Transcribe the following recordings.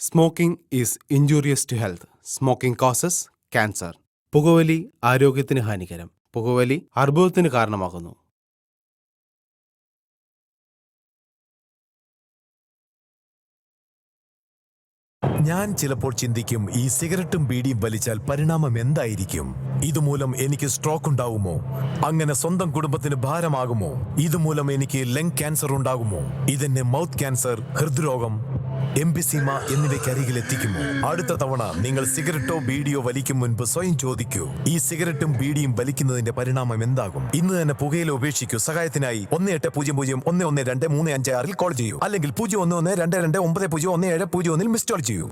Smoking is injurious to health. Smoking causes cancer. പുകവലി ആരോഗ്യത്തിന് ഹാനികരം. പുകവലി അർബുദത്തിന് കാരണമാകുന്നു. ഞാൻ ചിലപ്പോൾ ചിന്തിക്കും, ഈ സിഗരറ്റും ബീഡിയും വലിച്ചാൽ പരിണാമം എന്തായിരിക്കും? ഇതുമൂലം എനിക്ക് സ്ട്രോക്ക് ഉണ്ടാകുമോ? അങ്ങനെ സ്വന്തം കുടുംബത്തിന് ഭാരമാകുമോ? ഇതുമൂലം എനിക്ക് ലങ് ക്യാൻസർ ഉണ്ടാകുമോ? ഇതെന്നെ മൗത്ത് ക്യാൻസർ, ഹൃദ്രോഗം, എംഫിസീമ എന്നിവയ്ക്കരികിൽ എത്തിക്കുമോ? അടുത്ത തവണ നിങ്ങൾ സിഗരറ്റോ ബീഡിയോ വലിക്കും മുൻപ് സ്വയം ചോദിക്കൂ, ഈ സിഗരറ്റും ബീഡിയും വലിക്കുന്നതിന്റെ പരിണാമം എന്താകും? ഇന്ന് തന്നെ പുകയില ഉപേക്ഷിക്കൂ. സഹായത്തിനായി 1800-112-356 കോൾ ചെയ്യൂ, അല്ലെങ്കിൽ 011229011701 മിസ് കോൾ ചെയ്യൂ.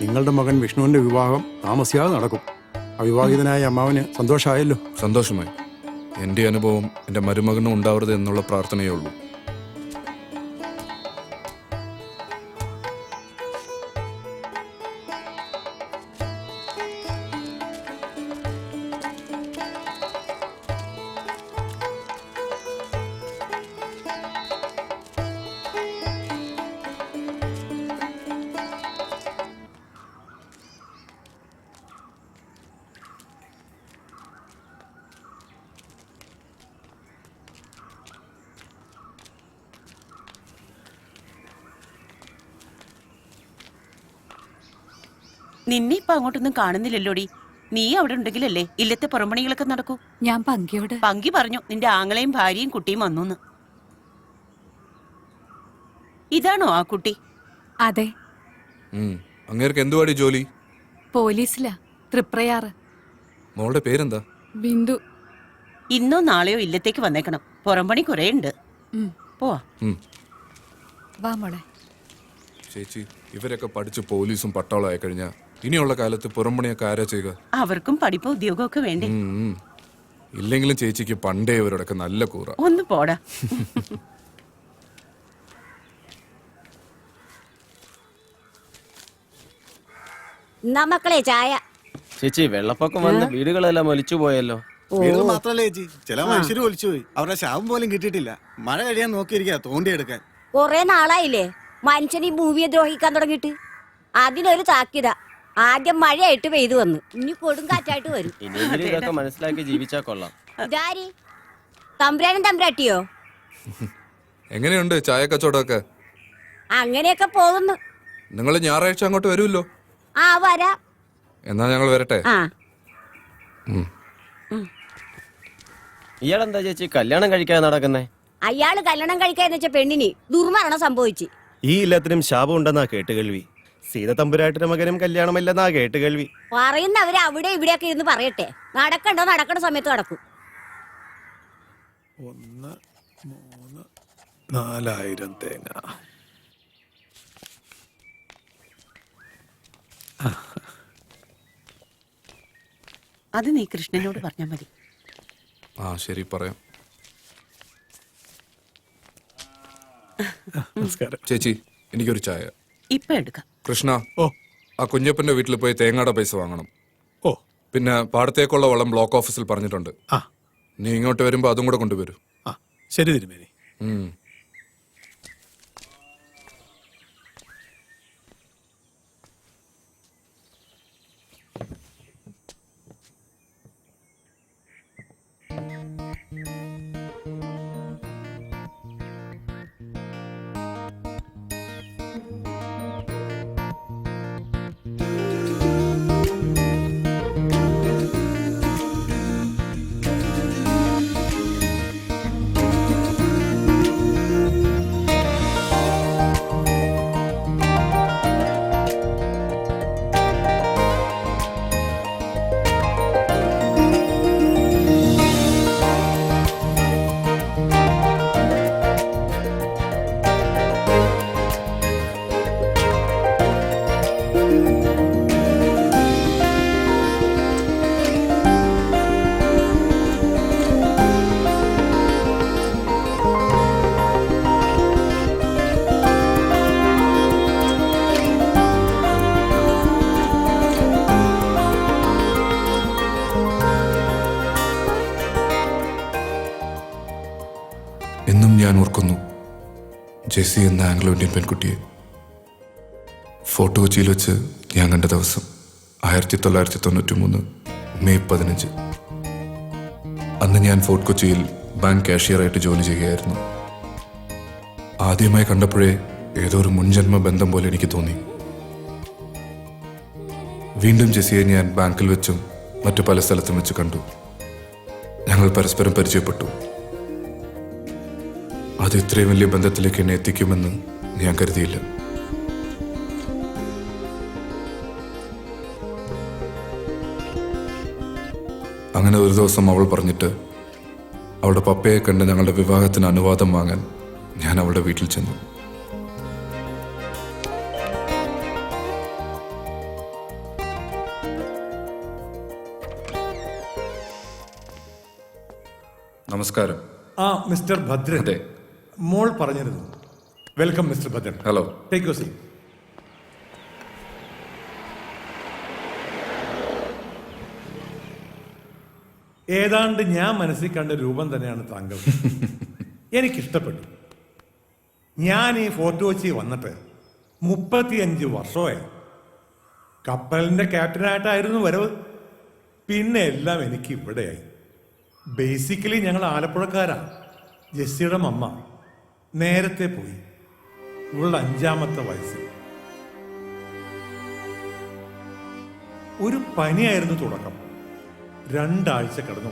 നിങ്ങളുടെ മകൻ വിഷ്ണുവിന്റെ വിവാഹം താമസിയാതെ നടക്കും. അവിവാഹിതനായ അമ്മാവന് സന്തോഷമായല്ലോ? സന്തോഷമായി. എൻ്റെ അനുഭവം എൻ്റെ മരുമകനും ഉണ്ടാവരുത് എന്നുള്ള പ്രാർത്ഥനയേ ഉള്ളൂ. നിന്നെ ഇപ്പൊ അങ്ങോട്ടൊന്നും കാണുന്നില്ലല്ലോടി. നീ അവിടെ ഉണ്ടെങ്കിലല്ലേ ഇല്ലത്തെ പുറംപണികളൊക്കെ നടക്കൂ. ഞാൻ പങ്കി പറഞ്ഞു നിന്റെ ആങ്ങളെയും ഭാര്യയും കുട്ടിയും വന്നു. ഇതാണോ ആ കുട്ടി? അതെ. അങ്ങേർക്ക് എന്തുവാടി ജോലി? പോലീസിലാ, തൃപ്രയാറ്. മോളുടെ പേരെന്താ? ബിന്ദു. ഇന്നോ നാളെയോ ഇല്ലത്തേക്ക് വന്നേക്കണം. പുറംപണി കുറേ ഉണ്ട്. പോവാ. വാ മോളെ. ചേച്ചി, ഇവരൊക്കെ പഠിച്ച് പോലീസും പട്ടാളം ആയി കഴിഞ്ഞാൽ ഇനിയുള്ള കാലത്ത് പുറംപണിയൊക്കെ ആരാ ചെയ്യുക? അവർക്കും പഠിപ്പോ ഉദ്യോഗമൊക്കെ വേണ്ടേ? ഇല്ലെങ്കിലും ചേച്ചിക്ക് പണ്ടേ ഇവരോടൊക്കെ നല്ല കൂറ. ഒന്ന് പോടാ. മക്കളെ ചായ. ചേച്ചി, വെള്ളപ്പൊക്കം വന്ന് വീടുകളെല്ലാം ഒലിച്ചു പോയല്ലോ. വീടുകൾ മാത്രല്ലേ ചേച്ചി, ചില മനുഷ്യര് ഒലിച്ചുപോയി. അവരുടെ ശവം പോലും കിട്ടിയിട്ടില്ല. മഴ കഴിയാൻ നോക്കിയിരിക്കുക തോണ്ടിയെടുക്കാൻ. കൊറേ നാളായില്ലേ മനുഷ്യൻ ഈ ഭൂമിയെ ദ്രോഹിക്കാൻ തുടങ്ങിയിട്ട്. അതിനൊരു താക്കിത. ആദ്യം മഴയായിട്ട് പെയ്തു വന്നു, ഇനി കൊടുങ്കാറ്റായിട്ട് വരും. ഇനിയെങ്കിലും ഇതൊക്കെ മനസ്സിലാക്കി ജീവിച്ചാ കൊള്ളാം. ഇതാരി തമ്പുരാനും തമ്പുരാട്ടിയോ? എങ്ങനെയുണ്ട് ചായ കച്ചവടമൊക്കെ? അങ്ങനെയൊക്കെ പോകുന്നു. നിങ്ങൾ ഞായറാഴ്ച അങ്ങോട്ട് വരുമല്ലോ? ആ വരാ. എന്നാ ഞങ്ങൾ വരട്ടെ. ആ ഇയാളെന്താ ചേച്ചി കല്യാണം കഴിക്കാൻ നടക്കുന്നേ? അയാള് കല്യാണം കഴിക്കാന്ന് വെച്ച പെണ്ണിന് ദുർമരണം സംഭവിച്ചു. ഈ ഇല്ലത്തിനും ശാപം ഉണ്ടെന്നാ കേട്ടുകേൾവി. സീത തമ്പുരാട്ടിന്റെ മകനും കല്യാണമില്ലെന്നാ കേട്ടുകേൾവി. പറയുന്നവര് അവിടെ ഇവിടെയൊക്കെ ഇരുന്ന് പറയട്ടെ. നടക്കണ്ടോ നടക്കണ സമയത്ത് നടക്കും. 1, 3, 4000 തേങ്ങ. അത് നീ കൃഷ്ണനോട് പറഞ്ഞാൽ മതി. ആ ശരി, പറയാം. നമസ്കാരം ചേച്ചി, എനിക്കൊരു ചായ. ഇപ്പൊ എടുക്കാം. കൃഷ്ണ, ഓ ആ കുഞ്ഞപ്പന്റെ വീട്ടിൽ പോയി തേങ്ങയുടെ പൈസ വാങ്ങണം. ഓ പിന്നെ പാടത്തേക്കുള്ള വളം ബ്ലോക്ക് ഓഫീസിൽ പറഞ്ഞിട്ടുണ്ട്. ആ നീ ഇങ്ങോട്ട് വരുമ്പോ അതും കൂടെ കൊണ്ടുവരൂ. ആ ശരി തിരുമേനി. എന്നും ഞാൻ ഓർക്കുന്നു ജെസ്സി എന്ന ആംഗ്ലോ ഇന്ത്യൻ പെൺകുട്ടിയെ. ഫോർട്ട് കൊച്ചിയിൽ വെച്ച് ഞാൻ കണ്ട ദിവസം 1993 മെയ് 15. അന്ന് ഞാൻ ഫോർട്ട് കൊച്ചിയിൽ ബാങ്ക് കാഷ്യറായിട്ട് ജോലി ചെയ്യുകയായിരുന്നു. ആദ്യമായി കണ്ടപ്പോഴേ ഏതോ ഒരു മുൻജന്മ ബന്ധം പോലെ എനിക്ക് തോന്നി. വീണ്ടും ജെസ്സിയെ ഞാൻ ബാങ്കിൽ വെച്ചും മറ്റു പല സ്ഥലത്തും വെച്ച് കണ്ടു. ഞങ്ങൾ പരസ്പരം പരിചയപ്പെട്ടു. അത് ഇത്രയും വലിയ ബന്ധത്തിലേക്ക് എന്നെ എത്തിക്കുമെന്ന് ഞാൻ കരുതിയില്ല. അങ്ങനെ ഒരു ദിവസം അവൾ പറഞ്ഞിട്ട് അവളുടെ പപ്പയെ കണ്ട് ഞങ്ങളുടെ വിവാഹത്തിന് അനുവാദം വാങ്ങാൻ ഞാൻ അവളുടെ വീട്ടിൽ ചെന്നു. നമസ്കാരം. ആ മിസ്റ്റർ ഭദ്രൻ. അതെ. മോൾ പറഞ്ഞിരുന്നു. Welcome mister Bhadran. Hello. Take you seat. ഏതാണ്ട് ഞാൻ മനസ്സിൽ കണ്ട രൂപം തന്നെയാണ് താങ്കൾ. എനിക്കിഷ്ടപ്പെട്ടു. ഞാൻ ഈ ഫോർട്ട് കൊച്ചി വന്നിട്ട് 35 വർഷമായി. കപ്പലിന്റെ ക്യാപ്റ്റനായിട്ടായിരുന്നു വരവ്. പിന്നെ എല്ലാം എനിക്ക് ഇവിടെയായി. ബേസിക്കലി ഞങ്ങൾ ആലപ്പുഴക്കാരാ. ജെസ്സിയുടെ അമ്മ നേരത്തെ പോയി, ഇവളുടെ 5ാമത്തെ വയസ്സിൽ. ഒരു പനിയായിരുന്നു തുടക്കം. 2 ആഴ്ച കിടന്നു.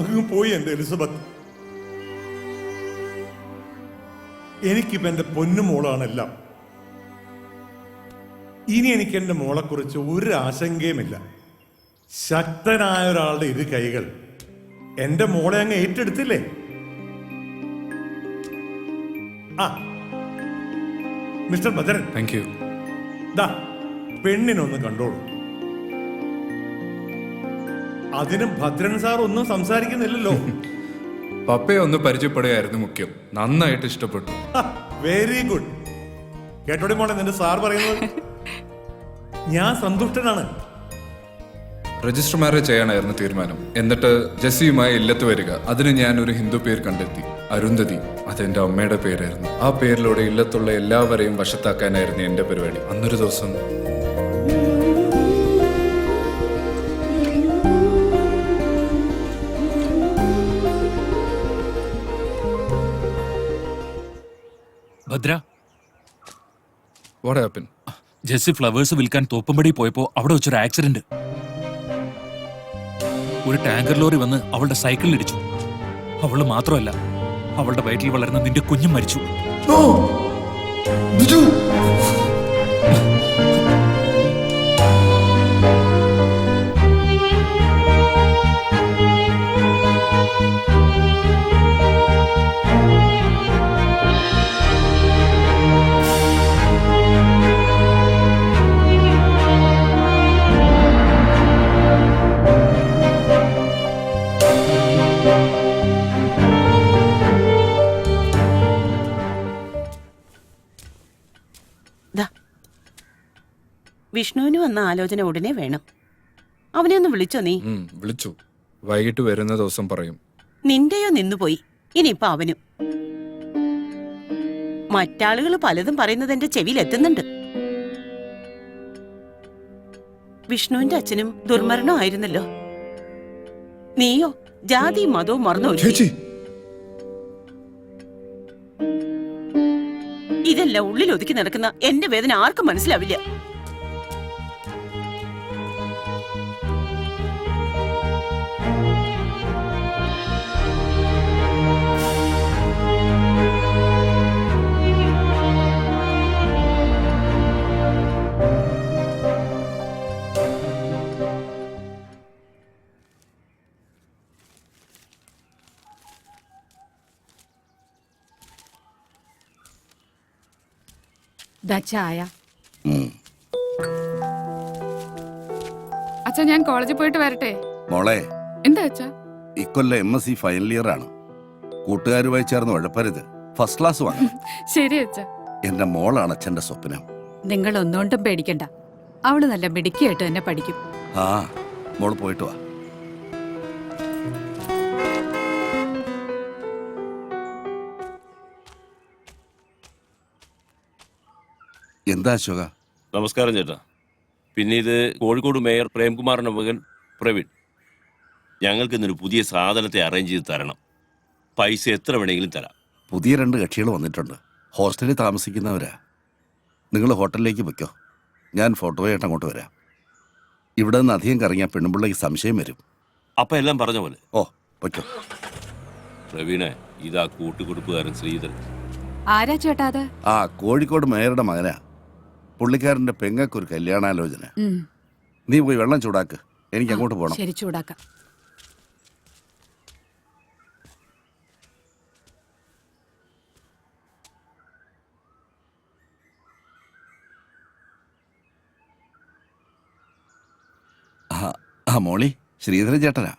അങ്ങ് പോയി എന്റെ എലിസബത്ത്. എനിക്കിപ്പോ എന്റെ പൊന്നുമോളാണെല്ലാം. ഇനി എനിക്ക് എൻ്റെ മോളെക്കുറിച്ച് ഒരു ആശങ്കയുമില്ല. ശക്തനായ ഒരാളുടെ ഇരു കൈകൾ എൻ്റെ മോളെ അങ്ങ് ഏറ്റെടുത്തില്ലേ? ആ മിസ്റ്റർ ഭദ്രൻ, താങ്ക് യു. ദാ പെണ്ണിനൊന്ന് കണ്ടോളൂ. അതിന് ഭദ്രൻ സാർ ഒന്നും സംസാരിക്കുന്നില്ലല്ലോ. പപ്പയെ ഒന്ന് പരിചയപ്പെടുകയായിരുന്നു മുഖ്യം. നന്നായിട്ട് ഇഷ്ടപ്പെട്ടു. Very good. കേട്ടോടി മോളെ നിന്റെ സാർ പറയുന്നത്. ഞാൻ സന്തുഷ്ടനാണ്. രജിസ്റ്റർ മാരേജ് ചെയ്യാനായിരുന്നു തീരുമാനം. എന്നിട്ട് ജെസ്സിയുമായി ഇല്ലത്ത് വരിക. അതിന് ഞാൻ ഒരു ഹിന്ദു പേര് കണ്ടെത്തി, അരുന്ധതി. അതെന്റെ അമ്മയുടെ പേരായിരുന്നു. ആ പേരിലൂടെ ഇല്ലത്തുള്ള എല്ലാവരെയും വശത്താക്കാനായിരുന്നു എന്റെ പരിപാടി. അന്നൊരു ദിവസം Bhadra, what happen? Jessie flowers വിൽക്കാൻ തോപ്പുംപടി പോയപ്പോ അവിടെ വെച്ചൊരു ആക്സിഡന്റ്. ഒരു ടാങ്കർ ലോറി വന്ന് അവളുടെ സൈക്കിളിൽ ഇടിച്ചു. അവള് മാത്രമല്ല, അവളുടെ വയറ്റിൽ വളർന്ന നിന്റെ കുഞ്ഞും മരിച്ചു. വിഷ്ണുവിന് വന്ന ആലോചന ഉടനെ വേണം. അവനെ ഒന്ന് വിളിച്ചോ നീ? വിളിച്ചു. വൈകിട്ട് വരുന്ന ദിവസം പറയും. നിന്റെയോ നിന്നുപോയി, ഇനിയിപ്പൊ അവനും. മറ്റാളുകൾ പലതും പറയുന്നത് എന്റെ ചെവിയിൽ എത്തുന്നുണ്ട്. വിഷ്ണുവിന്റെ അച്ഛനും ദുർമരണമായിരുന്നല്ലോ. നീയോ ജാതിയും മതവും മറന്നു. ഇതെല്ലാം ഉള്ളിൽ ഒതുക്കി നടക്കുന്ന എന്റെ വേദന ആർക്കും മനസ്സിലാവില്ല. ചായ. അച്ഛാ, ഞാൻ കോളേജിൽ പോയിട്ട് വരട്ടെ. മോളെ, എന്താ അച്ഛാ? ഇക്കൊല്ലം MSc ഫൈനൽ ഇയർ ആണ്. കൂട്ടുകാരുമായി ചേർന്ന് ഉഴപ്പരുത്. ഫസ്റ്റ് ക്ലാസ് വാങ്ങും. ശരി അച്ഛാ. എന്റെ മോളാണ് അച്ഛന്റെ സ്വപ്നം. നിങ്ങൾ ഒന്നുകൊണ്ടും പേടിക്കണ്ട. അവള് നല്ല മിടുക്കിയായിട്ട് തന്നെ പഠിക്കും. ആ, മോള് പോയിട്ട് വാ. എന്താ അശോക? നമസ്കാരം ചേട്ടാ. പിന്നെ ഇത് കോഴിക്കോട് മേയർ പ്രേംകുമാറിന്റെ മകൻ പ്രവീൺ. ഞങ്ങൾക്ക് ഇന്നൊരു പുതിയ സാധനത്തെ അറേഞ്ച് ചെയ്ത് തരണം. പൈസ എത്ര വേണമെങ്കിലും തരാം. പുതിയ 2 കക്ഷികൾ വന്നിട്ടുണ്ട്. ഹോസ്റ്റലിൽ താമസിക്കുന്നവരാ. നിങ്ങൾ ഹോട്ടലിലേക്ക് വെക്കോ. ഞാൻ ഫോട്ടോയായിട്ട് അങ്ങോട്ട് വരാം. ഇവിടെ നിന്ന് അധികം കറങ്ങിയാൽ പെണ്ണുപിള്ളയ്ക്ക് സംശയം വരും. അപ്പൊ എല്ലാം പറഞ്ഞ പോലെ. ഓ, വെക്കോ. പ്രവീണെ, ഇതാ കൂട്ടുകുടുപ്പുകാരൻ ശ്രീധരൻ. ആരാ ചേട്ടാ അത്? ആ, കോഴിക്കോട് മേയറുടെ മകനാ. പുള്ളിക്കാരന്റെ പെങ്ങൾക്കൊരു കല്യാണാലോചന. നീ പോയി വെള്ളം ചൂടാക്ക്. എനിക്ക് അങ്ങോട്ട് പോകണം. ശരി, ചൂടാക്കാം. ആ മോളി, ശ്രീധരൻ ചേട്ടനാ.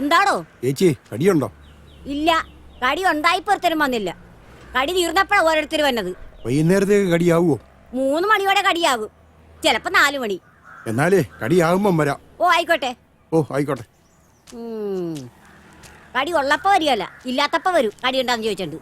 എന്താടോ ചേച്ചി, കടിയുണ്ടോ? ഇല്ല, കടി ഉണ്ടായിപ്പൊരുത്തരും വന്നില്ല. കടി തീർന്നപ്പോഴാ ഓരോരുത്തർ വന്നത്. വൈകുന്നേരത്തേക്ക് കടിയാവുമോ? 3 മണിയോടെ കടിയാകും, ചിലപ്പോ 4 മണി. എന്നാലേ കടിയാകുമ്പം വരാം. ഓ ആയിക്കോട്ടെ. ഓ ആയിക്കോട്ടെ. കടി ഉള്ളപ്പോ വരികയല്ല, ഇല്ലാത്തപ്പോ വരും. കടി ഉണ്ടാന്ന് ചോദിച്ചിട്ടുണ്ട്.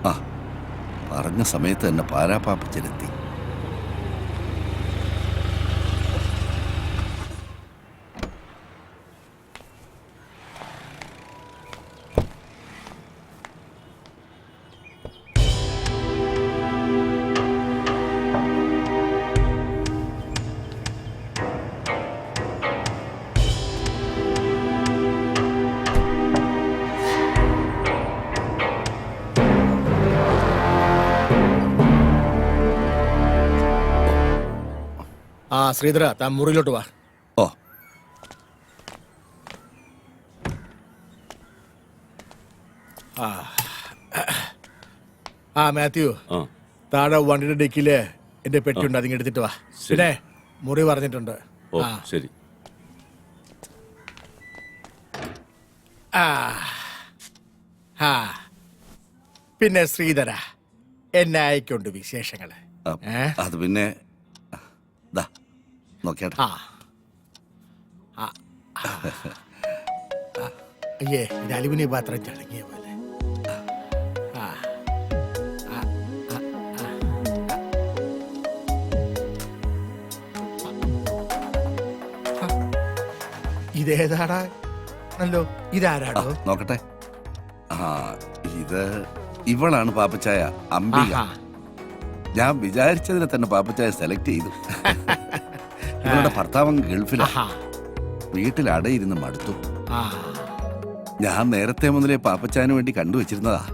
ആ, പറഞ്ഞ സമയത്ത് തന്നെ പാരാപ്പാപ്പച്ചനെത്തി. ശ്രീധര താൻ മുറിയിലോട്ട് വാ. ഓ ആ മാത്യു, താഴെ വണ്ടിയുടെ ഡെക്കില് എന്റെ പെട്ടിയുണ്ട്, അതിങ്ങ് എടുത്തിട്ട് വാ. പിന്നെ മുറി പറഞ്ഞിട്ടുണ്ട്. ശരി. പിന്നെ ശ്രീധര, എന്നെ അയക്കൊണ്ട് വിശേഷങ്ങള്. അത് പിന്നെ ദാ നോക്കിയാട്ടെ. അയ്യേ, ഇത് അലുമിനിയം പാത്രം ചടങ്ങിയ പോലെ. ഇതേതാടാ? നല്ലോ, ഇതാരാടോ? നോക്കട്ടെ. ഇത് ഇവളാണ് പാപ്പച്ചായ, അംബിക. ഞാൻ വിചാരിച്ചതിനെ തന്നെ പാപ്പച്ചായ സെലക്ട് ചെയ്തു. ഇവളുടെ ഭർത്താവ് ഗൾഫിലാ, വീട്ടിൽ അടയിരുന്ന് മടുത്തു. ഞാൻ നേരത്തെ മുതലേ പാപ്പച്ചായന് വേണ്ടി കണ്ടുവച്ചിരുന്നതാ.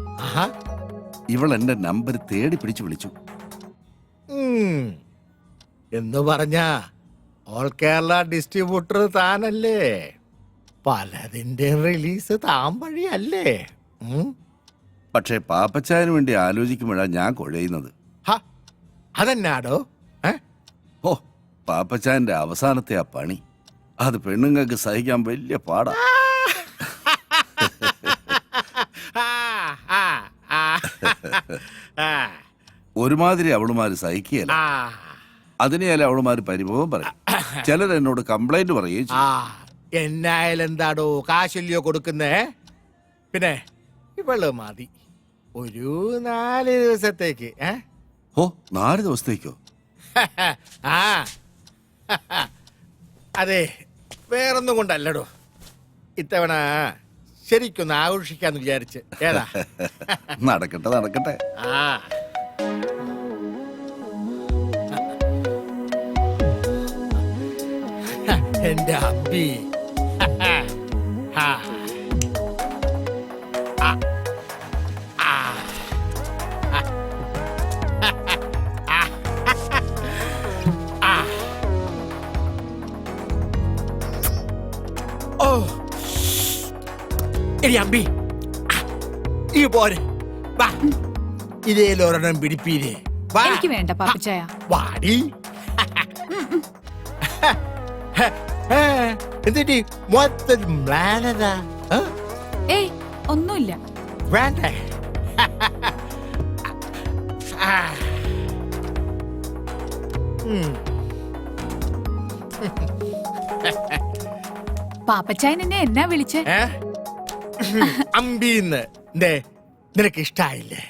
ഇവൾ എന്റെ നമ്പർ തേടി പിടിച്ചു വിളിച്ചു. എന്ന് പറഞ്ഞ ഓൾ കേരള ഡിസ്ട്രിബ്യൂട്ടർ താനല്ലേ? പലതിന്റെ റിലീസ് താൻ വഴിയല്ലേ? പക്ഷേ പാപ്പച്ചായന് വേണ്ടി ആലോചിക്കുമ്പോഴാണ് ഞാൻ കുഴയുന്നത്. അതെന്നാടോ? ഓ, പാപ്പച്ചായന്റെ അവസാനത്തെ ആ പണി, അത് പെണ്ണുങ്ങൾക്ക് സഹിക്കാൻ വലിയ പാടാ. ഒരുമാതിരി അവളുമാര് സഹിക്കുകയല്ല. അതിനെയല്ല അവളുമാര് പരിഭവം പറയും. ചിലർ എന്നോട് കംപ്ലൈന്റ് പറയുകയും ചെയ്യും. എന്നായാലും എന്താടോ, കാശല്യോ കൊടുക്കുന്നേ? പിന്നെ ഇവള് മതി ഒരു 4 ദിവസത്തേക്ക്. ഓ, 4 ദിവസത്തേക്കോ? അതെ, വേറൊന്നും കൊണ്ടല്ലടോ, ഇത്തവണ ശരിക്കൊന്ന് ആഘോഷിക്കാന്ന് വിചാരിച്ച്. ഏതാ? നടക്കട്ടെ നടക്കട്ടെ. എന്റെ അമ്പി. എടി അമ്പി, ഈ പോരെ, വാ, ഇതേലൊരെണ്ണം പിടിപ്പീരേ. എനിക്ക് വേണ്ട പാപ്പച്ചായ. വാടി. എന്നിട്ട് മൊത്തം പ്ലാനതാ? ഏയ്, ഒന്നുമില്ല. വേണ്ടേ? പാപ്പച്ചായൻ എന്നെ എന്നാ വിളിച്ചേ? അമ്പീന്ന്. നിനക്ക് ഇഷ്ടായില്ലേ?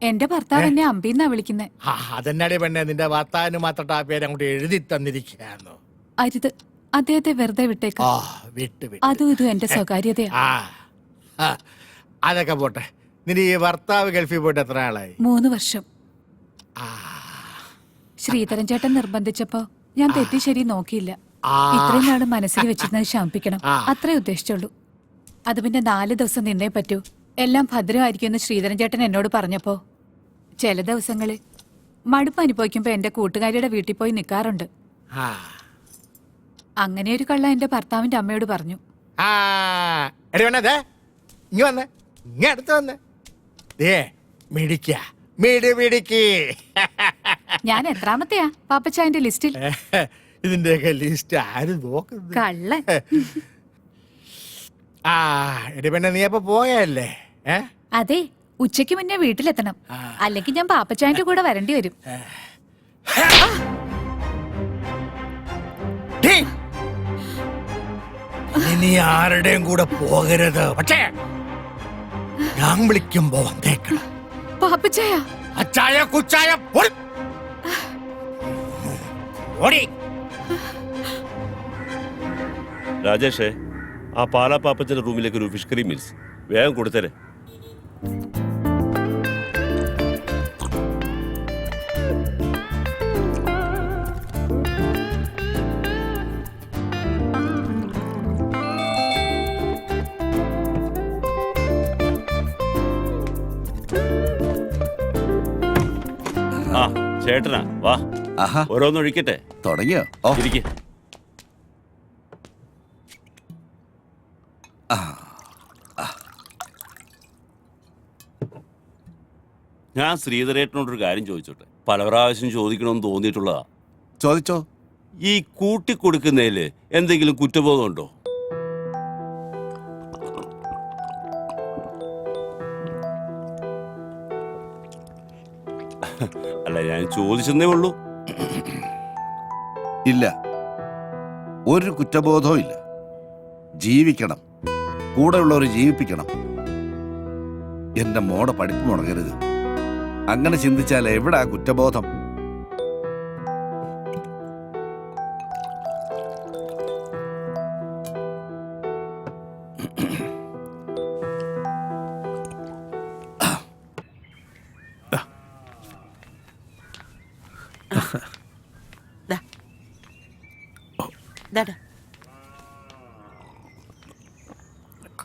എന്റെ ഭർത്താവ് എന്നെ അമ്പീന്നാ വിളിക്കുന്നേ. അതെന്നാടി പെണ്ണെ, നിന്റെ ഭർത്താവിന് മാത്രം ആ പേര് അങ്ങോട്ട് എഴുതി തന്നിരിക്കുകയാണോ? അരുത്, അദ്ദേഹത്തെ വെറുതെ വിട്ടേക്ക്. അതും ഇതും എന്റെ സ്വകാര്യതയാ. അതൊക്കെ പോട്ടെ. നിന്റെ ഈ ഭർത്താവ് ഗൾഫിൽ പോയിട്ട് എത്ര ആളായി? 3 വർഷം. ശ്രീധരൻ ചേട്ടൻ നിർബന്ധിച്ചപ്പോ ഞാൻ തെറ്റി ശരി നോക്കിയില്ല. ഇത്രയും നാള് മനസ്സിൽ വെച്ചിരുന്നത് ശമിപ്പിക്കണം, അത്രേ ഉദ്ദേശിച്ചുള്ളൂ. അത് പിന്നെ 4 ദിവസം നിന്നേ പറ്റൂ, എല്ലാം ഭദ്രമായിരിക്കുമെന്ന് ശ്രീധരൻ ചേട്ടൻ എന്നോട് പറഞ്ഞപ്പോ ചില ദിവസങ്ങളിൽ മടുപ്പ് അനുഭവിക്കുമ്പോ എന്റെ കൂട്ടുകാരിയുടെ വീട്ടിൽ പോയി നിൽക്കാറുണ്ട്. അങ്ങനെ ഒരു കള്ള എന്റെ ഭർത്താവിന്റെ അമ്മയോട് പറഞ്ഞു. ഞാൻ എത്രാമത്തെയാ പാപ്പച്ചായന്റെ ലിസ്റ്റിൽ? ഇതിന്റെയൊക്കെ ലിസ്റ്റ് ആര് നോക്കുന്നത്? കള്ളൻ. പിന്നെ നീ അപ്പൊ പോയല്ലേ? അതെ, ഉച്ചയ്ക്ക് മുന്നേ വീട്ടിലെത്തണം, അല്ലെങ്കിൽ ഞാൻ പാപ്പച്ചായന്റെ കൂടെ വരേണ്ടി വരും. ഇനി ആരുടെയും കൂടെ പോകരുത്, പക്ഷേ ഞാൻ വിളിക്കുമ്പോ വന്നേക്കണം. പാപ്പച്ചായ, അച്ചായ കുച്ചായ ഓടി. രാജേഷേ, ആ പാലാ പാപ്പച്ചന്റെ റൂമിലേക്ക് ഒരു ഫിഷ് കറി മീൽസ് വേഗം കൊടുത്തരേ. ആ ചേട്ടനാ, വാ. ആഹാ ഓരോന്നൊഴിക്കട്ടെ. തുടങ്ങിയോ? ഓ ഇരിക്കെ. ഞാൻ ശ്രീധരേട്ടനോടൊരു കാര്യം ചോദിച്ചോട്ടെ. പല പ്രാവശ്യം ചോദിക്കണമെന്ന് തോന്നിയിട്ടുള്ളതാ. ചോദിച്ചോ. ഈ കൂട്ടിക്കൊടുക്കുന്നതില് എന്തെങ്കിലും കുറ്റബോധം ഉണ്ടോ? അല്ല, ഞാൻ ചോദിച്ചെന്നേ ഉള്ളൂ. ഇല്ല, ഒരു കുറ്റബോധവും ഇല്ല. ജീവിക്കണം, കൂടെയുള്ളവരെ ജീവിപ്പിക്കണം. എന്റെ മോടെ പഠിപ്പ് മുടങ്ങരുത്. അങ്ങനെ ചിന്തിച്ചാൽ എവിടാ കുറ്റബോധം?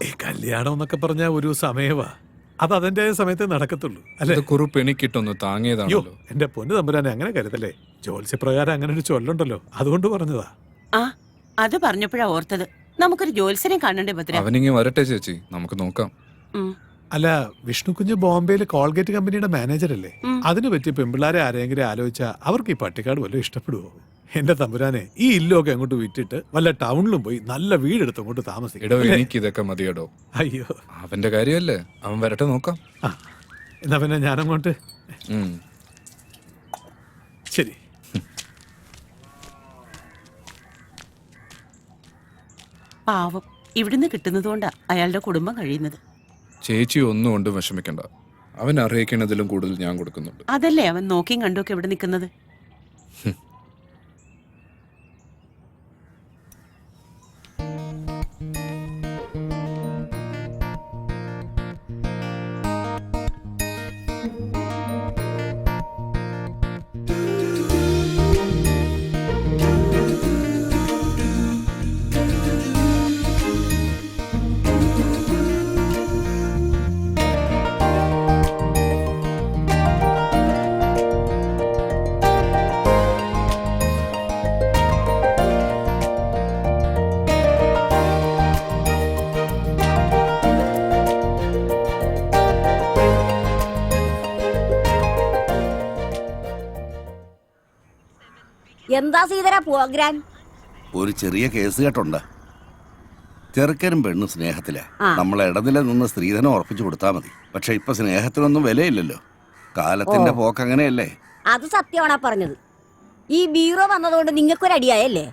ഈ കല്യാണം എന്നൊക്കെ പറഞ്ഞ ഒരു സമയവാ. അത് അതിന്റെ സമയത്ത് നടക്കത്തുള്ളൂ അല്ലെ? കുറിപ്പ് എനിക്കിട്ടൊന്ന് അയ്യോ, താങ്ങിയതാണല്ലോ. എന്റെ പൊന്നു തമ്പുരാനെ അങ്ങനെ കരുതല്ലേ. ജോത്സ്യപ്രകാരം അങ്ങനെ ഒരു ചൊല്ലുണ്ടല്ലോ, അതുകൊണ്ട് പറഞ്ഞതാ. ആ അത് പറഞ്ഞപ്പോഴാ ഓർത്തത്. നമുക്കൊരു ജോത്സ്യനെ കാണണ്ടേ ഭദ്ര? അവനിങ്ങി വരട്ടെ ചേച്ചി, നമുക്ക് നോക്കാം. അല്ല, വിഷ്ണു കുഞ്ഞ് ബോംബെയിൽ കോൾഗേറ്റ് കമ്പനിയുടെ മാനേജർ അല്ലേ? അതിന് പറ്റിയ പെമ്പിള്ളാരെ ആരെങ്കിലും ആലോചിച്ചാ അവർക്ക് ഈ പട്ടിക്കാട് വല്ലതും ഇഷ്ടപ്പെടുവോ? എന്റെ തമ്പുരാനെ, ഈ ഇല്ലൊക്കെ അങ്ങോട്ട് വിറ്റിട്ട് വല്ല ടൗണിലും പോയി നല്ല വീടെടുത്ത് അങ്ങോട്ട് എടോ, താമസിക്കും. എനിക്ക് ഇതൊക്കെ മതിയടോ. അയ്യോ, അവന്റെ കാര്യമല്ലേ, അവൻ വരട്ടെ നോക്കാം. ആ എന്നാ പിന്നെ ഞാനങ്ങോട്ട്. ഉം. ശരി. പാവം, ഇവിടുന്ന് കിട്ടുന്നതുകൊണ്ടാ അയാളുടെ കുടുംബം കഴിയുന്നത്. ചേച്ചി ഒന്നും കൊണ്ടും വിഷമിക്കണ്ട. അവൻ അറിയിക്കുന്നതിലും കൂടുതൽ ഞാൻ കൊടുക്കുന്നുണ്ട്. അതല്ലേ അവൻ നോക്കിയും കണ്ടുമൊക്കെ ഇവിടെ നിൽക്കുന്നത്. എന്താ സീതര പ്രോഗ്രാം? ഒരു ചെറിയ കേസ് കേട്ടുണ്ട്. ചെറുക്കനും പെണ്ണും സ്നേഹത്തിലാ. ആ. നമ്മൾ ഇടനില നിന്ന് സ്ത്രീധനം ഉറപ്പിച്ചു കൊടുത്താൽ മതി. പക്ഷെ ഇപ്പൊ സ്നേഹത്തിനൊന്നും വിലയില്ലല്ലോ. കാലത്തിന്റെ പോക്ക് അങ്ങനെയല്ലേ? അത് സത്യമാണാ പറഞ്ഞത്. ഈ ബീറോ വന്നതുകൊണ്ട് നിങ്ങൾക്കൊരടിയായല്ലേ?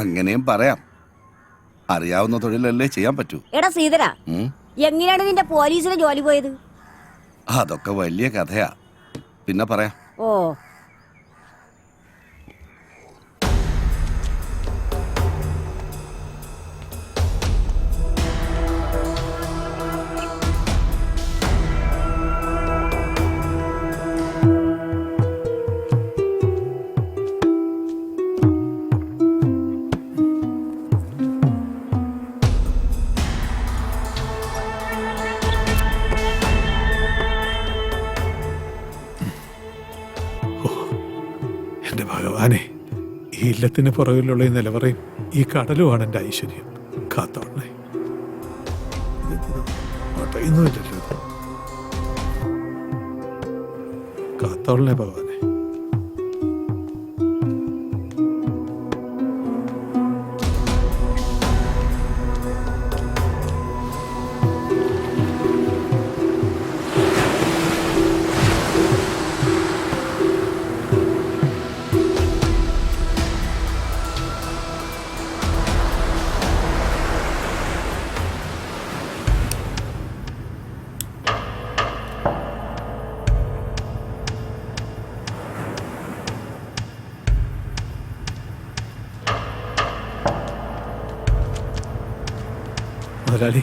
അങ്ങനെയും പറയാം. അറിയാവുന്ന തൊഴിലല്ലേ ചെയ്യാൻ പറ്റൂ. എടാ സീതര, ഉം. എങ്ങനെയാണ് നിന്റെ പോലീസിന് ജോലി പോയത്? അതൊക്കെ വലിയ കഥയാ, പിന്നെ പറയാം. ഓ, എന്റെ ഭഗവാനെ, ഈ ഇല്ലത്തിന് പുറകിലുള്ള ഈ നിലവറയും ഈ കടലുമാണ് എന്റെ ഐശ്വര്യം. കാത്തോളണേ. ഇതൊന്നുമില്ലല്ലോ, കാത്തോളണേ ഭഗവാനെ. മുതലാളി.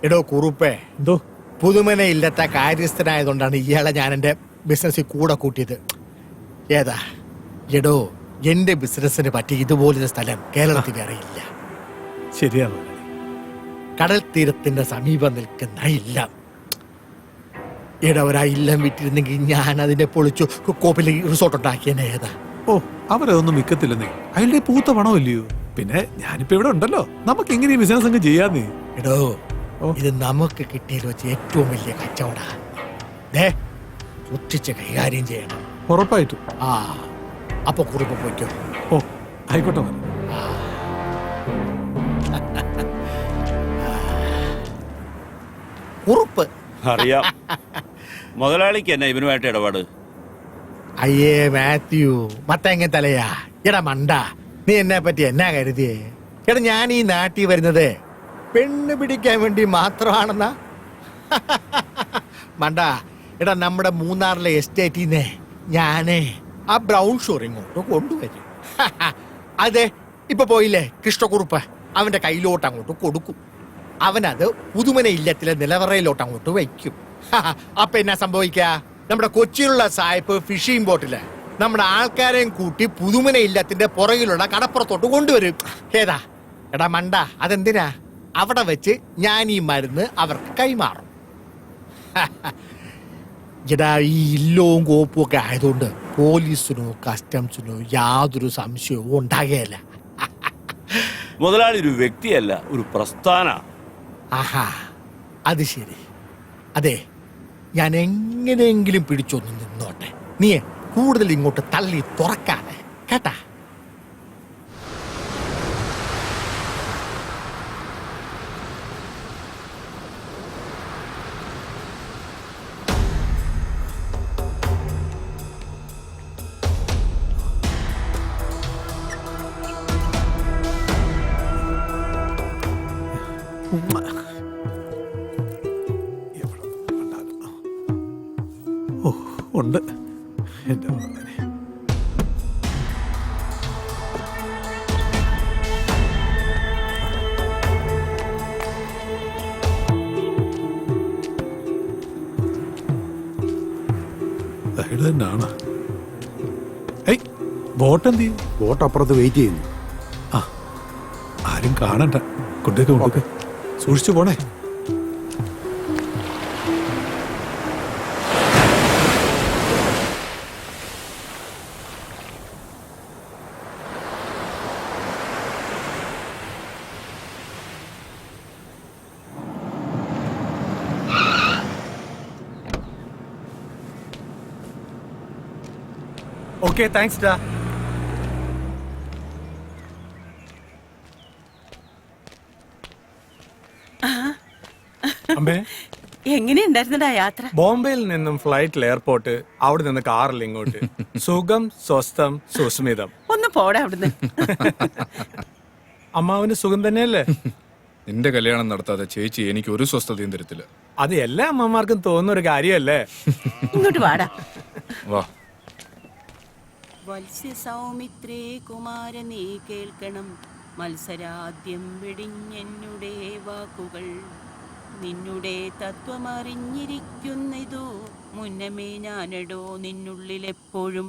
എടോ കുറുപ്പേ, എന്തോ പുതുമന ഇല്ലത്തെ കാര്യസ്ഥനായതുകൊണ്ടാണ് ഇയാളെ ഞാൻ എൻ്റെ ബിസിനസ്സിൽ കൂടെ കൂട്ടിയത്. ഏതാ എടോ, എന്റെ ബിസിനസ്സിന് പറ്റിയ ഇതുപോലൊരു സ്ഥലം കേരളത്തിൽ വേറെ ഇല്ല. ശരിയാണ്. കടൽ തീരത്തിന്റെ സമീപം നിൽക്കുന്ന ഇല്ല. എടാ ഒരാ ഇല്ലം വിട്ടിരുന്നെങ്കിൽ ഞാൻ അതിനെ പൊളിച്ചു കോപ്പിൽ റിസോർട്ട് ഉണ്ടാക്കിയനെ ഏതാ. ഓ അവരതൊന്നും മിക്കത്തില്ലെന്നേ, അയാളുടെ പൂത്ത പണമല്ലയോ. പിന്നെ ഞാനിപ്പോ ഇവിടെ ഉണ്ടല്ലോ, നമുക്ക് എങ്ങനെ ഈ ബിസിനസ് അങ്ങ് ചെയ്യാന്നേ. എടോ ഇത് നമുക്ക് കിട്ടിയതിൽ വെച്ച് ഏറ്റവും വലിയ കച്ചവടാ. സൂക്ഷിച്ച് കൈകാര്യം ചെയ്യണം. ഉറപ്പായിട്ടും. ആ അപ്പൊ കുറിപ്പ് പോയിക്കോ. ഓ ആയിക്കോട്ടെ. കുറുപ്പ് അറിയാം. മുതലാളിക്ക് എന്നാ ഇവനുമായിട്ട് ഇടപാട്? അയ്യേ മാത്യു മത്തങ്ങ തലയാ. എടാ മണ്ട, നീ എന്നെ പറ്റി എന്നാ കരുതിയേ? എടാ ഞാൻ ഈ നാട്ടിൽ വരുന്നത് പെണ്ണ് പിടിക്കാൻ വേണ്ടി മാത്രമാണെന്നാ? മണ്ട, എടാ നമ്മുടെ മൂന്നാറിലെ എസ്റ്റേറ്റിന്നെ ഞാനേ ആ ബ്രൗൺ ഷുഗർ ഇങ്ങോട്ട് കൊണ്ടുവരും. അതെ ഇപ്പൊ പോയില്ലേ കൃഷ്ണക്കുറുപ്പ്, അവന്റെ കയ്യിലോട്ട് അങ്ങോട്ട് കൊടുക്കും. അവനത് പുതുമന ഇല്ലത്തിലെ നിലവറയിലോട്ട് അങ്ങോട്ട് വയ്ക്കും. അപ്പൊ എന്നാ സംഭവിക്ക? നമ്മുടെ കൊച്ചിയിലുള്ള സായിപ്പ് ഫിഷിംഗ് ബോട്ടില് നമ്മുടെ ആൾക്കാരെയും കൂട്ടി പുതുമന ഇല്ലത്തിന്റെ പുറകിലുള്ള കടപ്പുറത്തോട്ട് കൊണ്ടുവരും. ഏതാ എടാ മണ്ട, അതെന്തിനാ? അവിടെ വെച്ച് ഞാൻ ഈ മരുന്ന് അവർക്ക് കൈമാറും. എടാ ഈ ഇല്ലവും കോപ്പും ഒക്കെ ആയതുകൊണ്ട് പോലീസിനോ കസ്റ്റംസിനോ യാതൊരു സംശയവും ഉണ്ടാകുകയല്ല. മുതലാളി ഒരു വ്യക്തിയല്ല, ഒരു പ്രസ്ഥാന. ആഹാ അത് ശരി. അതെ ഞാൻ എങ്ങനെയെങ്കിലും പിടിച്ചൊന്ന് നിന്നോട്ടെ, നീ കൂടുതൽ ഇങ്ങോട്ട് തള്ളി തുറക്കാതെ കേട്ടാ. ഓ ഉണ്ട് എന്റെ ഭഗവാനെ. ഇത് തന്നെയാണ്. ഏയ് ബോട്ട് എന്ത് ചെയ്യും? ബോട്ട് അപ്പുറത്ത് വെയിറ്റ് ചെയ്യുന്നു. ആ ആരും കാണണ്ട. കൊണ്ടേക്ക് സൂക്ഷിച്ചു പോണേ. ഓക്കെ താങ്ക്സ് ഡാ. അമ്മേ എങ്ങനെയുണ്ടായിരുന്നടാ യാത്ര? ബോംബെയിൽ നിന്നും ഫ്ലൈറ്റിൽ എയർപോർട്ട്, അവിടെ നിന്ന് കാറിൽ ഇങ്ങോട്ട്. സുഖം സ്വസ്ഥം സുസ്മിതം. ഒന്ന് പോടാ അവിടുന്ന്. അമ്മാവന് സുഖം തന്നെയല്ലേ? നിന്റെ കല്യാണം നടത്താതെ ചേച്ചി എനിക്ക് ഒരു സ്വസ്ഥതയും തരത്തില്ല. അത് എല്ലാ അമ്മമാർക്കും തോന്നുന്ന ഒരു കാര്യമല്ലേ? ഇങ്ങോട്ട് വാടാ. വാ. വത്സ്യ സൗമിത്രേ കുമാര നീ കേൾക്കണം, മത്സരാദ്യം വെടിഞ്ഞെന്നുടെ വാക്കുകൾ. നിന്നുടെ തത്വമറിഞ്ഞിരിക്കുന്നിതു മുന്നമേ ഞാനടോ നിന്നുള്ളിലെപ്പോഴും.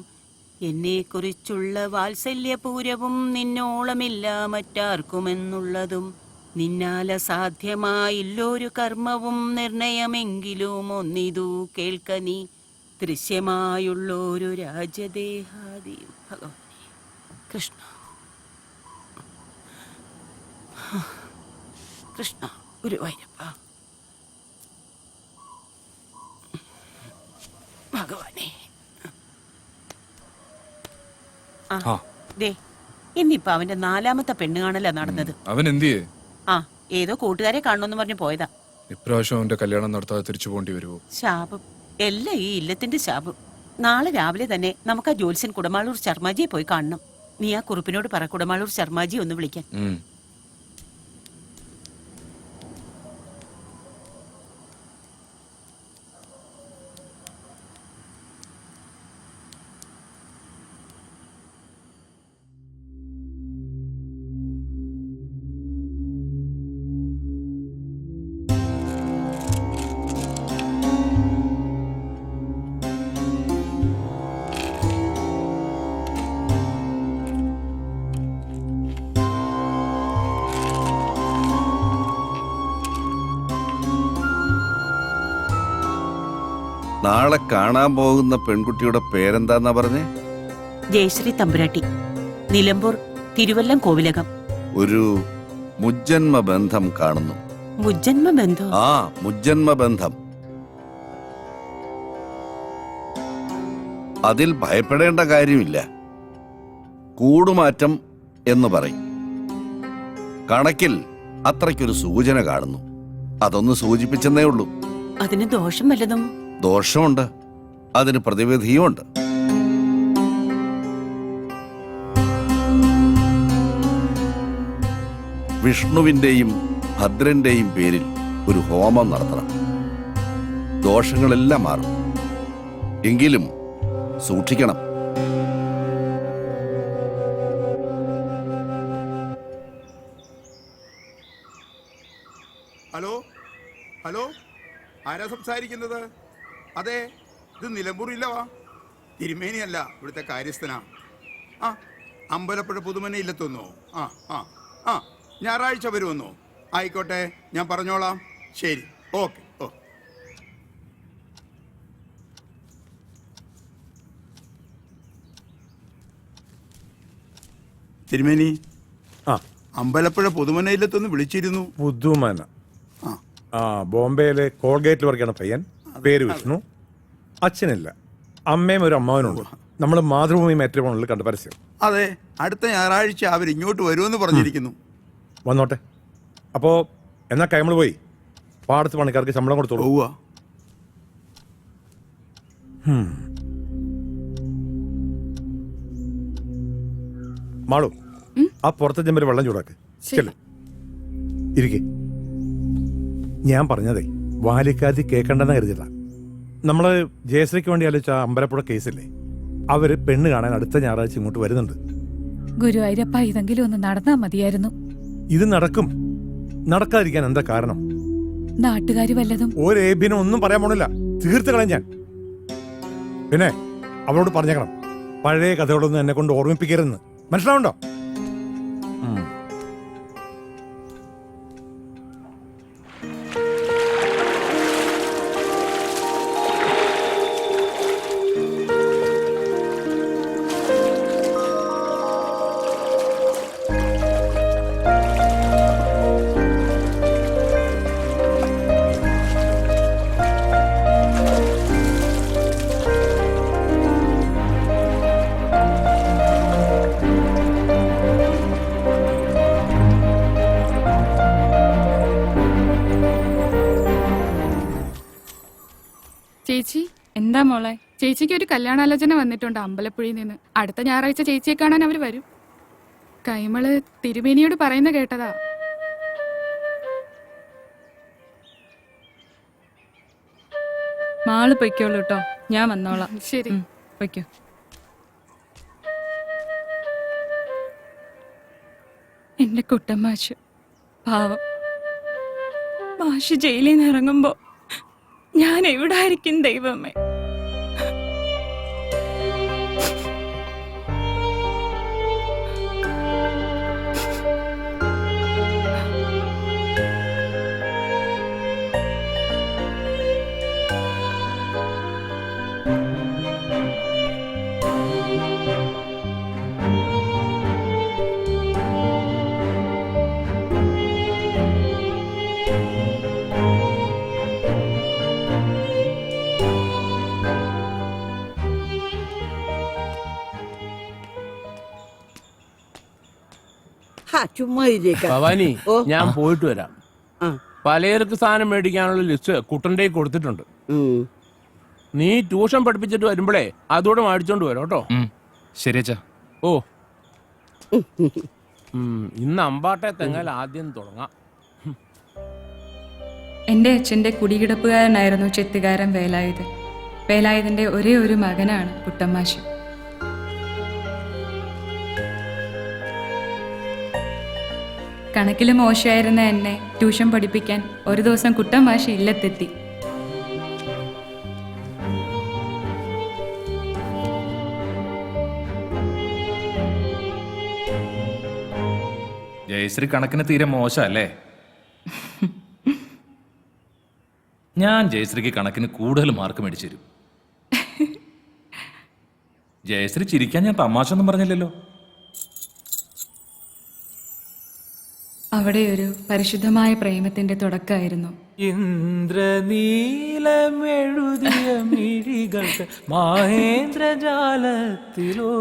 എന്നെക്കുറിച്ചുള്ള വാത്സല്യപൂരവും നിന്നോളമില്ല മറ്റാർക്കുമെന്നുള്ളതും. നിന്നാല സാധ്യമായില്ലൊരു കർമ്മവും നിർണയമെങ്കിലും ഒന്നിതു കേൾക്ക നീ. ദൃശ്യമായുള്ളൊരു രാജ്യദേഹാദിയും. ഭഗവാനെ കൃഷ്ണ കൃഷ്ണ ഗുരുവായൂരപ്പ ഭഗവാനെ. ആ. ദേ ഇന്നിപ്പോ അവന്റെ 4ാമത്തെ പെണ്ണ് കാണലാ നടന്നത്. അവൻ എന്തിയേ? ആ ഏതോ കൂട്ടുകാരെ കാണണമെന്ന് പറഞ്ഞു പോയതാ. ഇപ്രാവശ്യം അവന്റെ കല്യാണം നടത്താതെ തിരിച്ചു പോകേണ്ടി വരുമോ? ശാപം, എല്ലാം ഈ ഇല്ലത്തിന്റെ ശാപം. നാളെ രാവിലെ തന്നെ നമുക്ക് ആ ജോത്സ്യൻ കുടമാളൂർ ശർമാജിയെ പോയി കാണണം. നീ ആ കുറുപ്പിനോട് പറ കുടമാളൂർ ശർമാജി ഒന്ന് വിളിക്കാൻ. നാളെ കാണാൻ പോകുന്ന പെൺകുട്ടിയുടെ പേരെന്താന്നാ പറഞ്ഞേ? ജയശ്രീ തമ്പുരാട്ടി, നിലമ്പൂർ തിരുവല്ലം കോവിലകം. ഒരു മുജ്ജന്മ ബന്ധം കാണുന്നു. മുജ്ജന്മ ബന്ധോ? ആ, മുജ്ജന്മ ബന്ധം. അതിൽ ഭയപ്പെടേണ്ട കാര്യമില്ല. കൂടുമാറ്റം എന്ന് പറയും. കണക്കിൽ അത്രയ്ക്കൊരു സൂചന കാണുന്നു. അതൊന്ന് സൂചിപ്പിച്ചെന്നേ ഉള്ളൂ. അതിന് ദോഷം വല്ലതും? ദോഷമുണ്ട്, അതിന് പ്രതിവിധിയുമുണ്ട്. വിഷ്ണുവിന്റെയും ഭദ്രന്റെയും പേരിൽ ഒരു ഹോമം നടത്തണം. ദോഷങ്ങളെല്ലാം മാറും. എങ്കിലും സൂക്ഷിക്കണം. ഹലോ ഹലോ, ആരാ സംസാരിക്കുന്നത്? അതെ, ഇത് നിലമ്പൂരില്ലവാ. തിരുമേനിയല്ല, ഇവിടുത്തെ കാര്യസ്ഥനാ. ആ, അമ്പലപ്പുഴ പുതുമന ഇല്ലെത്തുന്നോ? ആ ആ ആ, ഞായറാഴ്ച വരുമെന്നോ? ആയിക്കോട്ടെ, ഞാൻ പറഞ്ഞോളാം. ശരി, ഓക്കെ. ഓ, തിരുമേനി, ആ, അമ്പലപ്പുഴ പുതുമനയിലെത്തൊന്ന് വിളിച്ചിരുന്നു. പുതുമന. ആ, ബോംബെയിലെ കോൾഗേറ്റിൽ വർക്കാണ് പയ്യൻ. പേര് വിഷ്ണു. അച്ഛനില്ല, അമ്മയും ഒരു അമ്മാവനുണ്ട്. നമ്മൾ മാതൃഭൂമി മാട്രിമോണിയിൽ കണ്ട പരസ്യം. അതെ, അടുത്ത ഞായറാഴ്ച അവർ ഇങ്ങോട്ട് വരുമെന്ന് പറഞ്ഞിരിക്കുന്നു. വന്നോട്ടെ. അപ്പോ എന്നാ കൈമൾ പോയി പാടത്ത് പണിക്കാർക്ക് ശമ്പളം കൊടുത്തോളൂ. പോവാ. മാളു, ആ പുറത്തെ ചെമ്പര് വെള്ളം ചൂടാക്ക്. ചെല്ല്, ഇരിക്കെ. ഞാൻ പറഞ്ഞതേ വാലിക്കാതി കേൾക്കണ്ടെന്ന് കരുതില്ല. നമ്മള് ജയശ്രീക്ക് വേണ്ടി ആലോചിച്ച അമ്പലപ്പുഴ കേസില്ലേ, അവര് പെണ്ണ് കാണാൻ അടുത്ത ഞായറാഴ്ച ഇങ്ങോട്ട് വരുന്നുണ്ട്. ഗുരുവായൂരപ്പ, ഇതെങ്കിലും ഒന്ന് നടന്നാ മതിയായിരുന്നു. ഇത് നടക്കും. നടക്കാതിരിക്കാൻ എന്താ കാരണം? നാട്ടുകാര് വല്ലതും? ഒരു ഏബിനും ഒന്നും പറയാൻ പോണില്ല. തീർത്ത് കളയാൻ ഞാൻ. പിന്നെ അവളോട് പറഞ്ഞേക്കണം, പഴയ കഥകളൊന്നും എന്നെ കൊണ്ട് ഓർമ്മിപ്പിക്കരുതെന്ന്. മനസ്സിലാവുണ്ടോ? ചേച്ചി, എന്താ മോളെ? ചേച്ചിക്ക് ഒരു കല്യാണാലോചന വന്നിട്ടുണ്ട് അമ്പലപ്പുഴയിൽ നിന്ന്. അടുത്ത ഞായറാഴ്ച ചേച്ചിയെ കാണാൻ അവര് വരും. കൈമള് തിരുമേനിയോട് പറയുന്ന കേട്ടതാ. മാള് പൊയ്ക്കോളൂ കേട്ടോ, ഞാൻ വന്നോളാം. ശരി, പൊയ്ക്കോ. എന്റെ കുട്ടമാഷ് പാവം. മാഷ് ജയിലിൽ നിന്ന് ഇറങ്ങുമ്പോ ഞാൻ എവിടെ ആയിരിക്കും ദൈവമേ? ചുമ്മാ ഭവാനി, ഞാൻ പോയിട്ട് വരാം. പലചരക്ക് സാധനം മേടിക്കാനുള്ള ലിസ്റ്റ് കുട്ടന്റെ കൊടുത്തിട്ടുണ്ട്. നീ ട്യൂഷൻ പഠിപ്പിച്ചിട്ട് വരുമ്പോഴേ അതോടെ മേടിച്ചോണ്ട് വരാം കേട്ടോ. ശരിയച്ചാ. ഓ, ഇന്ന് അമ്പാട്ടെ തെങ്ങൽ ആദ്യം തുടങ്ങാം. എന്റെ അച്ഛന്റെ കുടികിടപ്പുകാരനായിരുന്നു ചെത്തുകാരൻ വേലായുധൻ. വേലായുധന്റെ ഒരേ ഒരു മകനാണ് കുട്ടമാഷ്. കണക്കിൽ മോശമായിരുന്ന എന്നെ ട്യൂഷൻ പഠിപ്പിക്കാൻ ഒരു ദിവസം കുട്ടമാഷ് ഇല്ലത്തെത്തി. ജയശ്രീ കണക്കിന് തീരെ മോശമല്ലേ? ഞാൻ ജയശ്രീക്ക് കണക്കിന് കൂടുതൽ മാർക്ക് മേടിച്ചു തരും. ജയശ്രീ ചിരിക്കാൻ ഞാൻ തമാശ ഒന്നും പറഞ്ഞില്ലല്ലോ. അവിടെ ഒരു പരിശുദ്ധമായ പ്രേമത്തിന്റെ തുടക്കമായിരുന്നു. ഇന്ദ്രനീലമെഴുതിയ മിഴികൾ മഹേന്ദ്രജാലത്തിലോ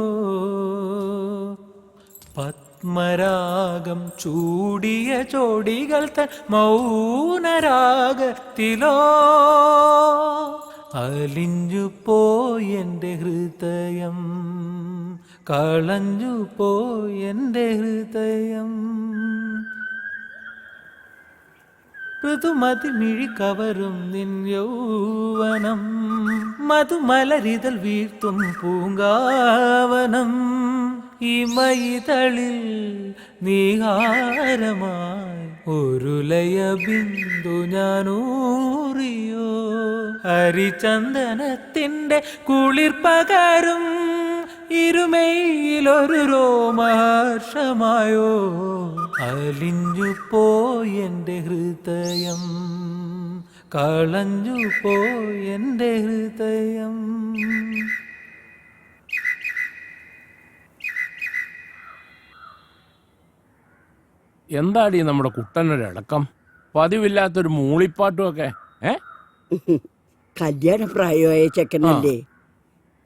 പത്മരാഗം ചൂടിയ ചോടികൾ തൻ മൗനരാഗത്തിലോ അലിഞ്ഞു പോയെന്റെ ഹൃദയം, കളഞ്ഞു പോയെന്റെ ഹൃദയം. ഋതുമതി മിഴി കവറും നിൻ യൗവനം, മധുമലരിതൽ വീഴ്ത്തും പൂങ്കാവനം. ഈ മൈതളിൽ നീഹാരമായി ഒരു ലയ ബിന്ദു ഞാനൂറിയോ, ഹരിചന്ദനത്തിന്റെ കുളിർ പകരും ഇരുമയിലൊരു രോമാർഷമായോ. അലിഞ്ഞു പോയെന്റെ ഹൃദയം, കളഞ്ഞു പോയെന്റെ ഹൃദയം. എന്താടി നമ്മുടെ കുട്ടനൊരടക്കം? പതിവില്ലാത്തൊരു മൂളിപ്പാട്ടും ഒക്കെ. കല്യാണ പ്രായമായ ചെക്കനല്ലേ.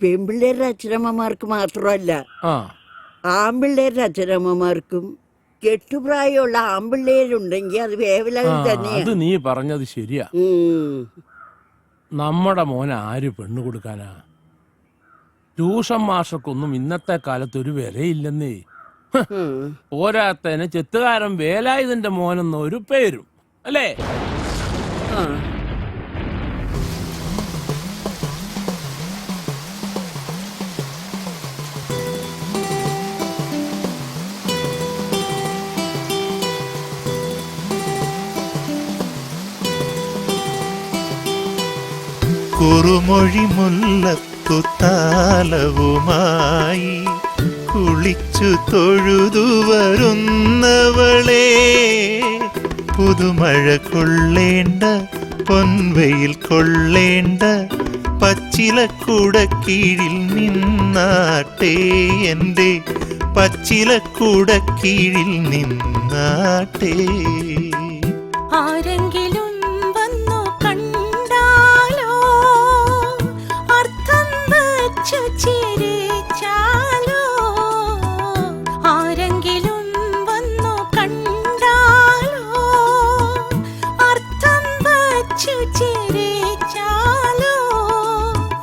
പെൺപിള്ളേരുടെ അച്ഛനമ്മമാർക്ക് മാത്രമല്ല, ആൺപിള്ളേരുടെ അച്ഛനമ്മമാർക്കും കെട്ടുപ്രായമുള്ള ആൺപിള്ളേരുണ്ടെങ്കിൽ അത് വേവലാതി തന്നെയാണ്. അത് നീ പറഞ്ഞത് ശരിയാ. നമ്മുടെ മോനെ ആര് പെണ്ണു കൊടുക്കാനാ? ട്യൂഷൻ മാഷർക്കൊന്നും ഇന്നത്തെ കാലത്ത് ഒരു വിലയില്ലെന്നേ. പോരാത്തതിന് ചെത്തുകാരൻ വേലായുധന്റെ മോനെന്ന ഒരു പേരും അല്ലേ? കുറുമൊഴി മുല്ലപ്പുത്താലവുമായി കുളിച്ചു തൊഴുതു വരുന്നവളെ, പുതുമഴ കൊള്ളേണ്ട പൊൻവെയിൽ കൊള്ളേണ്ട പച്ചിലക്കുടക്കീഴിൽ നിന്നാട്ടെ, എൻ്റെ പച്ചിലക്കുടക്കീഴിൽ നിന്നാട്ടെ. ആരെങ്കിലും വന്നു കണ്ടാലോ, അർത്ഥം വച്ചു ചിരിച്ചാലോ. ആരെങ്കിലും വന്നു കണ്ടാലോ, അർത്ഥം വച്ചു ചിരിച്ചാലോ.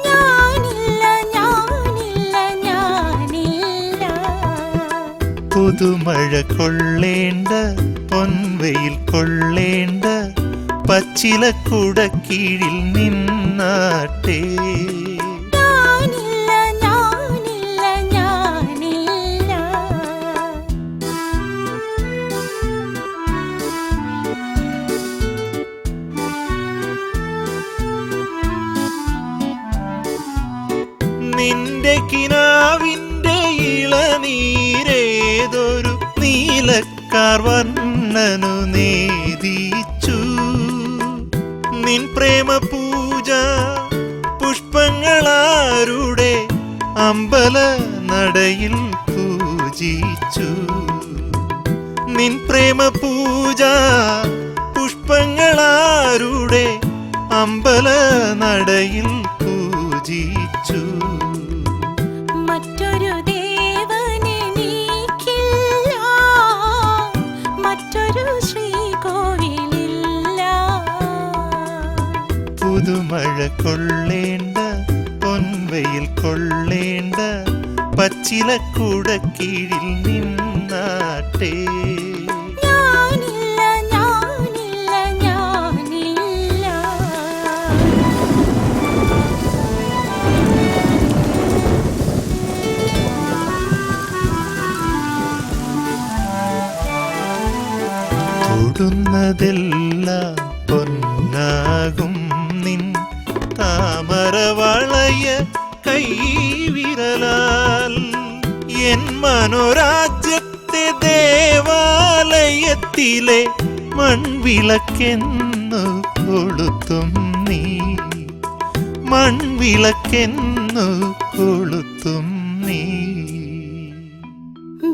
ഞാനില്ല ഞാനില്ല ഞാനില്ല. പുതുമഴ കൊള്ളേണ്ട പൊൻവെയിൽ കൊള്ളേണ്ട പച്ചിലക്കുടക്കീഴിൽ നിന്നാട്ടെ. ഞാനില്ല ഞാനില്ല ഞാനില്ല. നിന്റെ കിനാവിന്റെ ഇളനീരേതൊരു നീലക്കാർ വർണ്ണനു നേദിച്ചു. നിൻ പ്രേമ പൂജ പുഷ്പങ്ങളാരുടെ അമ്പല നടയിൽ പൂജിച്ചു. നിൻ പ്രേമ പൂജ പുഷ്പങ്ങളാരുടെ അമ്പല നടയിൽ പൂജിച്ചു. മറ്റൊരു ദേവനെനിക്കില്ല, മറ്റൊരു ശ്രീകോവിലില്ല. പുതുമഴ കൊള്ളേണ്ട പൊൻവെയിൽ കൊള്ളേണ്ട പച്ചിലക്കുടക്കീഴിൽ നിന്നാട്ടെ. ഞാനില്ല ഞാനില്ല ഞാനില്ല. തൊടുന്നതെല്ലാം പൊന്നാകും നിൻ താമരവളയ കൈവിരലാൽ. എൻ മനോരാജ്യത്തെ ദേവാലയത്തിലെ മൺവിളക്കെന്നു കൊളുത്തും നീ മൺവിളക്കെന്നു കൊളുത്തും നീ.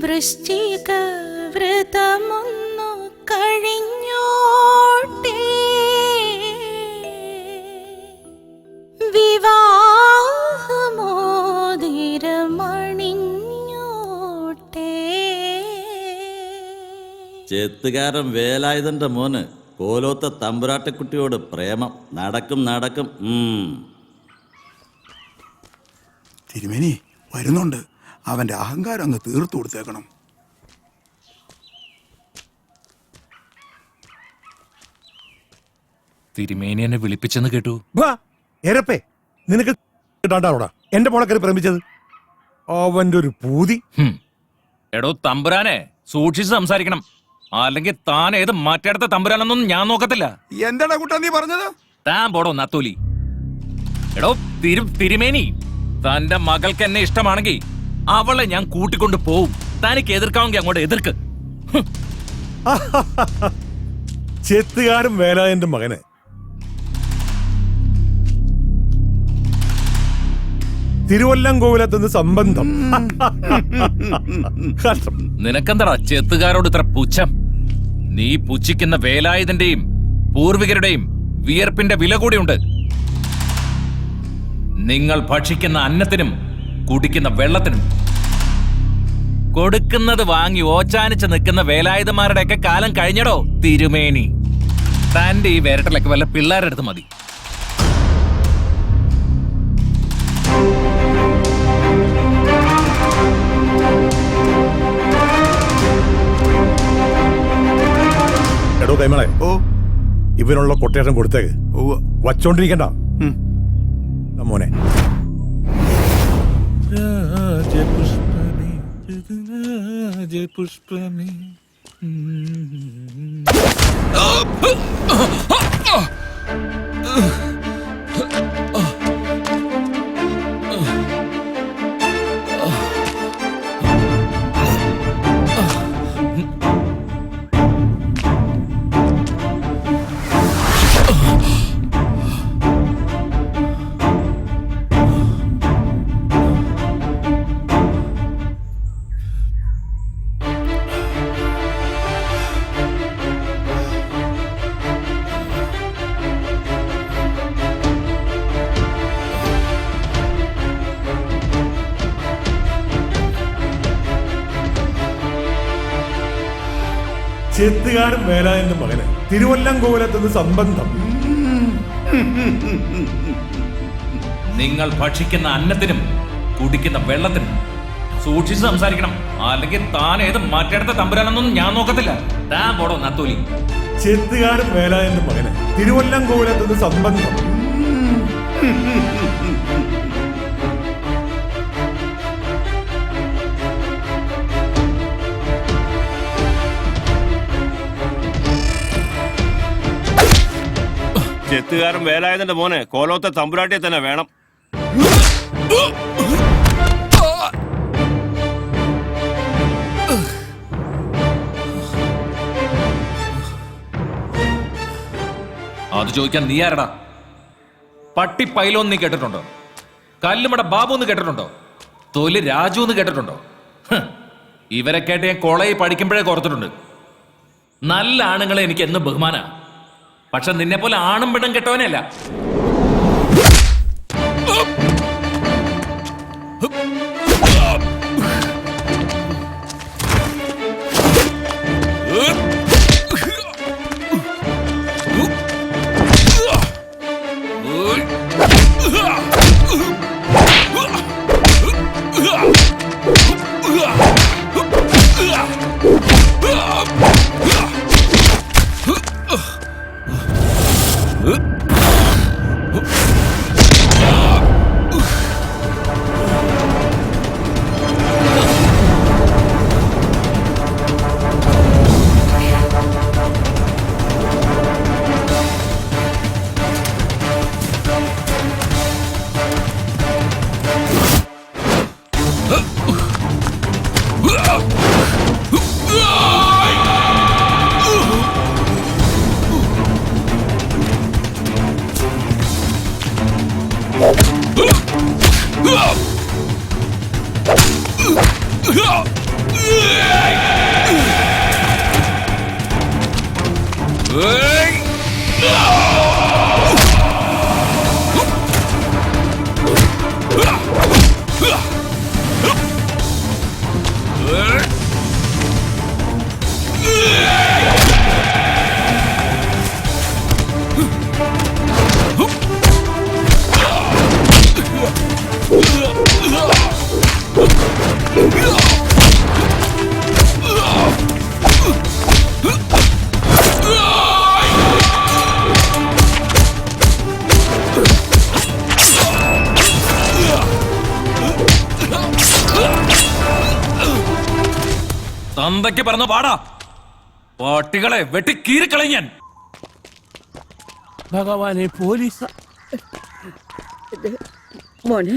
വൃശ്ചിക വ്രതമൊന്നു കഴിഞ്ഞോട്ടെ, വിവാഹമോതിരമണിഞ്ഞോട്ടെ. ചെത്തുകാരൻ വേലായുധന്റെ മോന് കോലോത്ത തമ്പുരാട്ടിക്കുട്ടിയോട് പ്രേമം നടക്കും നടക്കും. തിരുമേനി വരുന്നുണ്ട്, അവന്റെ അഹങ്കാരം അങ്ങ് തീർത്തു കൊടുത്തേക്കണം. തിരുമേനി എന്നെ വിളിപ്പിച്ചെന്ന് കേട്ടു. എരപ്പേ, നിനക്ക് കിട്ടാണ്ടാവടാ എന്റെ മോളെ കയറി പ്രേമിച്ചത്. അവന്റെ ഒരു പൂതി. എടോ തമ്പുരാനെ, സൂക്ഷിച്ച് സംസാരിക്കണം, അല്ലെങ്കിൽ താൻ ഏത് മാറ്റെടുത്ത തമ്പുരാനൊന്നും ഞാൻ നോക്കത്തില്ല. എന്താടാ കുട്ടാ നീ പറഞ്ഞത്? താൻ പോടോ നത്തോലി. എടോ തിരുമേനി, തന്റെ മകൾക്ക് എന്നെ ഇഷ്ടമാണെങ്കിൽ അവളെ ഞാൻ കൂട്ടിക്കൊണ്ട് പോവും. തനിക്ക് എതിർക്കാമെങ്കിൽ അങ്ങോട്ട് എതിർക്ക്. ചെത്തുകാരൻ വേലായന്റെ മകന് തിരുവല്ലംകോവിലത്തുനിന്ന് സംബന്ധം. നിനക്കെന്താ ചെത്തുകാരോട് ഇത്ര പുച്ഛം? നീ പുച്ഛിക്കുന്ന വേലായുധന്റെയും പൂർവികരുടെയും വിയർപ്പിന്റെ വില കൂടിയുണ്ട്. നിങ്ങൾ ഭക്ഷിക്കുന്ന അന്നത്തിനും കുടിക്കുന്ന വെള്ളത്തിനും. കൊടുക്കുന്നത് വാങ്ങി ഓച്ചാനിച്ച് നിൽക്കുന്ന വേലായുധന്മാരുടെയൊക്കെ കാലം കഴിഞ്ഞടോ തിരുമേനി. തന്റെ ഈ വേരട്ടലൊക്കെ വല്ല പിള്ളേരുടെ അടുത്ത് മതി. എടോ കൈമളെ, ഇവനുള്ള കൊട്ടേഷൻ കൊടുത്തേക്ക്. വച്ചോണ്ടിരിക്കണ്ട മോനെ. പുഷ്പമേ ചെത്തുകാരൻ വേലായന്റെ മകന് തിരുവല്ലംകോവിലത്തുനിന്ന് സംബന്ധം. നിങ്ങൾ ഭക്ഷിക്കുന്ന അന്നത്തിനും കുടിക്കുന്ന വെള്ളത്തിനും സൂക്ഷിച്ച് സംസാരിക്കണം, അല്ലെങ്കിൽ താൻ ഏത് മാറ്റെടുത്ത തമ്പുരാനൊന്നും ഞാൻ നോക്കത്തില്ല. താൻ പോടോ നത്തോലി. ചെത്തുകാരൻ വേലായന്റെ മകന് തിരുവല്ലംകോവിലത്തുനിന്ന് സംബന്ധം. ചെത്തുകാരൻ വേലായുധന്റെ മോനെ കോലോത്തെ തമ്പുരാട്ടിയെ തന്നെ വേണം. അത് ചോദിക്കാൻ നീ ആരടാ? പട്ടി പൈലോന്ന് നീ കേട്ടിട്ടുണ്ടോ? കല്ലുമട ബാബു എന്ന് കേട്ടിട്ടുണ്ടോ? തൊലി രാജു എന്ന് കേട്ടിട്ടുണ്ടോ? ഇവരെ കേട്ട് ഞാൻ കോളേജിൽ പഠിക്കുമ്പോഴേ ഓർത്തിട്ടുണ്ട്. നല്ല ആണുങ്ങളെ എനിക്ക് എന്ന് ബഹുമാന. പക്ഷെ നിന്നെ പോലെ ആണും പെണ്ണും കെട്ടവനല്ല. തന്തയ്ക്ക് പറഞ്ഞ പാടാ, പാട്ടികളെ വെട്ടി കീറിക്കളയാൻ. ഭഗവാനെ, പോലീസ്. മോനെ,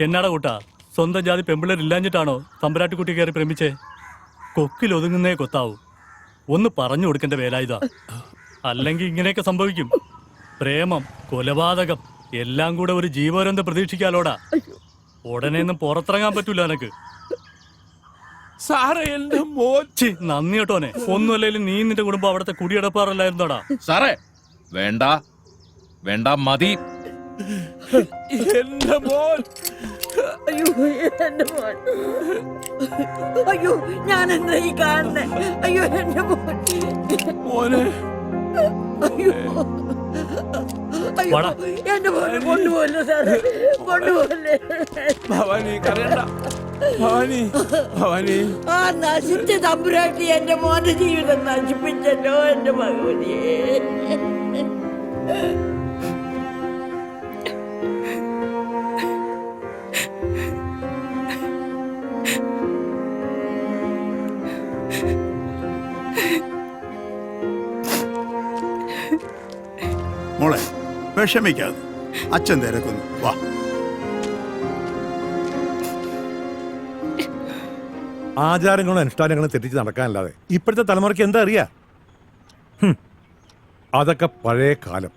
എന്നാടാ കൂട്ടാ, സ്വന്തം ജാതി പെമ്പിള്ളേരില്ലാഞ്ഞിട്ടാണോ തമ്പുരാട്ടിക്കുട്ടി കയറി പ്രേമിച്ചേ? കൊക്കിൽ ഒതുങ്ങുന്നേ കൊത്താവൂ. ഒന്ന് പറഞ്ഞു കൊടുക്കേണ്ട വേലായുധ, അല്ലെങ്കിൽ ഇങ്ങനെയൊക്കെ സംഭവിക്കും. പ്രേമം, കൊലപാതകം എല്ലാം കൂടെ ഒരു ജീവപര്യന്തം പ്രതീക്ഷിക്കാലോടാ. ഉടനെ ഒന്നും പുറത്തിറങ്ങാൻ പറ്റൂല എനക്ക്. സാറേ, എന്റെ മോൻ. നന്ദി കേട്ടോനെ. ഒന്നുമല്ലെങ്കിലും നീ നിന്റെ കുടുംബം അവിടുത്തെ കുടിയടപ്പാറല്ലായിരുന്നോടാ. സാറേ, വേണ്ട വേണ്ട, മതി. എന്റെ മോൻ. അയ്യോ, എന്റെ മോൻ. അയ്യോ, ഞാൻ എന്താ ഈ കാണുന്നേ? അയ്യോ, എന്റെ മോൻ. മോനെ. അയ്യോ, അയ്യോ, എന്റെ മോനെ കൊണ്ടുപോകല്ലേ സാറേ, കൊണ്ടുപോകല്ലേ. ഭവാനി, കരയണ്ട. ഭവാനി, ഭവാനി. ആ നശിച്ച തമ്പുരാട്ടി എന്റെ മോന്റെ ജീവിതം നശിപ്പിച്ചല്ലോ എന്റെ ഭഗവതിയെ. മോളെ, വിഷമിക്കാതെ, അച്ഛൻ തിരക്കുന്നു. വാ. ആചാരങ്ങളും അനുഷ്ഠാനങ്ങളും തെറ്റിച്ച് നടക്കാനല്ലാതെ ഇപ്പോഴത്തെ തലമുറയ്ക്ക് എന്താ അറിയാ? അതൊക്കെ പഴയ കാലം.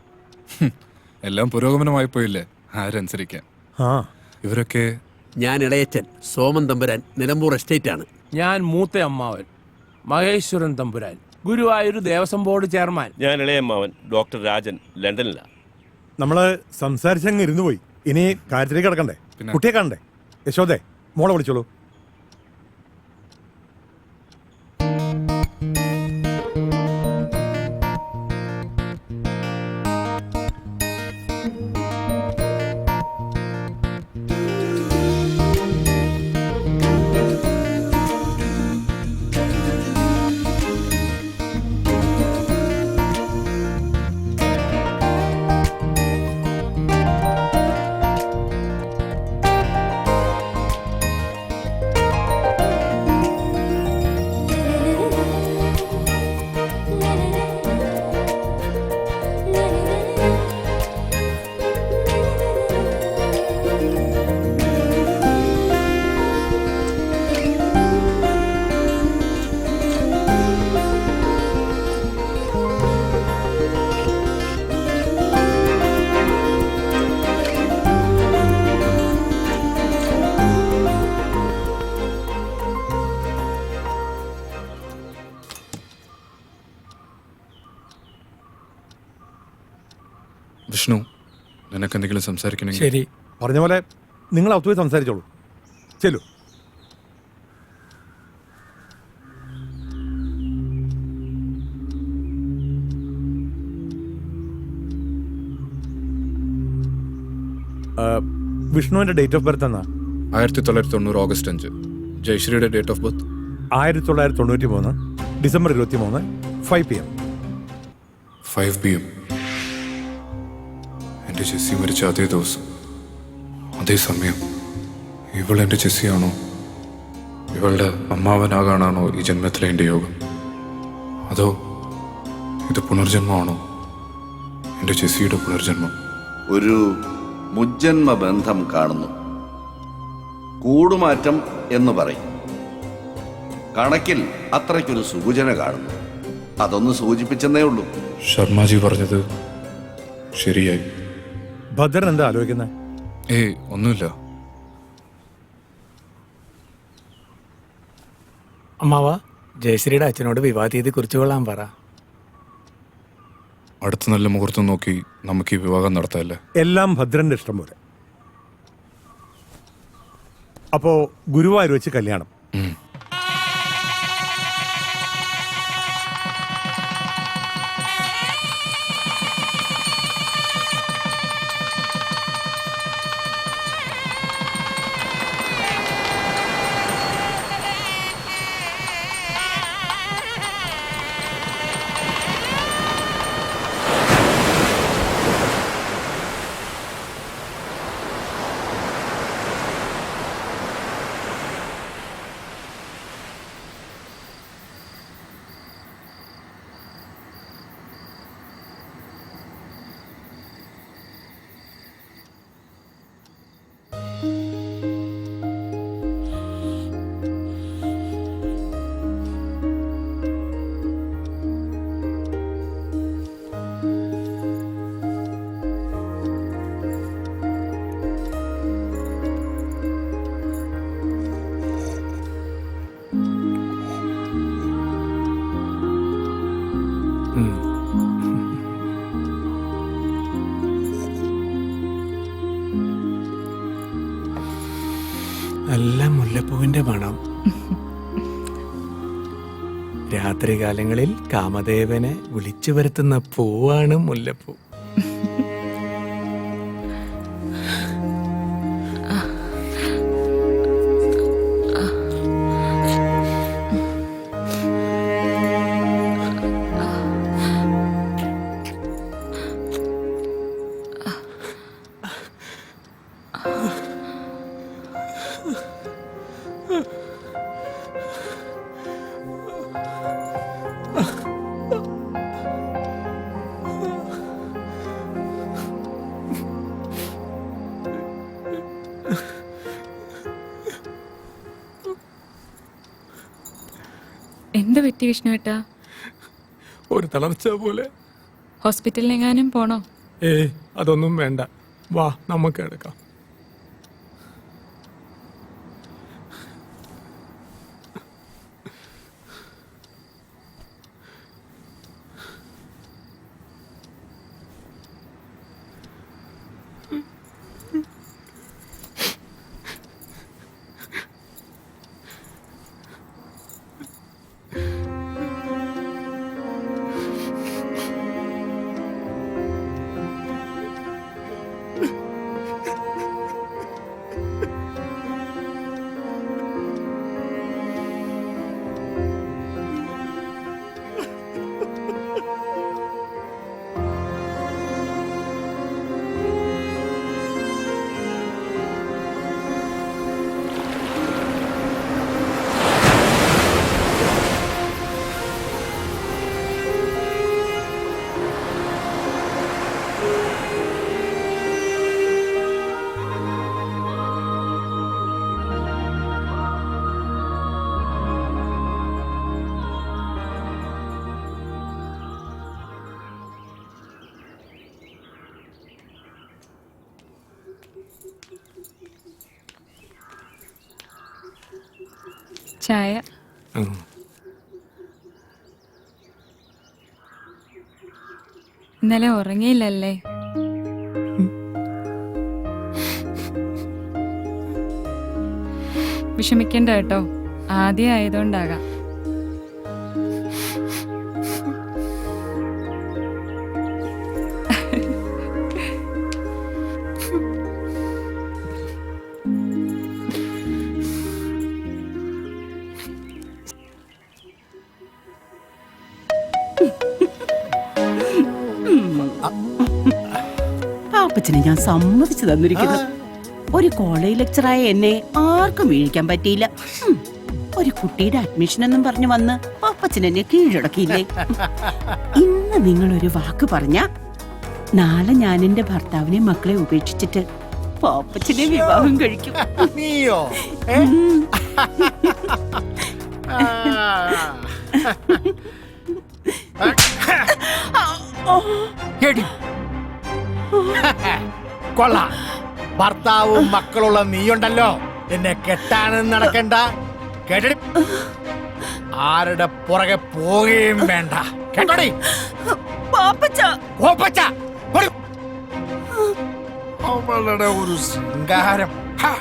എല്ലാം പുരോഗമനമായി പോയില്ലേ, ആരനുസരിക്കാൻ. ഇവരൊക്കെ ഞാൻ ഇളയച്ചൻ സോമൻ തമ്പുരാൻ, നിലമ്പൂർ എസ്റ്റേറ്റ് ആണ്. ഞാൻ മൂത്ത അമ്മാവൻ മഹേശ്വരൻ തമ്പുരാൻ, ഗുരുവായൂർ ദേവസ്വം ബോർഡ് ചെയർമാൻ. ഞാൻ ഇളയമ്മാവൻ ഡോക്ടർ രാജൻ, ലണ്ടനിലാണ്. നമ്മള് സംസാരിച്ചങ്ങ് ഇരുന്നു പോയി. ഇനി കാര്യത്തിലേക്ക് കിടക്കണ്ടേ? കുട്ടിയെ കാണണ്ടേ? യശോദേ, മോളെ വിളിച്ചോളൂ. വിഷ്ണു, നിനക്കെന്തെങ്കിലും സംസാരിക്കണമെങ്കിൽ. ശരി, പറഞ്ഞ പോലെ നിങ്ങൾ അകത്ത് പോയി സംസാരിച്ചോളൂ. ചെല്ലു. വിഷ്ണുവിന്റെ ഡേറ്റ് ഓഫ് ബർത്ത് എന്നാ? 1990 ഓഗസ്റ്റ് 5. ജയശ്രീയുടെ date of birth 1993 December 23 5 PM. 5 PM. എൻ്റെ ജെസ്സി മരിച്ച അതേ ദിവസം, അതേ സമയം. ഇവൾ എൻ്റെ ജെസ്സിയാണോ? ഇവളുടെ അമ്മാവനാകാനാണോ ഈ ജന്മത്തിലെ എൻ്റെ യോഗം? അതോ ഇത് പുനർജന്മമാണോ? എൻ്റെ ജെസ്സിയുടെ പുനർജന്മം. ഒരു മുജ്ജന്മ ബന്ധം കാണുന്നു. കൂടുമാറ്റം എന്ന് പറയും. കണക്കിൽ അത്രയ്ക്കൊരു സൂചന കാണുന്നു. അതൊന്ന് സൂചിപ്പിച്ചെന്നേ ഉള്ളൂ. ശർമാജി പറഞ്ഞത് ശരിയായി. ഭദ്രൻ എന്താ ആലോചിക്കുന്നത്? ഒന്നുമില്ല. അമ്മാവ ജയശ്രീയുടെ അച്ഛനോട് വിവാഹ തീയതി കുറിച്ചു കൊള്ളാൻ പറ. അടുത്ത നല്ല മുഹൂർത്തം നോക്കി നമുക്ക് ഈ വിവാഹം നടത്താല്ലേ? എല്ലാം ഭദ്രന്റെ ഇഷ്ടം പോലെ. അപ്പോ ഗുരുവായൂർ വെച്ച് കല്യാണം. നല്ല മുല്ലപ്പൂവിന്റെ മണം. രാത്രികാലങ്ങളിൽ കാമദേവനെ വിളിച്ചു വരുത്തുന്ന പൂവാണ് മുല്ലപ്പൂ. എന്ത് പറ്റി വിഷ്ണുവേട്ടാ? ഒരു തളർച്ച പോലെ. ഹോസ്പിറ്റലിലെങ്ങാനും പോണോ? അതൊന്നും വേണ്ട, വാ നമുക്ക് എടുക്കാം. ചായ. ഇന്നലെ ഉറങ്ങിയില്ലല്ലേ? വിഷമിക്കണ്ട കേട്ടോ, ആദ്യം ആയതുകൊണ്ടാകാം. പാപ്പച്ചനെ ഞാൻ സമ്മതിച്ചു തന്നിരിക്കുന്നു. ഒരു കോളേജ് ലെക്ചറായ എന്നെ ആർക്കും വീഴിക്കാൻ പറ്റിയില്ല. ഒരു കുട്ടിയുടെ അഡ്മിഷൻ എന്നും പറഞ്ഞു വന്ന് പാപ്പച്ചൻ എന്നെ കീഴടക്കിയില്ലേ? ഇന്ന് നിങ്ങളൊരു വാക്ക് പറഞ്ഞ നാളെ ഞാൻ എന്റെ ഭർത്താവിനെ മക്കളെ ഉപേക്ഷിച്ചിട്ട് പാപ്പച്ചനെ വിവാഹം കഴിക്കും. നീയോ? കൊള്ളാം, ഭർത്താവും മക്കളുള്ള നീയുണ്ടല്ലോ, എന്നെ കെട്ടാനും നടക്കണ്ട. കേട്ടി ആരുടെ പുറകെ പോവുകയും വേണ്ട. കേട്ടോടി? പാപ്പച്ച പോപ്പച്ച. ഓടി. അവളുടെ ഒരു ശൃംഗാരം. ഹാ.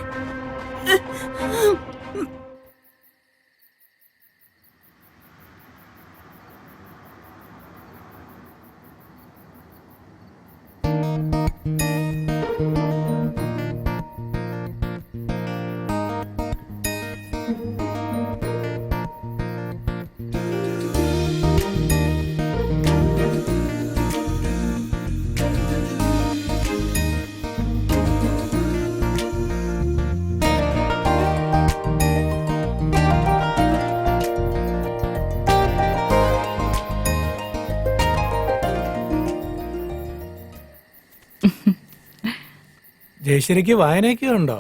ജയശ്രീക്ക് വായനയൊക്കെ ഉണ്ടോ?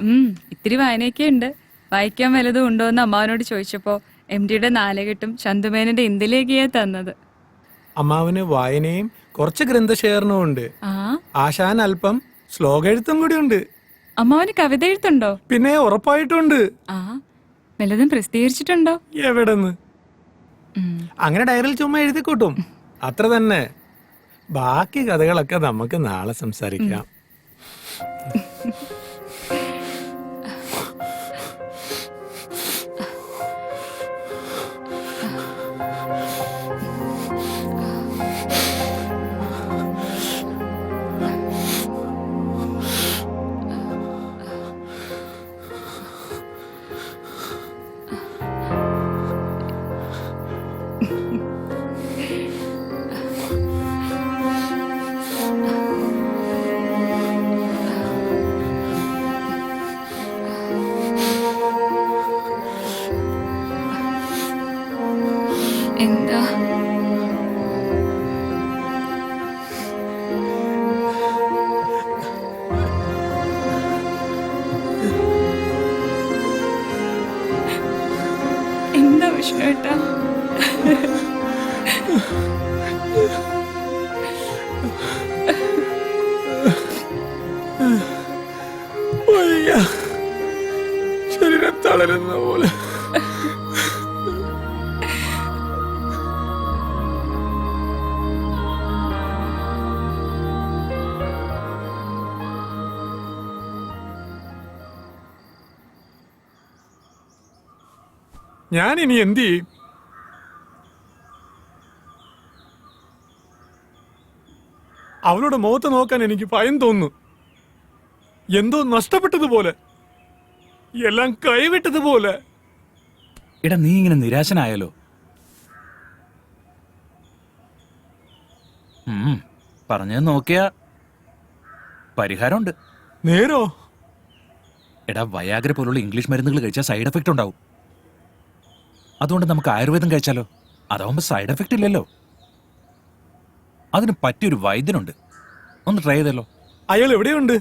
ഇത്തിരി വായനയൊക്കെ ഉണ്ട്. വായിക്കാൻ വല്ലതും ഉണ്ടോ എന്ന് അമ്മാവനോട് ചോദിച്ചപ്പോ MDയുടെ നാലുകെട്ടും ചന്തുമേനന്റെ ഇന്ത്യയിലേക്കാ തന്നത്. അമ്മാവന് വായനയും കുറച്ച് ഗ്രന്ഥശേഖരണവും ഉണ്ട്. ആശാൻ അല്പം ശ്ലോക എഴുത്തും കൂടി ഉണ്ട്. അമ്മാവന് കവിത എഴുത്തുണ്ടോ? പിന്നെ ഉറപ്പായിട്ടുണ്ട്. വല്ലതും പ്രസിദ്ധീകരിച്ചിട്ടുണ്ടോ? എവിടെന്ന്? അങ്ങനെ ഡയറിയിൽ ചുമ്മാ എഴുതിക്കൂട്ടും, അത്ര തന്നെ. ബാക്കി കഥകളൊക്കെ നമുക്ക് നാളെ സംസാരിക്കാം. എന്താ? എന്താ വിഷ്ണുവേട്ടാ? ശരീരം തളരുന്ന പോലെ. ഞാൻ ഇനി എന്ത് ചെയ്യും? അവളുടെ മുഖത്ത് നോക്കാൻ എനിക്ക് ഭയം തോന്നുന്നു. എന്തോ നഷ്ടപ്പെട്ടതുപോലെ, എല്ലാം കൈവിട്ടതുപോലെ. എടാ, നീ ഇങ്ങനെ നിരാശനായാലോ? പറഞ്ഞത് നോക്കിയാ പരിഹാരമുണ്ട്. നേരോ? എടാ, വയാഗ്ര പോലുള്ള ഇംഗ്ലീഷ് മരുന്നുകൾ കഴിച്ചാൽ സൈഡ് എഫക്റ്റ് ഉണ്ടാവും. അതുകൊണ്ട് നമുക്ക് ആയുർവേദം കഴിച്ചാലോ? അതാവുമ്പോ സൈഡ് എഫക്റ്റ് ഇല്ലല്ലോ. അതിന് പറ്റിയൊരു വൈദ്യനുണ്ട്, ഒന്ന് ട്രൈ ചെയ്തല്ലോ. അയാൾ എവിടെയുണ്ട്?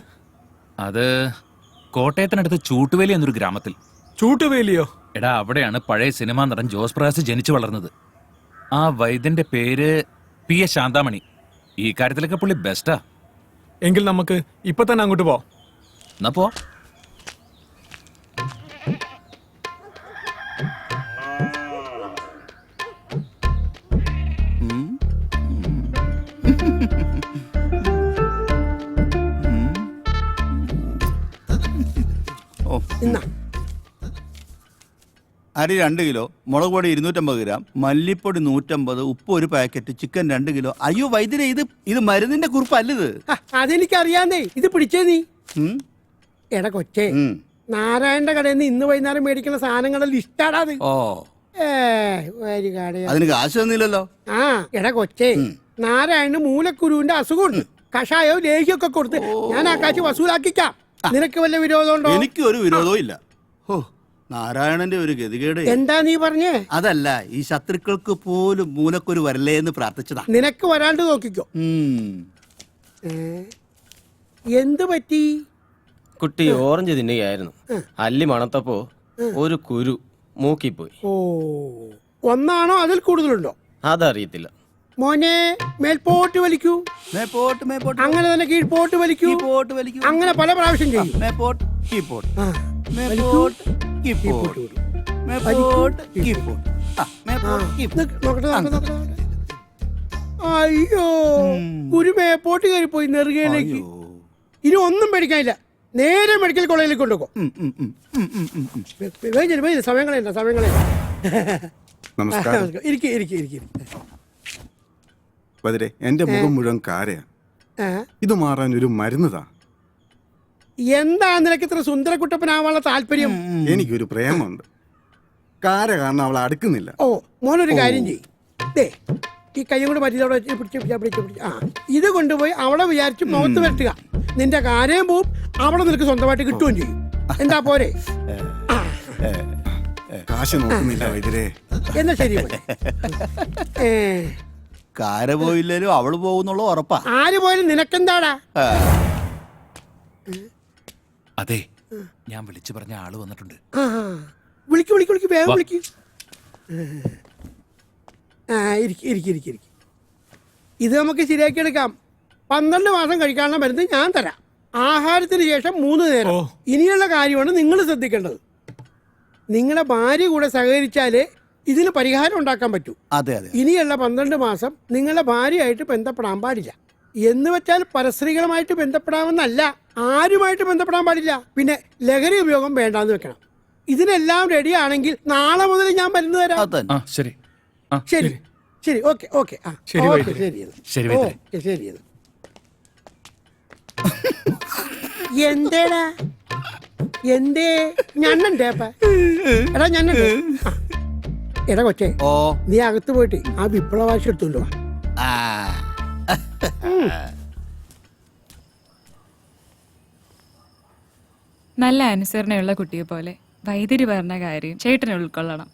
അത് കോട്ടയത്തിനടുത്ത് ചൂട്ടുവേലി എന്നൊരു ഗ്രാമത്തിൽ. ചൂട്ടുവേലിയോ? എടാ, അവിടെയാണ് പഴയ സിനിമാ നടൻ ജോസ് പ്രകാശ് ജനിച്ചു വളർന്നത്. ആ വൈദ്യന്റെ പേര് P.A. ശാന്താമണി. ഈ കാര്യത്തിലൊക്കെ പുള്ളി ബെസ്റ്റാ. എങ്കിൽ നമുക്ക് ഇപ്പൊ തന്നെ അങ്ങോട്ട് പോവാം. എന്നാ പോ. അരി 2 കിലോ, മുളക് പൊടി 250 ഗ്രാം, മല്ലിപ്പൊടി 150, ഉപ്പ് 1 പാക്കറ്റ്, ചിക്കൻ 2 കിലോ. അയ്യോ വൈദ്യരെ, ഇത് മരുന്നിന്റെ കുറിപ്പല്ലത്. അതെനിക്കറിയാന്നേ. ഇത് പിടിച്ചേ നീ. എടാ കൊച്ചേ, നാരായണന്റെ കടയിൽ നിന്ന് ഇന്ന് വൈകുന്നേരം മേടിക്കുന്ന സാധനങ്ങളുടെ ലിസ്റ്റാടാത്. അതിന് കാശ് തന്നില്ലല്ലോ. എടാ കൊച്ചേ, നാരായണന് മൂലക്കുരുവിന്റെ അസുഖമുണ്ട്. കഷായോ ലേഹ്യമൊക്കെ കൊടുത്ത് ഞാൻ ആ കാശ് വസൂലാക്കിക്കാം. നിനക്ക് വല്ല വിരോധമുണ്ടോ? എനിക്ക് ഒരു വിരോധവും ഇല്ല. നാരായണന്റെ ഒരു ഗതികേട്. എന്താ നീ പറഞ്ഞേ? അതല്ല, ഈ ശത്രുക്കൾക്ക് പോലും മൂലക്കൊരു വരലേ എന്ന് പ്രാർത്ഥിച്ചതാ. നിനക്ക് വരാണ്ട് നോക്കിക്കോ. എന്ത് പറ്റി? കുട്ടി ഓറഞ്ച് തിന്നുകയായിരുന്നു. അല്ലി മണത്തപ്പോ ഒരു കുരു മൂക്കിപ്പോയി. ഒന്നാണോ അതിൽ കൂടുതലുണ്ടോ? അതറിയത്തില്ല. മോനെ, മേൽപോട്ട് വലിക്കൂ. അങ്ങനെ തന്നെ കീഴ്പോട്ട് വലിക്കൂ. അങ്ങനെ പല പ്രാവശ്യം ചെയ്യും. നോക്കട്ടെ. അയ്യോ ഒരു മേപ്പോട്ട് കയറി പോയി നെറുകയിലേക്ക്. ഇനി ഒന്നും പേടിക്കാനില്ല, നേരെ മെഡിക്കൽ കോളേജിലേക്ക് കൊണ്ടുപോകും. സമയം കളയണ്ട. നമസ്കാരം. ബദിരെ, എന്റെ മുഖം മുഴുവൻ കാരയാണ്. ഇത് മാറാൻ ഒരു മരുന്നതാ. എന്താ നിനക്ക് ഇത്ര സുന്ദരക്കുട്ടപ്പനാവാനുള്ള താല്പര്യം? എനിക്കൊരു പ്രേമുണ്ട്. കാര കാരണം അവൾ അടുക്കുന്നില്ല. ഓ മോനൊരു കാര്യം ചെയ്യ്, ഈ കൈയും കൂടെ മറ്റേ പിടിച്ച് ഇത് കൊണ്ടുപോയി അവളെ വിചാരിച്ച് മുഖത്ത് വെട്ടുക. നിന്റെ കാര്യം പോവും, അവളെ നിനക്ക് സ്വന്തമായിട്ട് കിട്ടുകയും ചെയ്യും. എന്താ പോരെ? കാശ് നോക്കുന്നില്ല വൈദ്യരെ. എന്നാ ശരി. കാര പോയില്ലേലും അവള് പോകുന്നുള്ള ഉറപ്പാ. ആര് പോയാലും നിനക്കെന്താടാ? അതെ, ഞാൻ വിളിച്ചു പറഞ്ഞ ആള് വന്നിട്ടുണ്ട്. വിളിക്ക് വേഗം വിളിക്ക്. ഇരിക്കും. ഇത് നമുക്ക് ശരിയാക്കി എടുക്കാം. 12 മാസം കഴിക്കാനുള്ള മരുന്ന് ഞാൻ തരാം. ആഹാരത്തിന് ശേഷം 3 നേരം. ഇനിയുള്ള കാര്യമാണ് നിങ്ങൾ ശ്രദ്ധിക്കേണ്ടത്. നിങ്ങളുടെ ഭാര്യ കൂടെ സഹകരിച്ചാലേ ഇതിന് പരിഹാരം ഉണ്ടാക്കാൻ പറ്റൂ. അതെ. ഇനിയുള്ള 12 മാസം നിങ്ങളുടെ ഭാര്യയായിട്ട് ബന്ധപ്പെടാൻ പാടില്ല. എന്ന് വെച്ചാൽ പരസ്ത്രീകളുമായിട്ട് ബന്ധപ്പെടാമെന്നല്ല, ആരുമായിട്ട് ബന്ധപ്പെടാൻ പാടില്ല. പിന്നെ ലഹരി ഉപയോഗം വേണ്ടാന്ന് വെക്കണം. ഇതിനെല്ലാം റെഡി ആണെങ്കിൽ നാളെ മുതൽ ഞാൻ മരുന്ന് തരാം. ശരി. ഓക്കെ. ശരി. എന്തേടാ എന്തേ ഞണ്ണണ്ടേ? എടാ ഞണ്ണുണ്ട്. എടാ കൊച്ചേ, നീ അകത്ത് പോയിട്ട് ആ വിപ്ലവാശി എടുത്തുണ്ടോ? നല്ല അനുസരണയുള്ള കുട്ടിയെ പോലെ വൈദ്യുതി പറഞ്ഞ കാര്യം ചേട്ടനെ ഉൾക്കൊള്ളണം.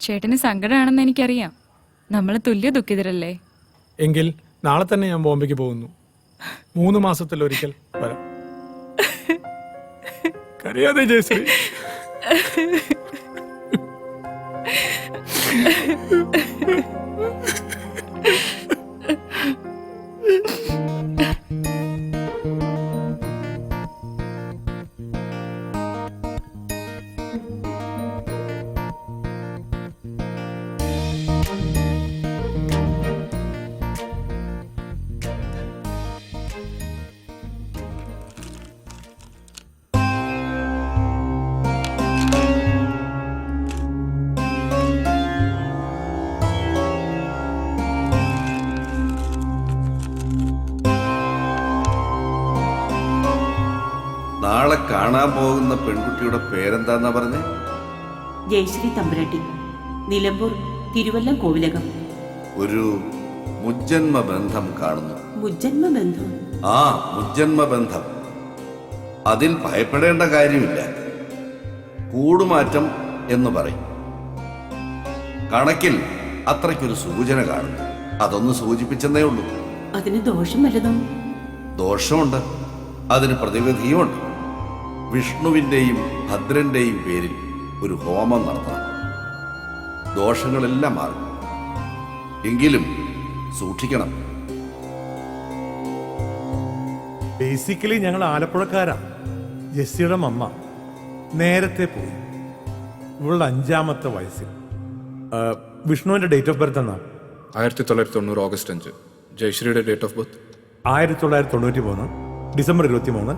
ചേട്ടന് സങ്കടമാണെന്ന് എനിക്കറിയാം. നമ്മൾ തുല്യ ദുഃഖിതരല്ലേ? എങ്കിൽ നാളെ തന്നെ ഞാൻ ബോംബെക്ക് പോകുന്നു. 3 മാസത്തിലൊരിക്കൽ വരാം. കരയാതെ ജയശ്രീ. നാളെ കാണാൻ പോകുന്ന പെൺകുട്ടിയുടെ പേരെന്താന്നാ പറഞ്ഞേ? ജയശ്രീ തമ്പുരാട്ടി, നിലമ്പൂർ തിരുവല്ലം കോവിലകം. ഒരു മുജ്ജന്മ ബന്ധം കാണുന്നു. മുജ്ജന്മ ബന്ധം? ആ, മുജ്ജന്മ ബന്ധം. അതിൽ ഭയപ്പെടേണ്ട കാര്യമില്ല. കൂടുമാറ്റം എന്ന് പറയും. കണക്കിൽ അത്രയ്ക്കൊരു സൂചന കാണുന്നു. അതൊന്ന് സൂചിപ്പിച്ചെന്നേ ഉള്ളൂ. അതിന് ദോഷം വല്ലതും? ദോഷമുണ്ട്, അതിന് പ്രതിവിധിയുമുണ്ട്. വിഷ്ണുവിൻ്റെയും ഭദ്രന്റെയും പേരിൽ ഒരു ഹോമം നടത്തണം. ദോഷങ്ങളെല്ലാം മാറും. എങ്കിലും സൂക്ഷിക്കണം. ബേസിക്കലി ഞങ്ങൾ ആലപ്പുഴക്കാരാ. ജെസ്സിയുടെ മമ്മ നേരത്തെ പോയി. ഇവളുടെ 5ാമത്തെ വയസ്സിൽ. വിഷ്ണുവിന്റെ ഡേറ്റ് ഓഫ് ബർത്ത് എന്നാ? 1990 ഓഗസ്റ്റ് 5. ജയശ്രീയുടെ date of birth 1993 December 23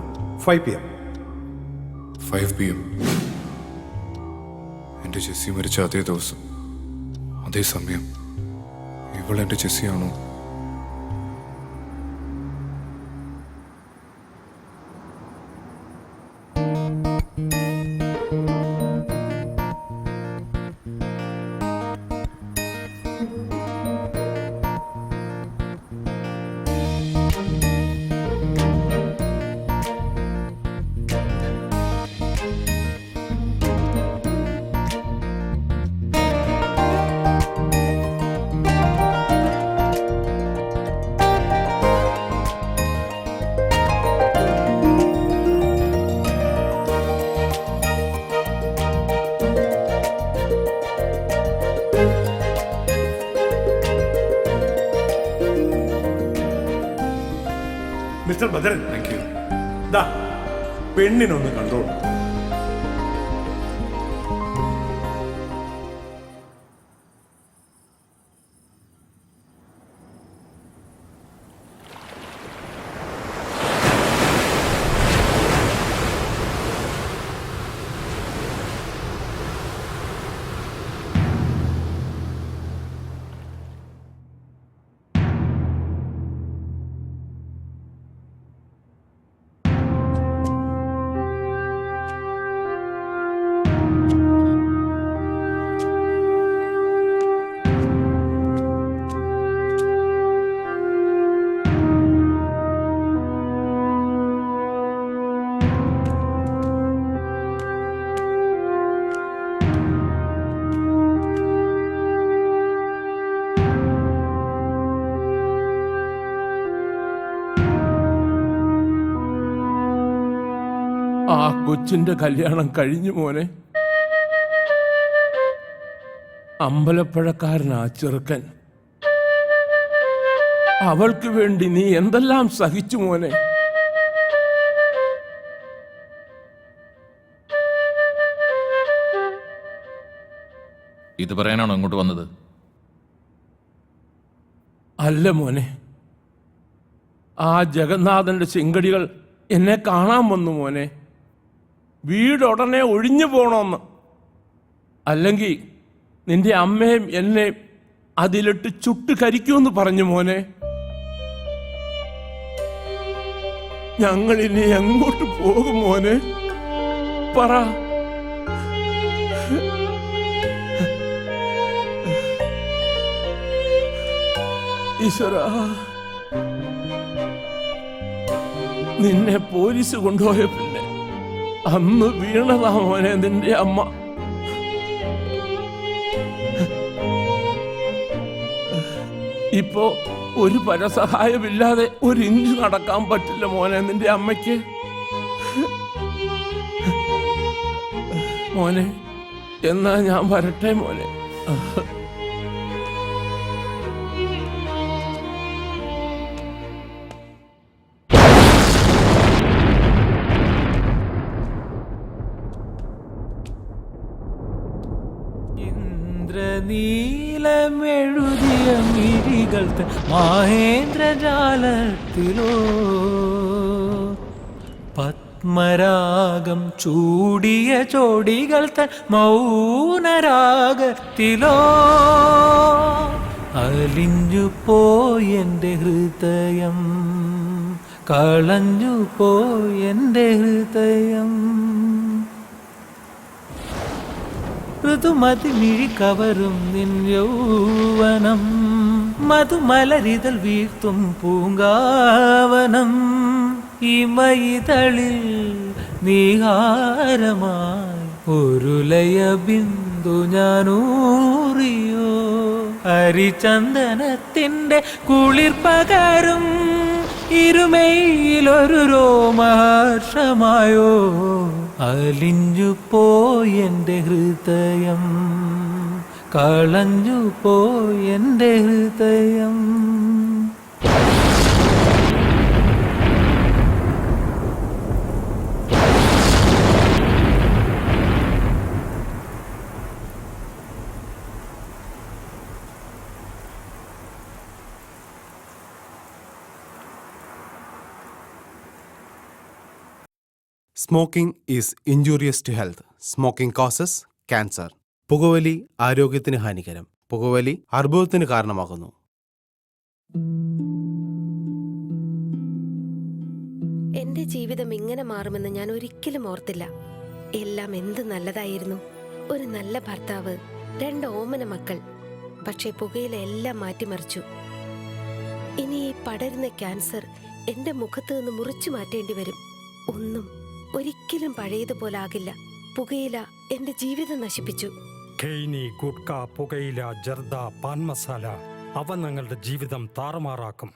5 PM. 5 PM. എൻ്റെ ജെസ്സി മരിച്ച അതേ ദിവസം, അതേ സമയം. ഇവൾ എൻ്റെ ജെസ്സിയാണോ? മിസ്റ്റർ ഭദ്രൻ, ദാ പെണ്ണിനൊന്ന് കണ്ടോളൂ. കൊച്ചിന്റെ കല്യാണം കഴിഞ്ഞു മോനെ. അമ്പലപ്പുഴക്കാരനാ ചെറുക്കൻ. അവൾക്ക് വേണ്ടി നീ എന്തെല്ലാം സഹിച്ചു മോനെ. ഇത് പറയാനാണോ ഇങ്ങോട്ട് വന്നത്? അല്ല മോനെ, ആ ജഗന്നാഥന്റെ ചെങ്കടികൾ എന്നെ കാണാൻ വന്നു മോനെ. വീടുടനെ ഒഴിഞ്ഞു പോണമെന്ന്. അല്ലെങ്കിൽ നിന്റെ അമ്മയും എന്നെ അതിലിട്ട് ചുട്ട് കരിക്കുമെന്ന് പറഞ്ഞു മോനെ. ഞങ്ങൾ ഇനി എങ്ങോട്ട് പോകും മോനെ? പറ. ഈശ്വരാ, നിന്നെ പോലീസ് കൊണ്ടുപോയ പിന്നെ അന്ന് വീണതാ മോനെ നിന്റെ അമ്മ. ഇപ്പോ ഒരു പരസഹായമില്ലാതെ ഒരു ഇഞ്ച് നടക്കാൻ പറ്റില്ല മോനെ നിന്റെ അമ്മയ്ക്ക്. മോനെ, എന്നാ ഞാൻ വരട്ടെ മോനെ. നീലമെഴുതിയ മിഴികൾ മഹേന്ദ്രജാലത്തിലോ പത്മരാഗം ചൂടിയ ചോടികൾ തൻ മൗനരാഗത്തിലോ അലിഞ്ഞു പോയെൻ്റെ ഹൃദയം, കളഞ്ഞു പോയെൻ്റെ ഹൃദയം. ഋതുമതി മിഴി കവരും നിൻ യൗവനം, മധുമലരിതൽ വീഴ്ത്തും പൂങ്കാവനം. ഇമയിതളിൽ നീഹാരമായി ഒരു ലയ ബിന്ദു ഞാനൂറിയോ. ഹരിചന്ദനത്തിൻ്റെ കുളിർ പകരും ഇരുമയിലൊരു രോമഹർഷമായോ. അലിഞ്ഞു പോയെൻ്റെ ഹൃദയം, കളഞ്ഞു പോയെൻ്റെ ഹൃദയം. Smoking is injurious to health. Smoking causes cancer. പുകവലി ആരോഗ്യത്തിന് ഹാനികരം. പുകവലി അർബുദത്തിന് കാരണമാകുന്നു. എന്റെ ജീവിതം ഇങ്ങനെ മാറുമെന്ന് ഞാൻ ഒരിക്കലും ഓർത്തില്ല. എല്ലാം എന്ത് നല്ലതായിരുന്നു. ഒരു നല്ല ഭർത്താവ്, 2 ഓമന മക്കൾ. പക്ഷേ പുകയില എല്ലാം മാറ്റിമറിച്ചു. ഇനി ഈ പടരുന്ന ക്യാൻസർ എന്റെ മുഖത്ത് നിന്ന് മുറിച്ചു മാറ്റേണ്ടി വരും. ഒന്നും ഒരിക്കലും പഴയതുപോലെ ആകില്ല. പുകയില എന്റെ ജീവിതം നശിപ്പിച്ചു. ഖെയ്നി, ഗുഡ്ക, പുകയില, ജർദ, പാൻ മസാല അവ ഞങ്ങളുടെ ജീവിതം താറുമാറാക്കും.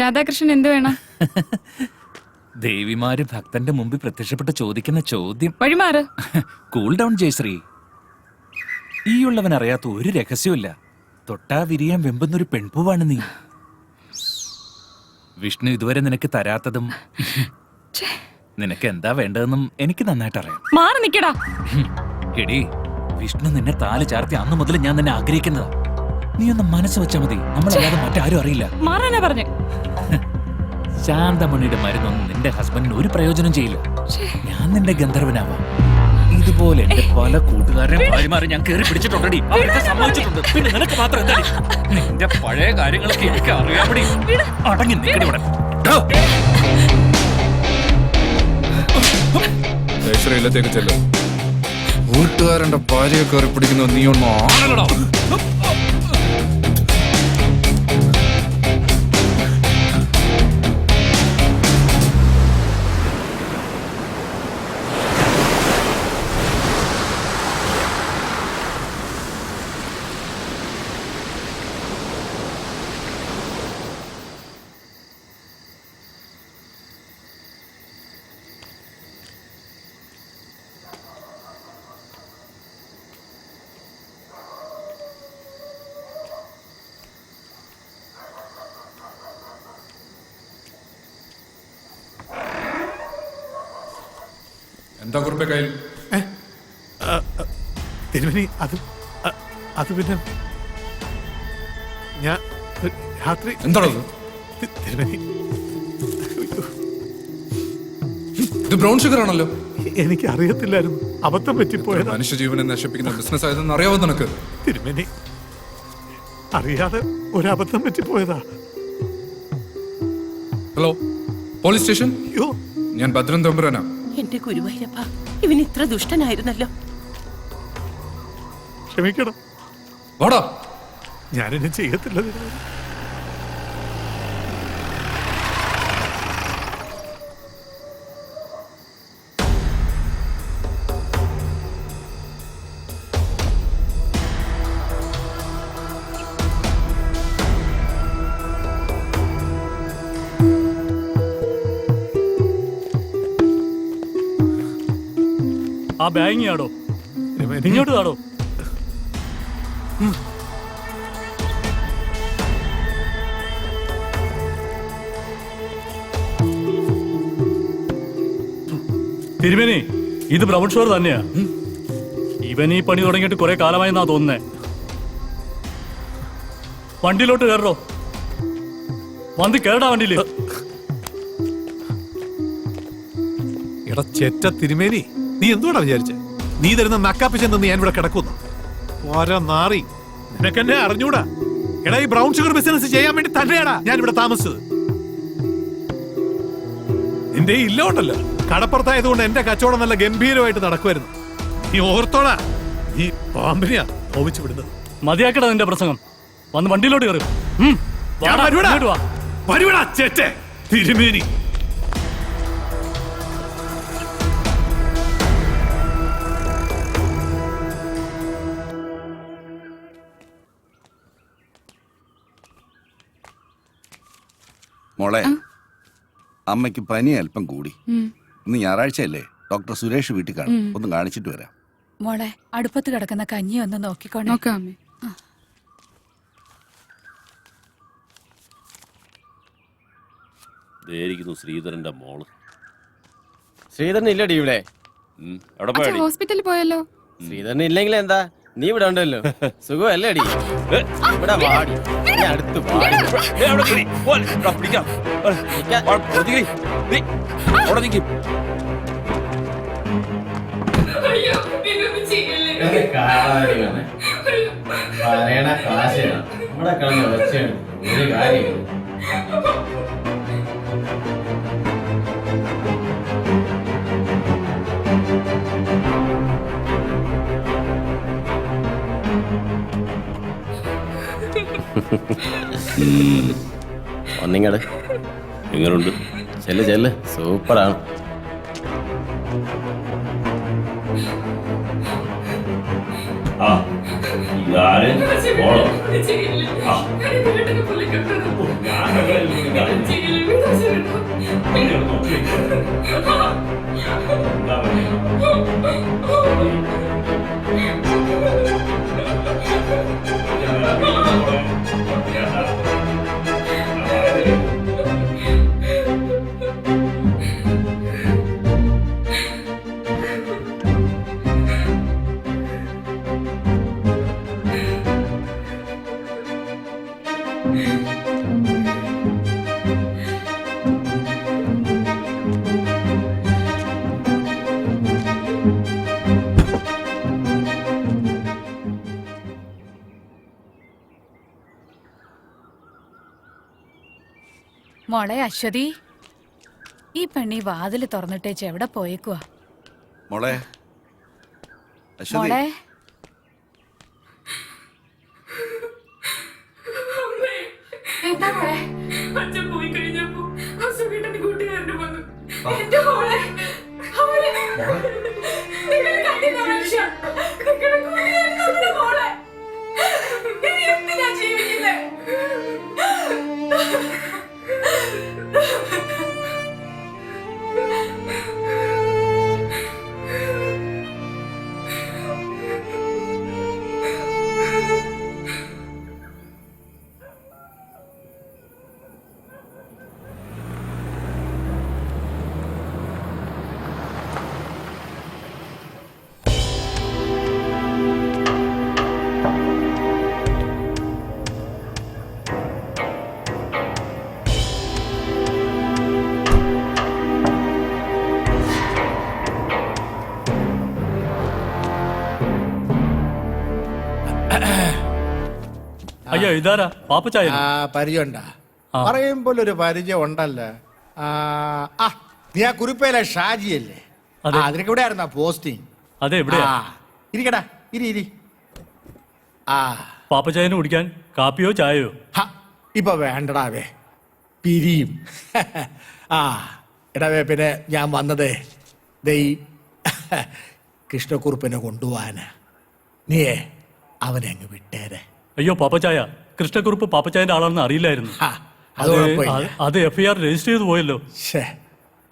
രാധാകൃഷ്ണൻ എന്ത് വേണം? ദേവിമാര് ഭക്തന്റെ മുമ്പിൽ പ്രത്യക്ഷപ്പെട്ട് ചോദിക്കുന്ന ചോദ്യം. വഴിമാറ്. Cool down Jayashree. ഈ ഉള്ളവൻ അറിയാത്ത ഒരു രഹസ്യമില്ല. തൊട്ടാ വിരിയാൻ വെമ്പുന്നൊരു പെൺപൂവാണ് നീ. വിഷ്ണു ഇതുവരെ നിനക്ക് തരാത്തതും നിനക്ക് എന്താ വേണ്ടതെന്നും എനിക്ക് നന്നായിട്ട് അറിയാം. മാറി നിക്കടാ. എടി, വിഷ്ണു നിന്നെ താല് ചാർത്തി അന്ന് മുതൽ ഞാൻ നിന്നെ ആഗ്രഹിക്കുന്നതാ. നീ ഒന്ന് മനസ്സ് വെച്ചാ മതി, നമ്മളല്ലാതെ മറ്റാരും അറിയില്ല. മാറാനാ പറഞ്ഞു. ശാന്തമണിയുടെ മരുന്നൊന്നും നിന്റെ ഹസ്ബൻഡിന് ഒരു പ്രയോജനം ചെയ്യില്ല. ഞാൻ നിന്റെ ഗന്ധർവനാവാം. ഇതുപോലെ എന്റെ പല കൂട്ടുകാരെയും ഭാര്യമാരെ ഞാൻ കയറി പിടിച്ചിട്ടുണ്ടടി. അവരൊക്കെ സമ്മതിച്ചിട്ടുണ്ട്. പിന്നെ നിനക്ക് മാത്രം എന്താ? നിന്റെ പഴയ കാര്യങ്ങളൊക്കെ എനിക്ക് അറിയാമടി. അടങ്ങി നിൽക്കടി ഇവിടെ. ഇല്ലത്തേക്ക് ചെല്ല. കൂട്ടുകാരന്റെ ഭാര്യയെ കയറി പിടിക്കുന്ന നീ ഒന്നും ആണല്ലോ. എന്താ കുറിപ്പെ കയ്യിൽ? തിരുമേനി, അത് പിന്നെ ഞാൻ രാത്രി എന്താണത്? തിരുമേനി, ഇത് ബ്രൗൺ ഷുഗർ ആണല്ലോ. എനിക്ക് അറിയത്തില്ലായിരുന്നു, അബദ്ധം പറ്റിപ്പോയത്. മനുഷ്യജീവനെ നശിപ്പിക്കുന്ന ബിസിനസ് ആയതെന്ന് അറിയാവോ നിനക്ക്? തിരുമേനി, അറിയാതെ ഒരബദ്ധം പറ്റിപ്പോയതാ. Hello, police station. ഞാൻ ഭദ്രൻ തമ്പുരാനാ. എന്റെ ഗുരുവായൂരപ്പ, ഇവൻ ഇത്ര ദുഷ്ടനായിരുന്നല്ലോ. ക്ഷമിക്കണം, വാടാ. ഞാനിനി ചെയ്യത്തില്ല. ആ ബാഗിങ് ആടോ, ഇങ്ങോട്ട് താടോ. തിരുമേനി, ഇത് ബ്രൗൺ ഷുഗർ തന്നെയാ. ഇവൻ ഈ പണി തുടങ്ങിയിട്ട് കുറെ കാലമായെന്നാ തോന്നുന്നേ. വണ്ടിയിലോട്ട് കയറോ, വന്ന് കേടാ വണ്ടിയില്. എടാ ചെറ്റ തിരുമേനി, നീ എന്തുകൊണ്ടാ വിചാരിച്ചേ നീ തരുന്ന നക്കാപ്പി ചെന്ന് ഞാൻ ഇവിടെ കിടക്കുന്നു? ഓരോ നാറി, നിനക്കെന്നെ അറിഞ്ഞൂടാ. എടാ, ഈ ബ്രൗൺ ഷുഗർ ബിസിനസ് ചെയ്യാൻ വേണ്ടി തന്നെയാടാ ഞാൻ ഇവിടെ താമസിച്ചത്. നിന്റെ ഈ ഇല്ലോണ്ടല്ലോ, കടപ്പുറത്തായതുകൊണ്ട് എന്റെ കച്ചവടം നല്ല ഗംഭീരമായിട്ട് നടക്കുമായിരുന്നു. നീ ഓർത്തോടാ, നീ പാമ്പിനെയാ ഓവിച്ചു വിടുന്നത്. മതിയാക്കടാ നിന്റെ പ്രസംഗം, വന്ന് വണ്ടിയിലോട്ട് കയറും. വരുവടാ ചേച്ചേ തിരുമേനി. മോളെ, അമ്മയ്ക്ക് പനി അല്പം കൂടി. ഇന്ന് ഞായറാഴ്ചയല്ലേ, ഡോക്ടർ സുരേഷ് വീട്ടിൽ കാണും. ഒന്ന് കാണിച്ചിട്ട് വരാം. മോളെ, അടുപ്പത്ത് കിടക്കുന്ന കഞ്ഞി ഒന്ന് നോക്കിക്കോണേ. ശ്രീധരന്റെ മോള്. ശ്രീധരൻ ഇല്ലടി ഇവിടെ. ഹോസ്പിറ്റലിൽ പോയല്ലോ. ശ്രീധരൻ ഇല്ലെങ്കിൽ എന്താ, നീ ഇവിടെ ഉണ്ടല്ലോ. സുഖമല്ലേ അടി? ഇവിടെ വാടി, അടുത്ത് ഒരു കാര്യം. ഒന്നിങ്ങട് എങ്ങനുണ്ട്? ചെല്ല് ചെല്ല്, സൂപ്പറാണ്. ഇതാര്? മോളെ അശ്വതി, ഈ പെണ്ണി വാതില് തുറന്നിട്ടേച്ച് എവിടെ പോയേക്കുവാ? മോളെ അശ്വതി, മോളെ എന്താ മോളെ? അച്ഛൻ പോയി കഴിഞ്ഞപ്പോ അസുഖീട്ടന് കൂട്ടുകാരന് വന്നു. എന്റെ മോളെ, അവരെ നിങ്ങൾ കണ്ടില്ല മനുഷ്യ, നിങ്ങളുടെ കൂട്ടുകാരൻ നമ്മുടെ മോളെ. ഇനി എന്തിനാ ജീവിക്കുന്നേ? അയ്യോ ഇതാരാ പാപ്പച്ചായ? പരിചയമുണ്ടാ? പറയുമ്പോൾ ഒരു പരിചയം ഉണ്ടല്ലോ. നീ ആ കുറിപ്പയിലെ ഷാജിയല്ലേ? അതിനൊക്കെ ഇവിടെ ആയിരുന്നാ പോസ്റ്റിംഗ്? അതെ, എവിടെയാ? ഇരിക്കടാ, ഇരി. പാപ്പച്ചായന് കുടിക്കാൻ കാപ്പിയോ ചായയോ? ഇപ്പൊ വേണ്ടടാവേ, പിരിയും. എടാവേ, പിന്നെ ഞാൻ വന്നത് ദൈ കൃഷ്ണക്കുറുപ്പിനെ കൊണ്ടുപോവാനാ. നീയേ അവനെ അങ്ങ് വിട്ടേരെ. അയ്യോ പാപ്പച്ചായ, കൃഷ്ണക്കുറുപ്പ് പാപ്പച്ചായന്റെ ആളാണെന്ന് അറിയില്ലായിരുന്നു. അത് FIR രജിസ്റ്റർ ചെയ്തു പോയല്ലോ.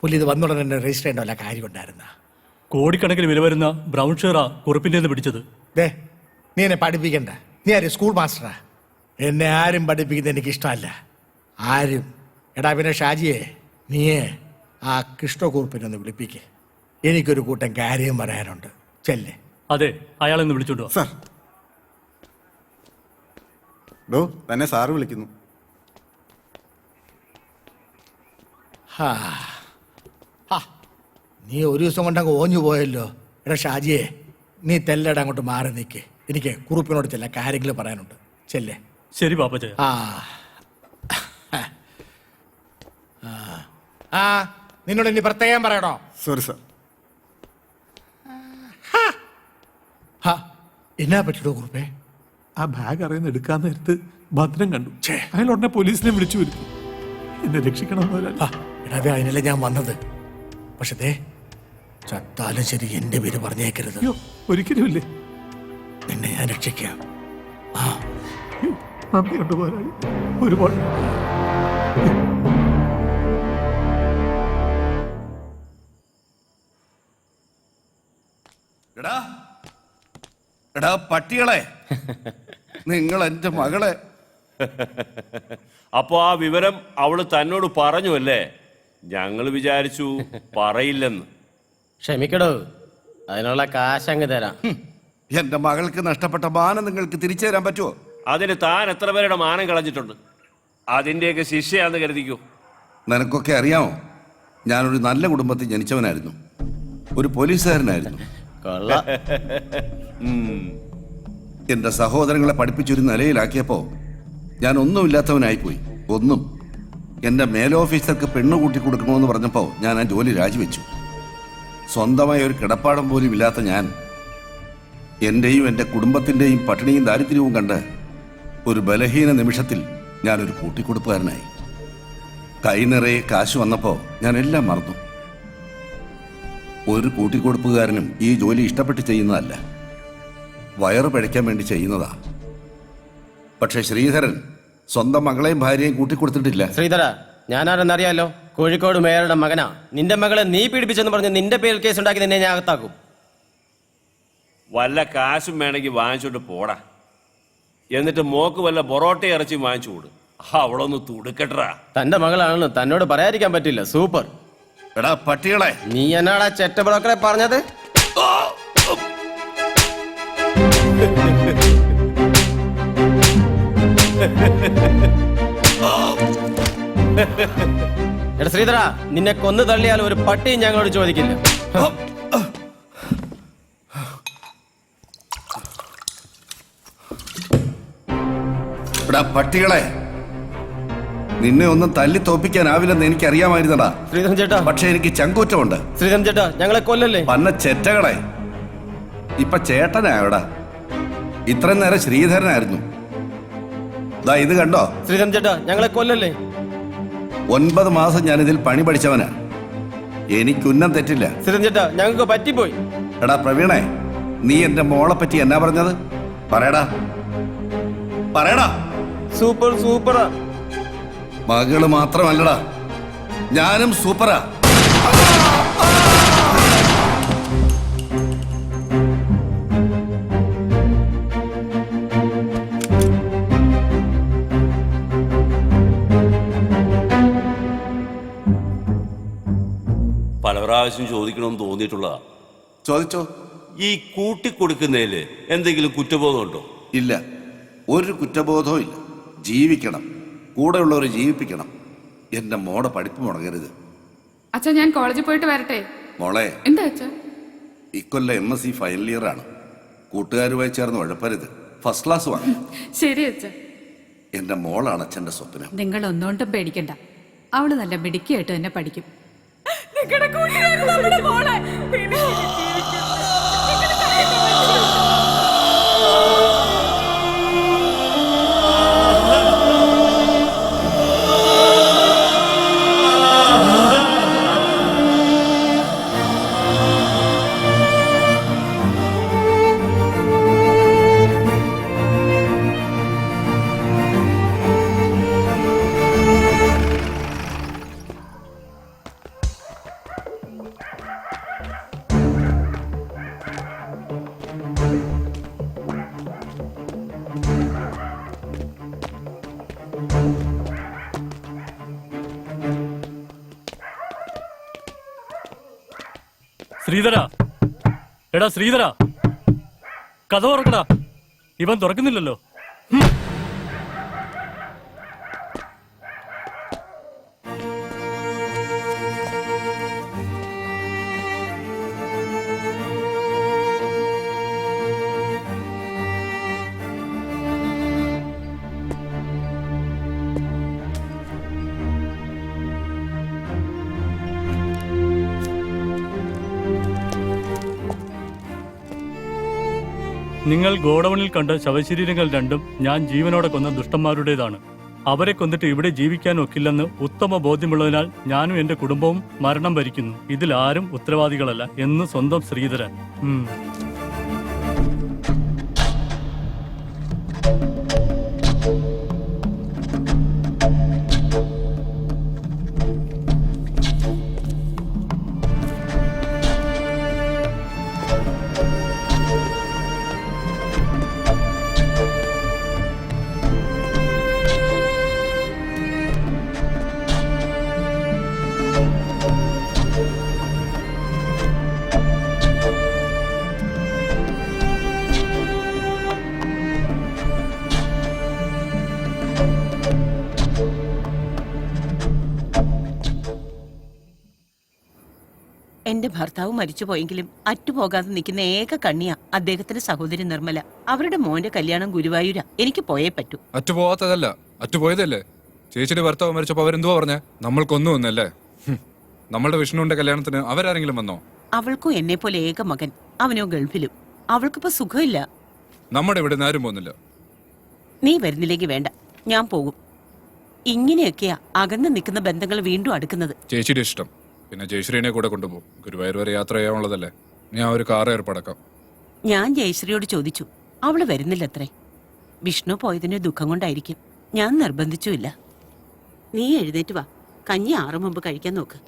പുള്ളി ഇത് വന്നുടനെ തന്നെ രജിസ്റ്റർ ചെയ്യേണ്ട വല്ല കാര്യം ഉണ്ടായിരുന്ന? കോടിക്കണക്കിന് വില വരുന്ന ബ്രൗൺ ഷെയറാ കുറുപ്പിന്റെ പിടിച്ചത്. നീ എന്നെ പഠിപ്പിക്കണ്ട. നീ ആര് സ്കൂൾ മാസ്റ്ററാ? എന്നെ ആരും പഠിപ്പിക്കുന്നത് എനിക്ക് ഇഷ്ടമല്ല. ആരും. എടാ പിന്നെ ഷാജിയെ, നീയേ ആ കൃഷ്ണക്കുറുപ്പിനെ ഒന്ന് വിളിപ്പിക്കേ. എനിക്കൊരു കൂട്ടം കാര്യം പറയാനുണ്ട്. ചെല്ലേ. അതെ, അയാളെന്ന് വിളിച്ചോണ്ടോ. സാർ ഡോ തന്നെ സാറ് വിളിക്കുന്നു. നീ ഒരു ദിവസം കൊണ്ടങ്ങ് ഓഞ്ഞു പോയല്ലോ. എടാ ഷാജിയെ, നീ തെല്ലട അങ്ങോട്ട് മാറി നിൽക്കേ. എനിക്ക് കുറുപ്പിനോട് ചില കാര്യങ്ങൾ പറയാനുണ്ട്. ചെല്ലേ. ശരി പാപ്പച്ചായ. നിന്നോട് ഇനി പ്രത്യേകം പറയണോ? Sorry sir. എന്നാ പറ്റിയോ കുറുപ്പേ? ആ ബാഗ് അറിയുന്ന എടുക്കാൻ നേരത്ത് ഭദ്രം കണ്ടു. അയാൾ ഉടനെ പോലീസിനെ വിളിച്ചു വരുത്തി. എന്നെ രക്ഷിക്കണം. എടാ, അതിനല്ലേ ഞാൻ വന്നത്. പക്ഷേ ചത്താലും ശരി എന്റെ പേര് പറഞ്ഞേക്കരുത്. ഒരിക്കലുമില്ലേ. നിന്നെ ഞാൻ രക്ഷിക്കാം. നന്ദിയുണ്ട് പോരാളി, ഒരുപാട്. എടാ പട്ടികളെ, നിങ്ങൾ എന്റെ മകളെ. അപ്പോ ആ വിവരം അവള് തന്നോട് പറഞ്ഞു അല്ലേ? ഞങ്ങൾ വിചാരിച്ചു പറയില്ലെന്ന്. ക്ഷമിക്കടോ, അതിനുള്ള കാശങ്ങ് തരാം. എന്റെ മകൾക്ക് നഷ്ടപ്പെട്ട മാനം നിങ്ങൾക്ക് തിരിച്ചു തരാൻ പറ്റുമോ? അതിന് താൻ എത്ര പേരുടെ മാനം കളഞ്ഞിട്ടുണ്ട്? അതിന്റെയൊക്കെ ശിക്ഷയാന്ന് കരുതിക്കോ. നിനക്കൊക്കെ അറിയാമോ, ഞാനൊരു നല്ല കുടുംബത്തിൽ ജനിച്ചവനായിരുന്നു. ഒരു പോലീസുകാരനായിരുന്നു. എന്റെ സഹോദരങ്ങളെ പഠിപ്പിച്ചൊരു നിലയിലാക്കിയപ്പോ ഞാൻ ഒന്നുമില്ലാത്തവനായിപ്പോയി. ഒന്നും. എന്റെ മേലോഫീസർക്ക് പെണ്ണു കൂട്ടി കൊടുക്കണമെന്ന് പറഞ്ഞപ്പോ ഞാൻ ആ ജോലി രാജിവെച്ചു. സ്വന്തമായ ഒരു കിടപ്പാടം പോലും ഇല്ലാത്ത ഞാൻ എന്റെയും എൻ്റെ കുടുംബത്തിന്റെയും പട്ടിണിയും ദാരിദ്ര്യവും കണ്ട് ഒരു ബലഹീന നിമിഷത്തിൽ ഞാനൊരു കൂട്ടിക്കൊടുപ്പുകാരനായി. കൈ നിറയെ കാശ് വന്നപ്പോ ഞാൻ എല്ലാം മറന്നു. ഒരു കൂട്ടിക്കൊടുപ്പുകാരനും ഈ ജോലി ഇഷ്ടപ്പെട്ട് ചെയ്യുന്നതല്ല, വയറ് പിഴയ്ക്കാൻ വേണ്ടി ചെയ്യുന്നതാ. പക്ഷെ ശ്രീധരൻ സ്വന്തം മകളെയും ഭാര്യയും കൂട്ടിക്കൊടുത്തിട്ടില്ല. ശ്രീധര, ഞാനാരെന്നറിയാലോ? കോഴിക്കോട് മേയറുടെ മകനാ. നിന്റെ മകളെ നീ പീഡിപ്പിച്ചെന്ന് പറഞ്ഞ് നിന്റെ പേരിൽ കേസ് ഉണ്ടാക്കി നിന്നെ ഞാൻ അകത്താക്കും. വല്ല കാശും വേണമെങ്കിൽ വാങ്ങിച്ചോണ്ട് പോടാ. എന്നിട്ട് മോക്ക് വല്ല പൊറോട്ട ഇറച്ചി വാങ്ങിച്ചു കൊടു. അവളൊന്ന് തുടുക്കട്ടാ. തന്റെ മകളാണെന്ന് തന്നോട് പറയാതിരിക്കാൻ പറ്റില്ല. സൂപ്പർ. എടാ പട്ടികളെ, നീ എന്നാടാ ചെറ്റ ബ്രോക്കറെ പറഞ്ഞത്? എടാ ശ്രീധര, നിന്നെ കൊന്നു തള്ളിയാൽ ഒരു പട്ടിയും ഞങ്ങളോട് ചോദിക്കില്ല. എടാ പട്ടികളെ, നിന്നെ ഒന്നും തല്ലി തോപ്പിക്കാനാവില്ലെന്ന് എനിക്ക് അറിയാമായിരുന്നടാ ശ്രീധരൻ ചേട്ടാ. പക്ഷെ എനിക്ക് ചങ്കൂറ്റമുണ്ട്. ശ്രീധരൻ ചേട്ടാ, ഞങ്ങളെ കൊല്ലല്ലേ. പന്ന ചെറ്റകളെ ഇപ്പൊ ചേട്ടനായോടാ. ഇത്രയും നേരം ശ്രീധരനായിരുന്നു. ദാ ഇത് കണ്ടോ? ശ്രീധരൻ ചേട്ടാ, ഞങ്ങളെ കൊല്ലല്ലേ. 9 മാസം ഞാൻ ഇതിൽ പണി പഠിച്ചവനാ. എനിക്കുന്നം തെറ്റില്ല. ശ്രീധരൻ ചേട്ടാ, ഞങ്ങൾക്ക് പറ്റിപ്പോയി. എടാ പ്രവീണേ, നീ എന്റെ മോളെ പറ്റി എന്നാ പറഞ്ഞത്? പറയടാ പറയടാ. സൂപ്പർ സൂപ്പറാ. മകള് മാത്രമല്ലടാ, ഞാനും സൂപ്പറാ. പല പ്രാവശ്യം ചോദിക്കണമെന്ന് തോന്നിയിട്ടുള്ളതാ. ചോദിച്ചോ. ഈ കൂട്ടിക്കൊടുക്കുന്നതില് എന്തെങ്കിലും കുറ്റബോധമുണ്ടോ? ഇല്ല, ഒരു കുറ്റബോധവും ഇല്ല. ജീവിക്കണം, കൂടെയുള്ളവർ ജീവിപ്പിക്കണം. എന്റെ മോടെ പഠിപ്പ് മുടങ്ങരുത്. അച്ഛാ, ഞാൻ കോളേജിൽ പോയിട്ട് വരട്ടെ. മോളെ, എന്താ അച്ഛാ? ഇക്കൊല്ലം MSc ഫൈനൽ ഇയർ ആണ്. കൂട്ടുകാരുമായി ചേർന്ന് ഉഴപ്പരുത്. ഫസ്റ്റ് ക്ലാസ് വാങ്ങും. ശരി അച്ഛാ. എന്റെ മോളാണ് അച്ഛന്റെ സ്വപ്നം. നിങ്ങൾ ഒന്നുകൊണ്ടും പേടിക്കണ്ട, അവള് നല്ല മിടുക്കിയായിട്ട് തന്നെ പഠിക്കും. ശ്രീധര, എടാ ശ്രീധര, കഥ തുറക്കടാ. ഇവൻ തുറക്കുന്നില്ലല്ലോ. നിങ്ങൾ ഗോഡൌണിൽ കണ്ട ശവശരീരങ്ങൾ രണ്ടും ഞാൻ ജീവനോടെ കൊന്ന ദുഷ്ടന്മാരുടേതാണ്. അവരെ കൊന്നിട്ട് ഇവിടെ ജീവിക്കാൻ ഒക്കില്ലെന്ന് ഉത്തമ ബോധ്യമുള്ളതിനാൽ ഞാനും എന്റെ കുടുംബവും മരണം വരിക്കുന്നു. ഇതിൽ ആരും ഉത്തരവാദികളല്ല എന്ന് സ്വന്തം ശ്രീധരൻ. എന്റെ ഭർത്താവ് മരിച്ചുപോയെങ്കിലും അറ്റുപോകാതെ നിൽക്കുന്ന ഏക കണ്ണിയാ അദ്ദേഹത്തിന്റെ സഹോദരി നിർമ്മല. അവരുടെ മോന്റെ കല്യാണം ഗുരുവായൂരാ. എനിക്ക് പോയേ പറ്റൂ. അറ്റുപോകാത്തതല്ല, അറ്റുപോയതല്ലേ. ചേച്ചിയുടെ ഭർത്താവ് മരിച്ചപ്പോ അവരെന്തുവാ പറഞ്ഞേ? നമ്മൾക്കൊന്നും ഒന്നല്ലേ. നമ്മളുടെ വിഷ്ണുവിന്റെ കല്യാണത്തിന് അവരാരെങ്കിലും വന്നോ? അവൾക്കും എന്നെ പോലെ ഏക മകൻ, അവനോ ഗൾഫിലും. അവൾക്കിപ്പോ സുഖമില്ല. നമ്മുടെ ഇവിടെ ആരും പോകുന്നില്ല. നീ വരുന്നില്ലെങ്കിൽ വേണ്ട, ഞാൻ പോകും. ഇങ്ങനെയൊക്കെയാ അകന്ന് നിൽക്കുന്ന ബന്ധങ്ങൾ വീണ്ടും അടുക്കുന്നത്. ചേച്ചിയുടെ ഇഷ്ടം. പിന്നെ ജയശ്രീനെ കൂടെ കൊണ്ടുപോകും. ഗുരുവായൂർ വരെ യാത്ര ചെയ്യാനുള്ളതല്ലേ. ഞാൻ ഒരു കാർ ഏർപ്പാടാക്കാം. ഞാൻ ജയശ്രീയോട് ചോദിച്ചു, അവള് വരുന്നില്ലത്രേ. വിഷ്ണു പോയതിന് ദുഃഖം കൊണ്ടായിരിക്കും. ഞാൻ നിർബന്ധിച്ചുമില്ല. നീ എഴുന്നേറ്റ് വാ, കഞ്ഞി 6 മുമ്പ് കഴിക്കാൻ നോക്ക്.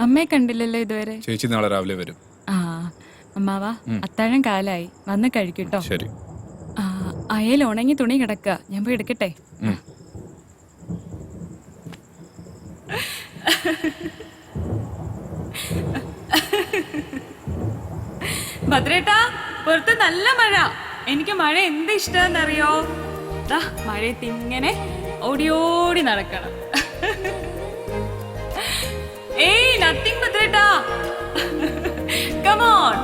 അമ്മയെ കണ്ടില്ലല്ലോ ഇതുവരെ. ചേച്ചി നാളെ രാവിലെ വരും. ആ അമ്മാവാ, അത്താഴം കാലായി, വന്ന് കഴിക്കട്ടോ. ശരി. അയൽ ഉണങ്ങി തുണി കിടക്കുക, ഞാൻ പോയി എടുക്കട്ടെ. ഭദ്രേട്ടാ, പുറത്ത് നല്ല മഴ. എനിക്ക് മഴ എന്ത് ഇഷ്ടമെന്നറിയോ? മഴയത്ത് ഇങ്ങനെ ഓടി ഓടി നടക്കണം. ഏയ് nothing ഭദ്രേട്ടാ. Come on.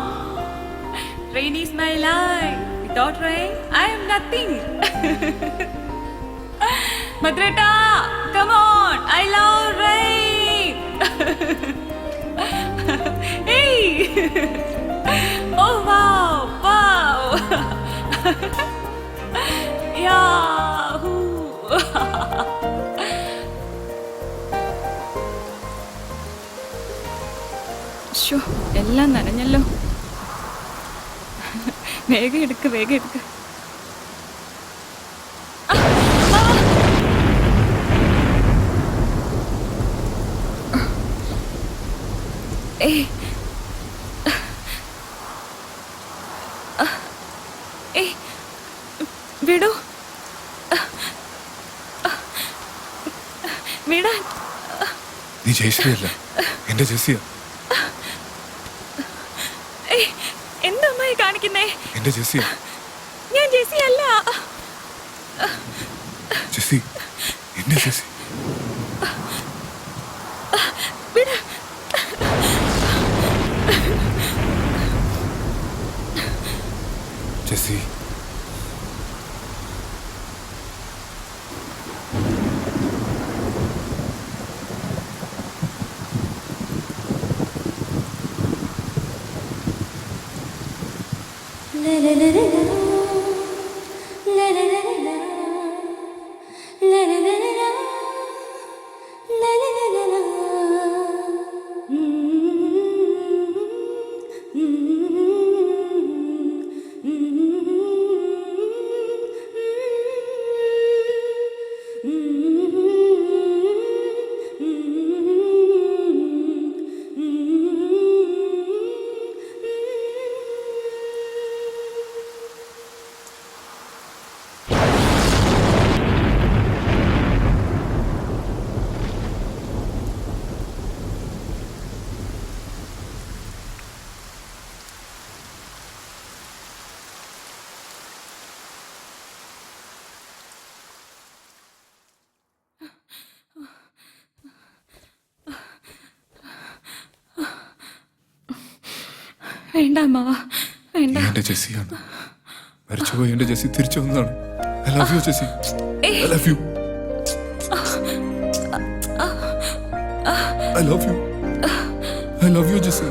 Rain is my life. Without rain, I am nothing. Madreta, come on. I love rain. Hey. Oh wow, wow. Yahoo. ശോ, എല്ലാം നനഞ്ഞല്ലോ. വേഗം എടുക്ക്, വേഗം എടുക്ക്. വിടൂ, വിടാൻ. നീ ജയശ്രീയല്ല, എന്റെ ജെസ്സിയാ. എന്താ അമ്മായി കാണിക്കുന്നേ? എന്റെ ജെസ്സിയാ. ഞാൻ ജെസ്സി അല്ല. ജെസ്സി, എന്റെ ജെസ്സി. വിടാ. ജെസ്സി, വേണ്ട അമ്മാവ, വേണ്ട. എന്റെ ജെസ്സിയാണ്. മരിച്ചുപോയി എന്റെ ജെസ്സി തിരിച്ചു വന്നതാണ്. I love you, Jessie. I love you. I love you. I love you, Jessie.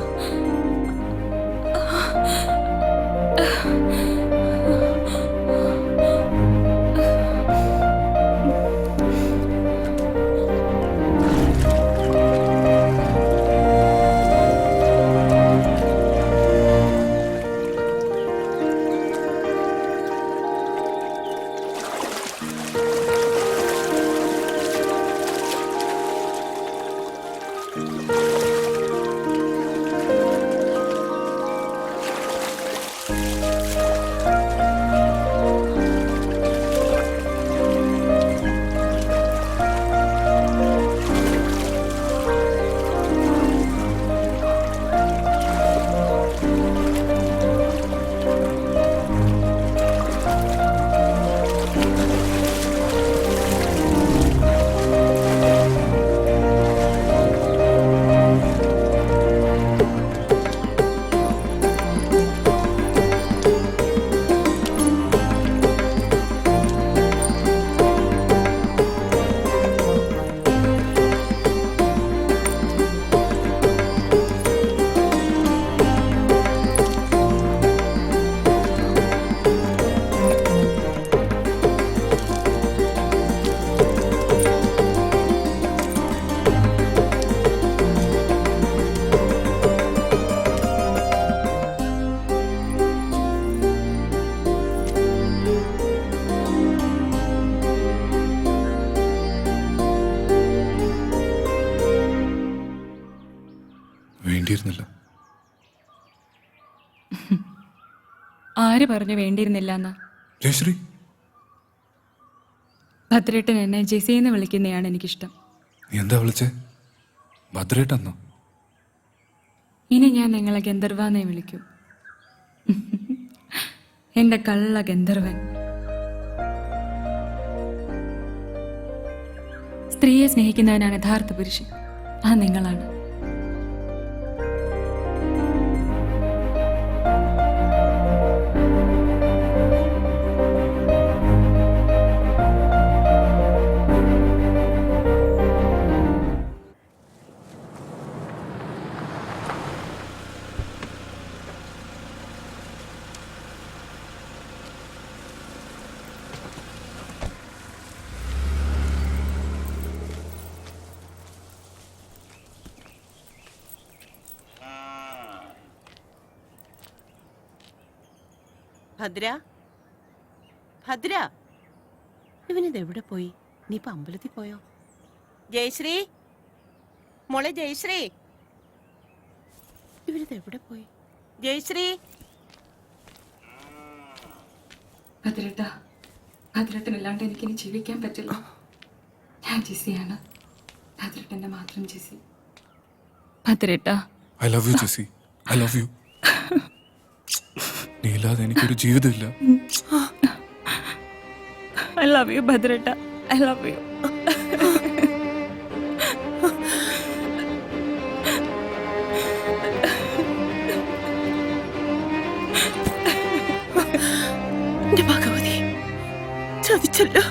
വേണ്ടിയിരുന്നില്ല. ആര് പറഞ്ഞു വേണ്ടിയിരുന്നില്ല എന്നാ? ജയശ്രീ, ഭദ്രേട്ടൻ എന്നെ ജെസ്സിന്ന് വിളിക്കുന്നതാണ് എനിക്കിഷ്ടം. നീ എന്താ വിളിച്ചേ? ഭദ്രേട്ടെന്നോ? ഇനി ഞാൻ നിങ്ങളെ ഗന്ധർവാന്നേ വിളിക്കൂ. എന്റെ കള്ള ഗന്ധർവൻ. സ്ത്രീയെ സ്നേഹിക്കുന്നവനാണ് യഥാർത്ഥ പുരുഷൻ. അത് നിങ്ങളാണ്. ഭദ്ര, ഭദ്ര, ഇവനിത് എവിടെ പോയി? നീ ഇപ്പൊ അമ്പലത്തിൽ പോയോ? ജയശ്രീ, മോളെ ജയശ്രീ, ഇവനിത് എവിടെ പോയി? ജയശ്രീ, ഭദ്രേട്ട, ഭദ്രേട്ടനില്ലാണ്ട് എനിക്കിനി ജീവിക്കാൻ പറ്റില്ല. ഞാൻ ജിസിയാണ്, ഭദ്രേട്ടന്റെ മാത്രം ജിസി. ഭദ്രേട്ട, I love you Jessie, I love you. നീ ഇല്ലാതെ എനിക്കൊരു ജീവിതമില്ല. ഐ ലവ് യു ഭദ്രേട്ട, ഐ ലവ് യു. ഭഗവതി, ചതിച്ചല്ലോ.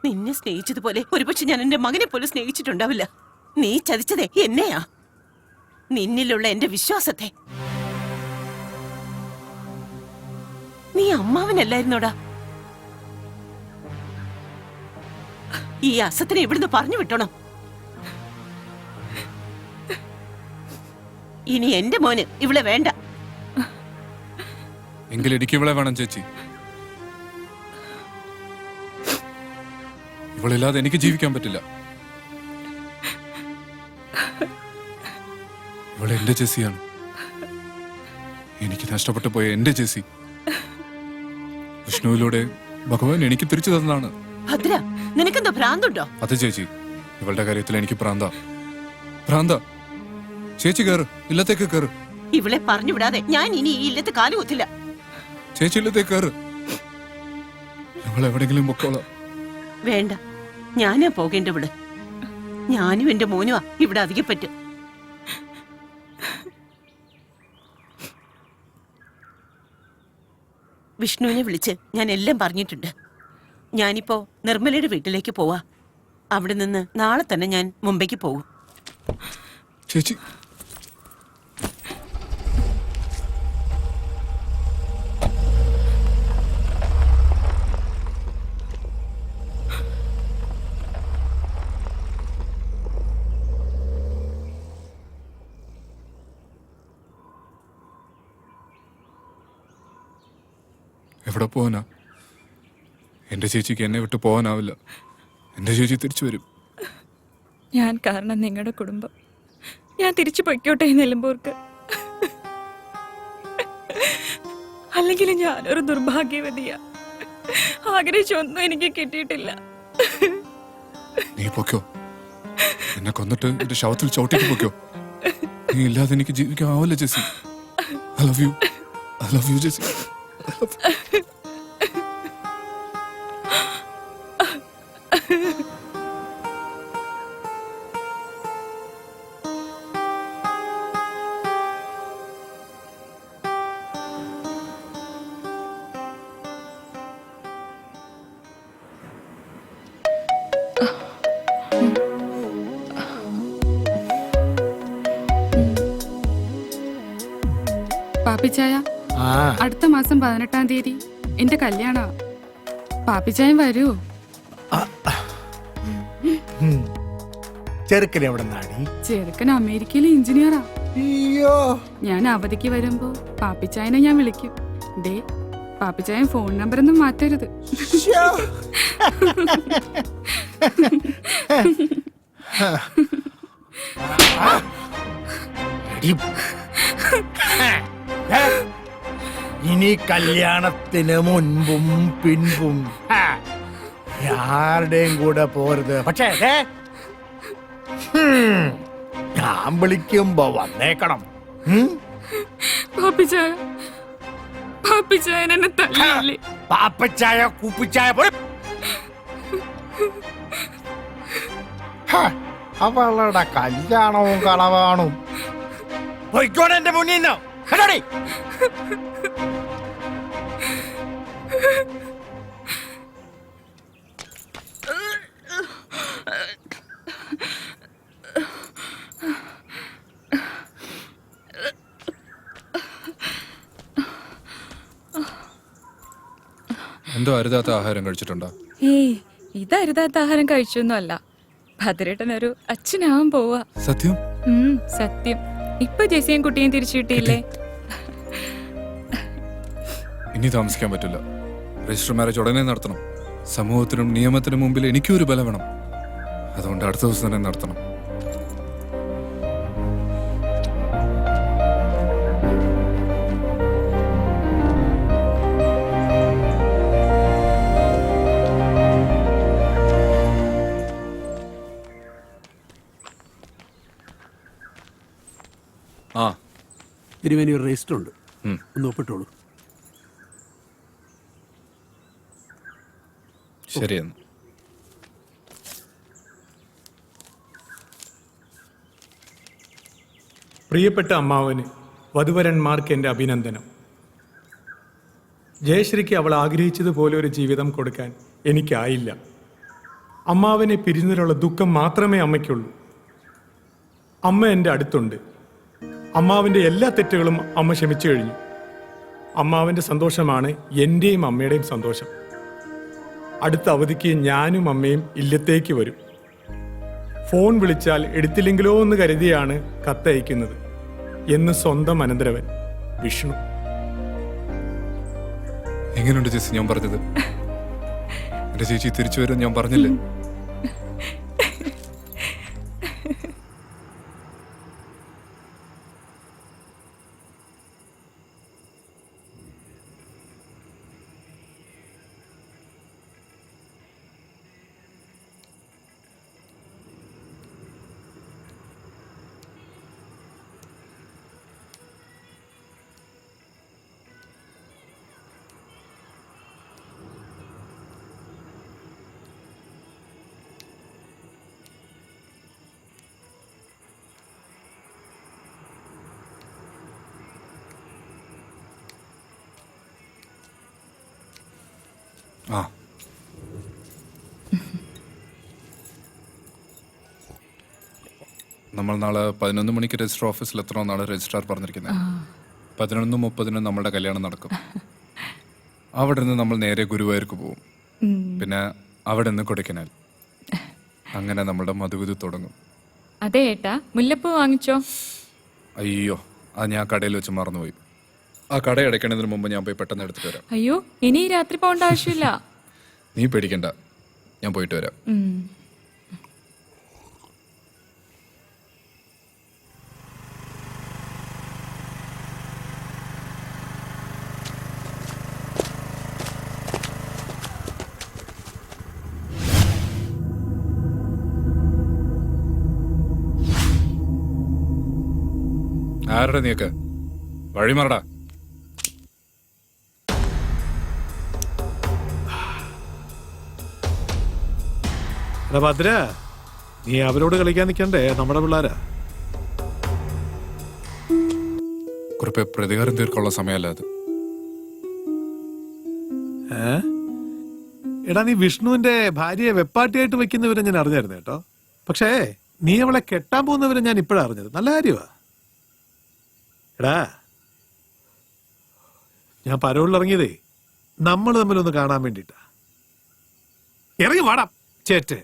നിന്നെ സ്നേഹിച്ചതുപോലെ ഒരുപക്ഷെ ഞാൻ എന്റെ മകനെ പോലും സ്നേഹിച്ചിട്ടുണ്ടാവില്ല. നീ ചതിച്ചതേ എന്നെയാ, നിന്നിലുള്ള എന്റെ വിശ്വാസത്തെ. നീ അമ്മാവനല്ലായിരുന്നോടാ. ഈ അസത്തിനെ ഇവിടുന്ന് പറഞ്ഞു വിട്ടണം. ഇനി എന്റെ മോന് ഇവളെ വേണ്ട. എങ്കിൽ എനിക്ക് ഇവളെ വേണം ചേച്ചി. ഇവളില്ലാതെ എനിക്ക് ജീവിക്കാൻ പറ്റില്ല. ഇവളെ എന്റെ ജെസ്സിയാണ്, എനിക്ക് നഷ്ടപ്പെട്ടു പോയ എന്റെ ജെസ്സി. വിഷ്ണുവിലൂടെ ഭഗവാൻ എനിക്ക് തിരിച്ചു തന്നതാണ്. ഭദ്ര, നിനക്കെന്തോ ഭ്രാന്തുണ്ടോ? അതെ ചേച്ചി, ഇവളുടെ കാര്യത്തിൽ എനിക്ക് ഭ്രാന്ത. ചേച്ചി കയറ്, ഇല്ലത്തേക്ക് കയറ്. ഇവളെ പറഞ്ഞു വിടാതെ ഞാൻ ഇനി ഈ ഇല്ലത്ത് കാലുകുത്തില്ല. ചേച്ചി ഇല്ലത്തേക്ക് കയറ്, ഞങ്ങൾ എവിടെങ്കിലും പൊക്കോളാം. വേണ്ട, ഞാനാ പോകേണ്ടവിടെ. ഞാനും എന്റെ മോനുവാ ഇവിടെ അധികപ്പറ്റ്. വിഷ്ണുവിനെ വിളിച്ച് ഞാൻ എല്ലാം പറഞ്ഞിട്ടുണ്ട്. ഞാനിപ്പോ നിർമ്മലയുടെ വീട്ടിലേക്ക് പോവാ. അവിടെ നിന്ന് നാളെ തന്നെ ഞാൻ മുംബൈക്ക് പോകും. ചേച്ചി, എവിടെ പോവാനാ? എന്റെ ചേച്ചിക്ക് എന്നെ വിട്ട് പോകാനാവില്ല. എന്റെ ചേച്ചി തിരിച്ചു വരും. ഞാൻ കാരണം നിങ്ങളുടെ കുടുംബം. ഞാൻ തിരിച്ചു പൊയ്ക്കോട്ടെ നിലമ്പൂർക്ക്. അല്ലെങ്കിൽ ഞാനൊരു ദുർഭാഗ്യവതിയാ. ആഗ്രഹിച്ചൊന്നും എനിക്ക് കിട്ടിയിട്ടില്ല. നീ പൊക്കോ, എന്നെ കൊന്നിട്ട് എന്റെ ശവത്തിൽ ചവിട്ടിട്ട് പൊക്കോ. നീ ഇല്ലാതെ എനിക്ക് ജീവിക്കാൻ ആവില്ല Jessie. I love you Jessie. പാപ്പിച്ചായ, അടുത്ത മാസം 18-ാം തീയതി എന്റെ കല്യാണ. പാപ്പിച്ചായം വരൂ. ചെറുക്കൻ എവിടെ നാടി? ചെറുക്കൻ അമേരിക്കയിലെ എഞ്ചിനീയറാ. അയ്യോ, ഞാൻ അവധിക്ക് വരുമ്പോ പാപ്പിച്ചായനെ ഞാൻ വിളിക്കും. ദേ, പാപ്പിച്ചായൻ ഫോൺ നമ്പർ ഒന്നും മാറ്റരുത്. ഇനി കല്യാണത്തിന് മുൻപും പിൻപും ആരുടെയും കൂടെ പോരുത്. പക്ഷേ ഞാൻ വിളിക്കുമ്പോ വന്നേക്കണം. പാപ്പിച്ചായ, പാപ്പിച്ചായൻ എന്നെ തല്ലിയില്ലേ? പാപ്പച്ചായ കുപ്പിച്ചായ അവളുടെ കല്യാണവും കളവാണും. പോയിക്കോടെ എന്റെ മുന്നിൽ നിന്ന്. എന്തോ അരുതാത്ത ആഹാരം കഴിച്ചിട്ടുണ്ടോ? ഏയ്, ഇതരുതാത്ത ആഹാരം കഴിച്ചൊന്നുമല്ല. ഭദ്രേട്ടനൊരു അച്ഛനാവാൻ പോവാ. സത്യം? സത്യം. ഇപ്പൊ ജെസിയും കുട്ടിയും തിരിച്ചു കിട്ടിയില്ലേ? ഇനി താമസിക്കാൻ പറ്റില്ല. രജിസ്റ്റർ മാരേജ് ഉടനെ നടത്തണം. സമൂഹത്തിനും നിയമത്തിനും മുമ്പിൽ എനിക്കും ഒരു ബലം വേണം. അതുകൊണ്ട് അടുത്ത ദിവസം തന്നെ നടത്തണം. ആ, തിരുവേനി ഒരു രജിസ്റ്റർ ഉണ്ട്, ഒന്ന് ഒപ്പിട്ടോളൂ. ശരിയെന്ന്. പ്രിയപ്പെട്ട അമ്മാവന് വധുവരന്മാർക്ക് എൻ്റെ അഭിനന്ദനം. ജയശ്രീക്ക് അവൾ ആഗ്രഹിച്ചതുപോലെ ഒരു ജീവിതം കൊടുക്കാൻ എനിക്കായില്ല. അമ്മാവനെ പിരിഞ്ഞതിലുള്ള ദുഃഖം മാത്രമേ അമ്മയ്ക്കുള്ളൂ. അമ്മ എൻ്റെ അടുത്തുണ്ട്. അമ്മാവിൻ്റെ എല്ലാ തെറ്റുകളും അമ്മ ക്ഷമിച്ചു കഴിഞ്ഞു. അമ്മാവൻ്റെ സന്തോഷമാണ് എൻ്റെയും അമ്മയുടെയും സന്തോഷം. അടുത്ത അവധിക്ക് ഞാനും അമ്മയും ഇല്ലത്തേക്ക് വരും. ഫോൺ വിളിച്ചാൽ എടുത്തില്ലെങ്കിലോ എന്ന് കരുതിയാണ് കത്തയക്കുന്നത് എന്ന് സ്വന്തം അനന്തരവൻ വിഷ്ണു. എങ്ങനെയുണ്ട് ചേച്ചി ഞാൻ പറഞ്ഞത്? എന്റെ ചേച്ചി തിരിച്ചു വരും ഞാൻ പറഞ്ഞില്ലേ? ആ, നമ്മൾ നാളെ 11 മണിക്ക് രജിസ്റ്റർ ഓഫീസിൽ എത്തണമെന്നാണ് രജിസ്ട്രാർ പറഞ്ഞിരിക്കുന്നത്. 11:30 നമ്മളുടെ കല്യാണം നടക്കും. അവിടെ നിന്ന് നമ്മൾ നേരെ ഗുരുവായൂർക്ക് പോകും. പിന്നെ അവിടെ നിന്ന് കൊടൈക്കനാൽ. അങ്ങനെ നമ്മളുടെ മധുവിധു തുടങ്ങും. അതെ ഏട്ടാ, മുല്ലപ്പൂ വാങ്ങിച്ചോ? അയ്യോ, അത് ഞാൻ കടയിൽ വെച്ച് മറന്നുപോയി. ആ കട അടയ്ക്കുന്നതിന് മുമ്പ് ഞാൻ പോയി പെട്ടെന്ന് എടുത്തിട്ട് വരാം. അയ്യോ, ഇനി രാത്രി പോകേണ്ട ആവശ്യമില്ല. നീ പേടിക്കണ്ട, ഞാൻ പോയിട്ട് വരാം. ആരുടെ നീക്ക് വഴിമാറടാ. ഭദ്ര, നീ അവരോട് കളിക്കാൻ നിൽക്കണ്ടേ? നമ്മുടെ പിള്ളേരാ. കുറിപ്പ് പ്രതികാരം തീർക്കാനുള്ള സമയമല്ല അത്. എടാ, നീ വിഷ്ണുവിന്റെ ഭാര്യയെ വെപ്പാട്ടിയായിട്ട് വെക്കുന്ന വിവരം ഞാൻ അറിഞ്ഞായിരുന്നു കേട്ടോ. പക്ഷേ നീ അവളെ കെട്ടാൻ പോകുന്ന വിവരം ഞാൻ ഇപ്പോഴാണ് അറിഞ്ഞത്. നല്ല കാര്യമാ. എടാ, ഞാൻ പരോളിലിറങ്ങിയതേ നമ്മൾ തമ്മിലൊന്ന് കാണാൻ വേണ്ടിട്ടാ. ഇറങ്ങി വാടാ ചേറ്റേ.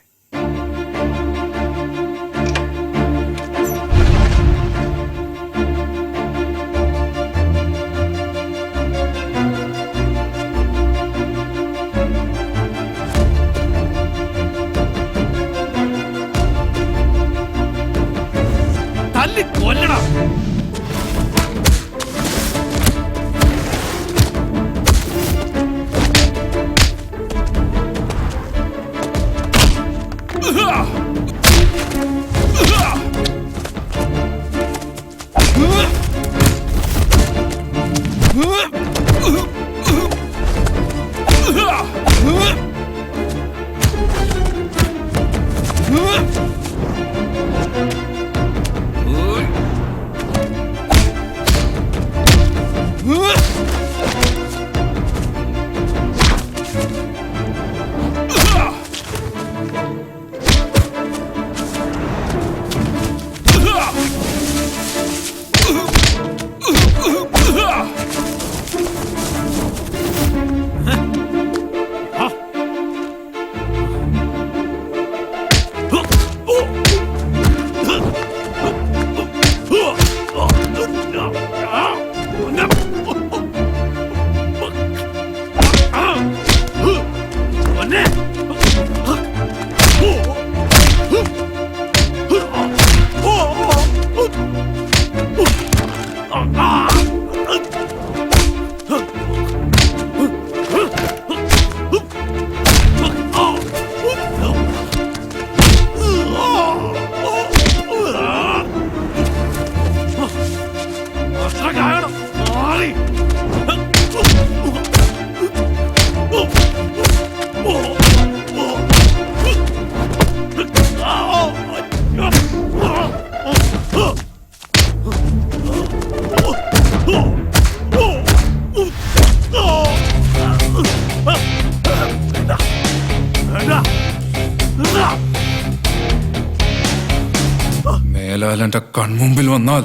മേലാൽ എന്റെ കൺമുമ്പിൽ വന്നാൽ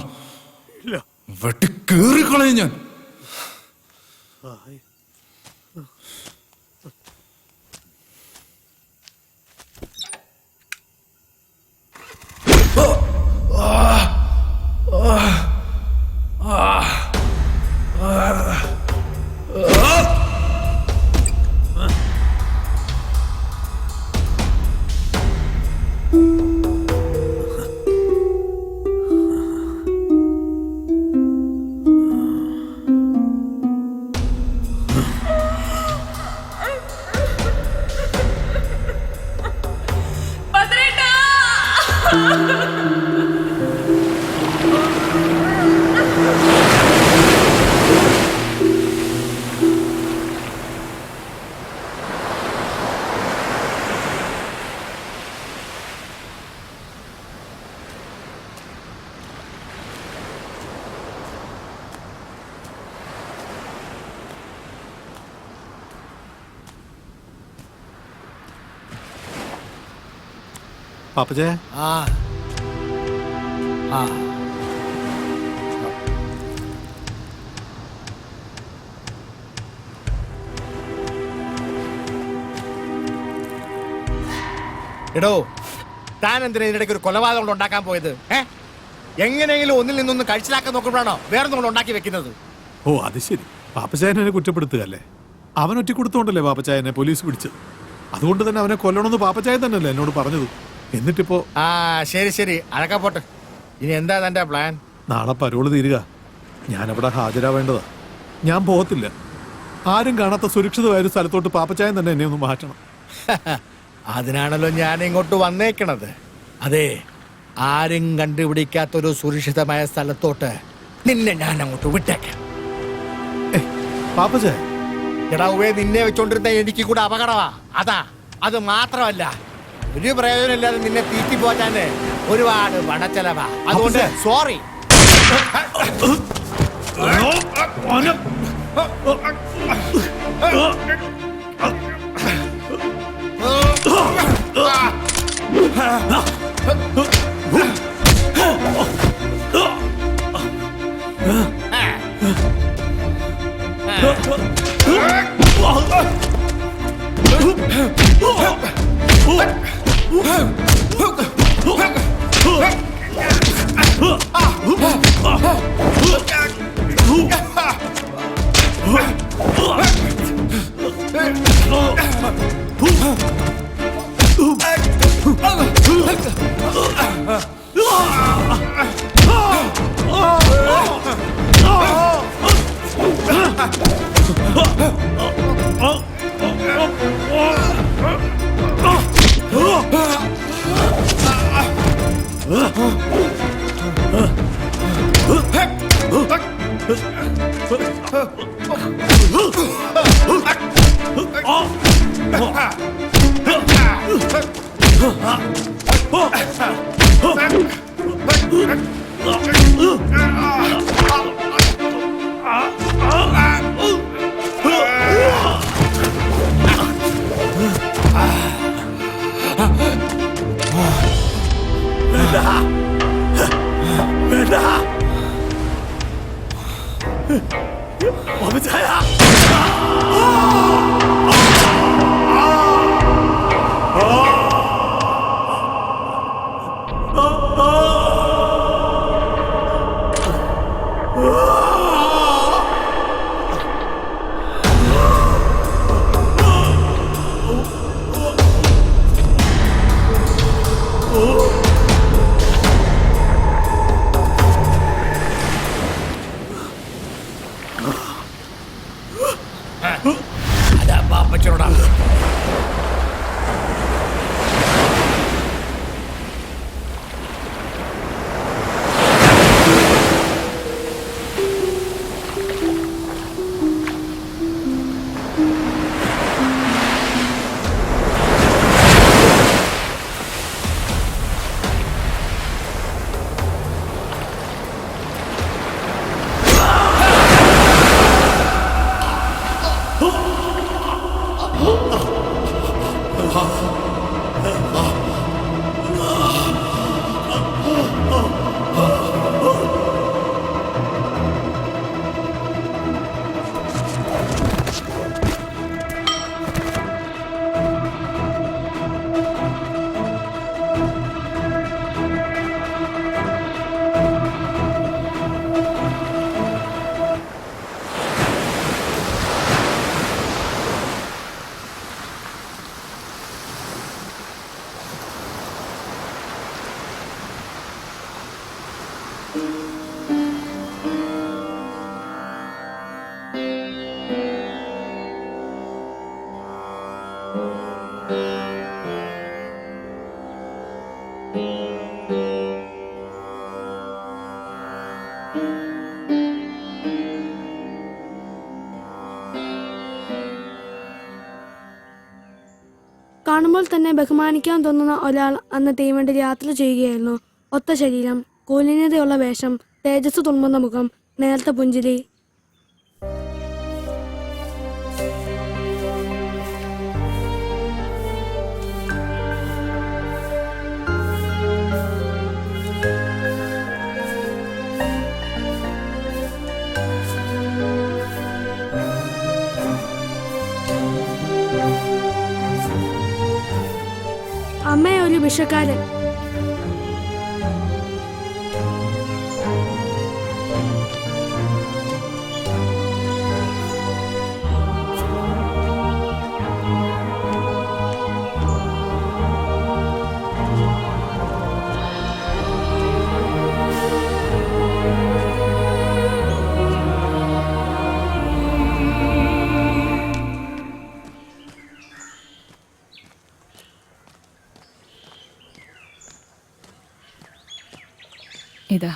വെട്ടിക്കേറിക്കളയും ഞാൻ. പാപ്പച്ചേ ആ ആ എടോ താൻ എന്തിനാ ഇതിനിടയ്ക്ക് ഒരു കൊലപാതകം ഉണ്ടാക്കാൻ പോയത്? എങ്ങനെയെങ്കിലും ഒന്നിൽ നിന്നൊന്ന് കഴിച്ചിലാക്കാൻ നോക്കുമ്പോഴാണോ വേറെ നമ്മൾ ഉണ്ടാക്കി വെക്കുന്നത്? ഓ അത് ശരി, പാപ്പച്ചായനെ കുറ്റപ്പെടുത്തുകയല്ലേ? അവൻ ഒറ്റ കൊടുത്തോണ്ടല്ലേ പാപ്പച്ചായനെ പോലീസ് പിടിച്ചത്. അതുകൊണ്ട് തന്നെ അവനെ കൊല്ലണമെന്ന് പാപ്പച്ചായൻ തന്നെയല്ലേ എന്നോട് പറഞ്ഞത്. എന്നിട്ടിപ്പോ ആ ശരി ശരി, അതൊക്കെ പോട്ടെ. ഇനി എന്താ തന്റെ പ്ലാൻ? നാളെ പരോള് തീരുക, ഞാനവിടെ ഹാജരാവേണ്ടതാ. ഞാൻ പോകത്തില്ല. ആരും കാണാത്ത സുരക്ഷിതമായ ഒരു സ്ഥലത്തോട്ട് പാപ്പച്ചായൻ തന്നെ എന്നെ ഒന്ന് മാറ്റണം. അതിനാണല്ലോ ഞാൻ ഇങ്ങോട്ട് വന്നേക്കണത്. അതെ, ആരും കണ്ടുപിടിക്കാത്തൊരു സുരക്ഷിതമായ സ്ഥലത്തോട്ട് നിന്നെ ഞാൻ അങ്ങോട്ട് വിട്ടേക്കാം. പാപ്പച്ചായ എടാവേ, നിന്നെ വെച്ചോണ്ടിരുന്ന എനിക്ക് കൂടെ അപകടമാ. അതാ, അത് മാത്രമല്ല ഒരു പ്രയോജനമില്ലാതെ നിന്നെ തീറ്റി പോറ്റാന് ഒരുപാട് പണച്ചെലവാ. അതുകൊണ്ട് സോറി. അതാ പാപ്പച്ചനോടാ. കാണുമ്പോൾ തന്നെ ബഹുമാനിക്കാൻ തോന്നുന്ന ഒരാൾ അന്ന് തീവണ്ടി യാത്ര ചെയ്യുകയായിരുന്നു. ഒത്ത ശരീരം, കുലീനതയുള്ള വേഷം, തേജസ് തുളുമ്പുന്ന മുഖം, നേർത്ത പുഞ്ചിരി. അമ്മയെ ഒരു വിഷക്കാരൻ. ഇതാ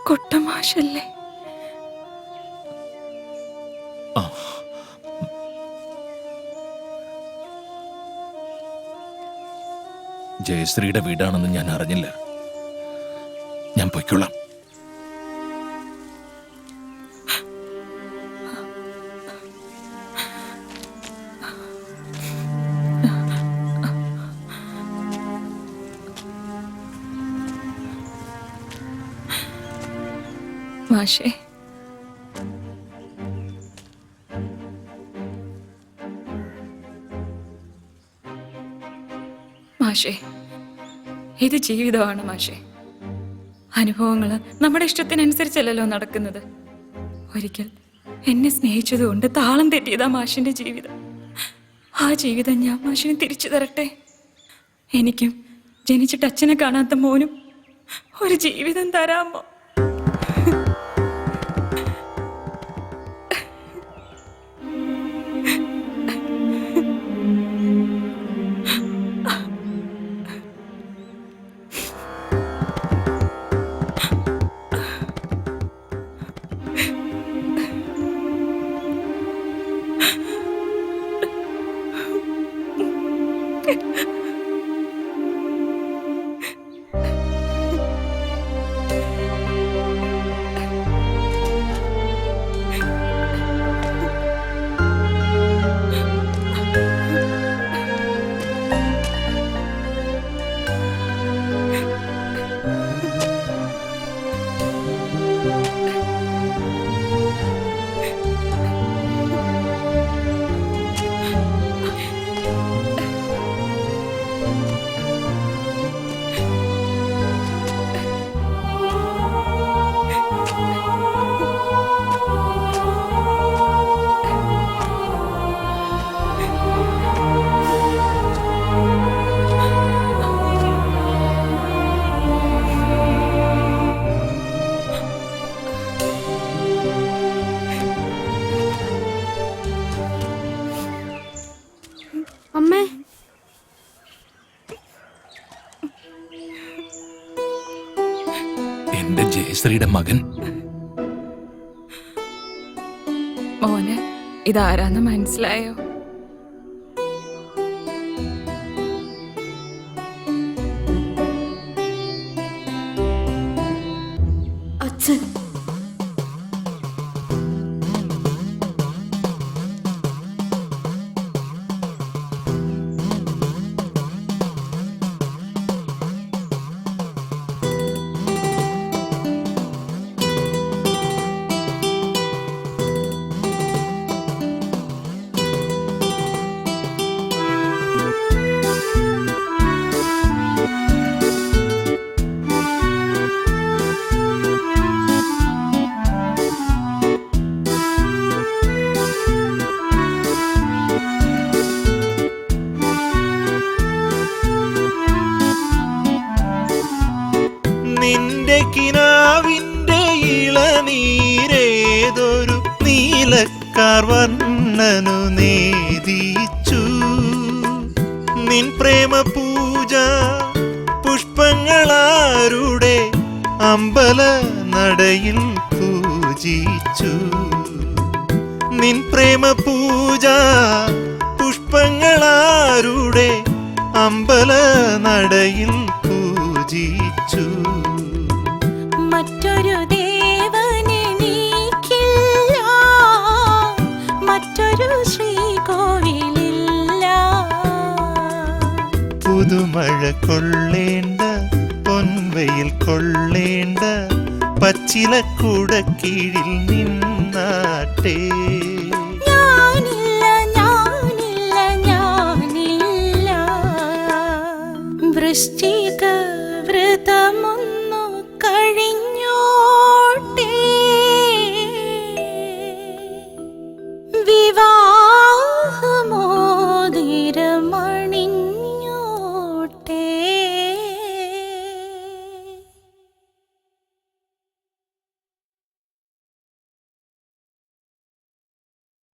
കുട്ടമാഷല്ലേ? ജയശ്രീയുടെ വീടാണെന്ന് ഞാൻ അറിഞ്ഞില്ല. ഞാൻ പൊയ്ക്കൊള്ളാം. മാഷേ, മാഷേ, ഇത് ജീവിതമാണ് മാഷേ. അനുഭവങ്ങൾ നമ്മുടെ ഇഷ്ടത്തിനനുസരിച്ചല്ലല്ലോ നടക്കുന്നത്. ഒരിക്കൽ എന്നെ സ്നേഹിച്ചതുകൊണ്ട് താളം തെറ്റിയതാ മാഷിന്റെ ജീവിതം. ആ ജീവിതം ഞാൻ മാഷിന് തിരിച്ചു തരട്ടെ. എനിക്കും ജനിച്ചിട്ട് അച്ഛനെ കാണാത്ത മോനും ഒരു ജീവിതം തരാമോ? എന്റെ ജയശ്രീയുടെ മകൻ. മോനെ ഇതാരാന്ന് മനസ്സിലായോ? അച്ഛൻ. നിന്റെ കിനാവിന്റെ ഇളനീരേതൊരു നീലക്കാർ വർണ്ണനു നേദിച്ചു. നിൻ പ്രേമ പൂജ പുഷ്പങ്ങളാരുടെ അമ്പല നടയിൽ പൂജിച്ചു. നിൻ പ്രേമ പൂജ പുഷ്പങ്ങളാരുടെ അമ്പല നടയിൽ പൂജിച്ചു. മറ്റൊരു ദേവനെനിക്കില്ല, മറ്റൊരു ശ്രീകോവിലില്ല. പുതുമഴ കൊള്ളേണ്ട, പൊൻവയിൽ കൊള്ളേണ്ട, പച്ചിലക്കുട കീഴിൽ നിന്നാട്ടേ.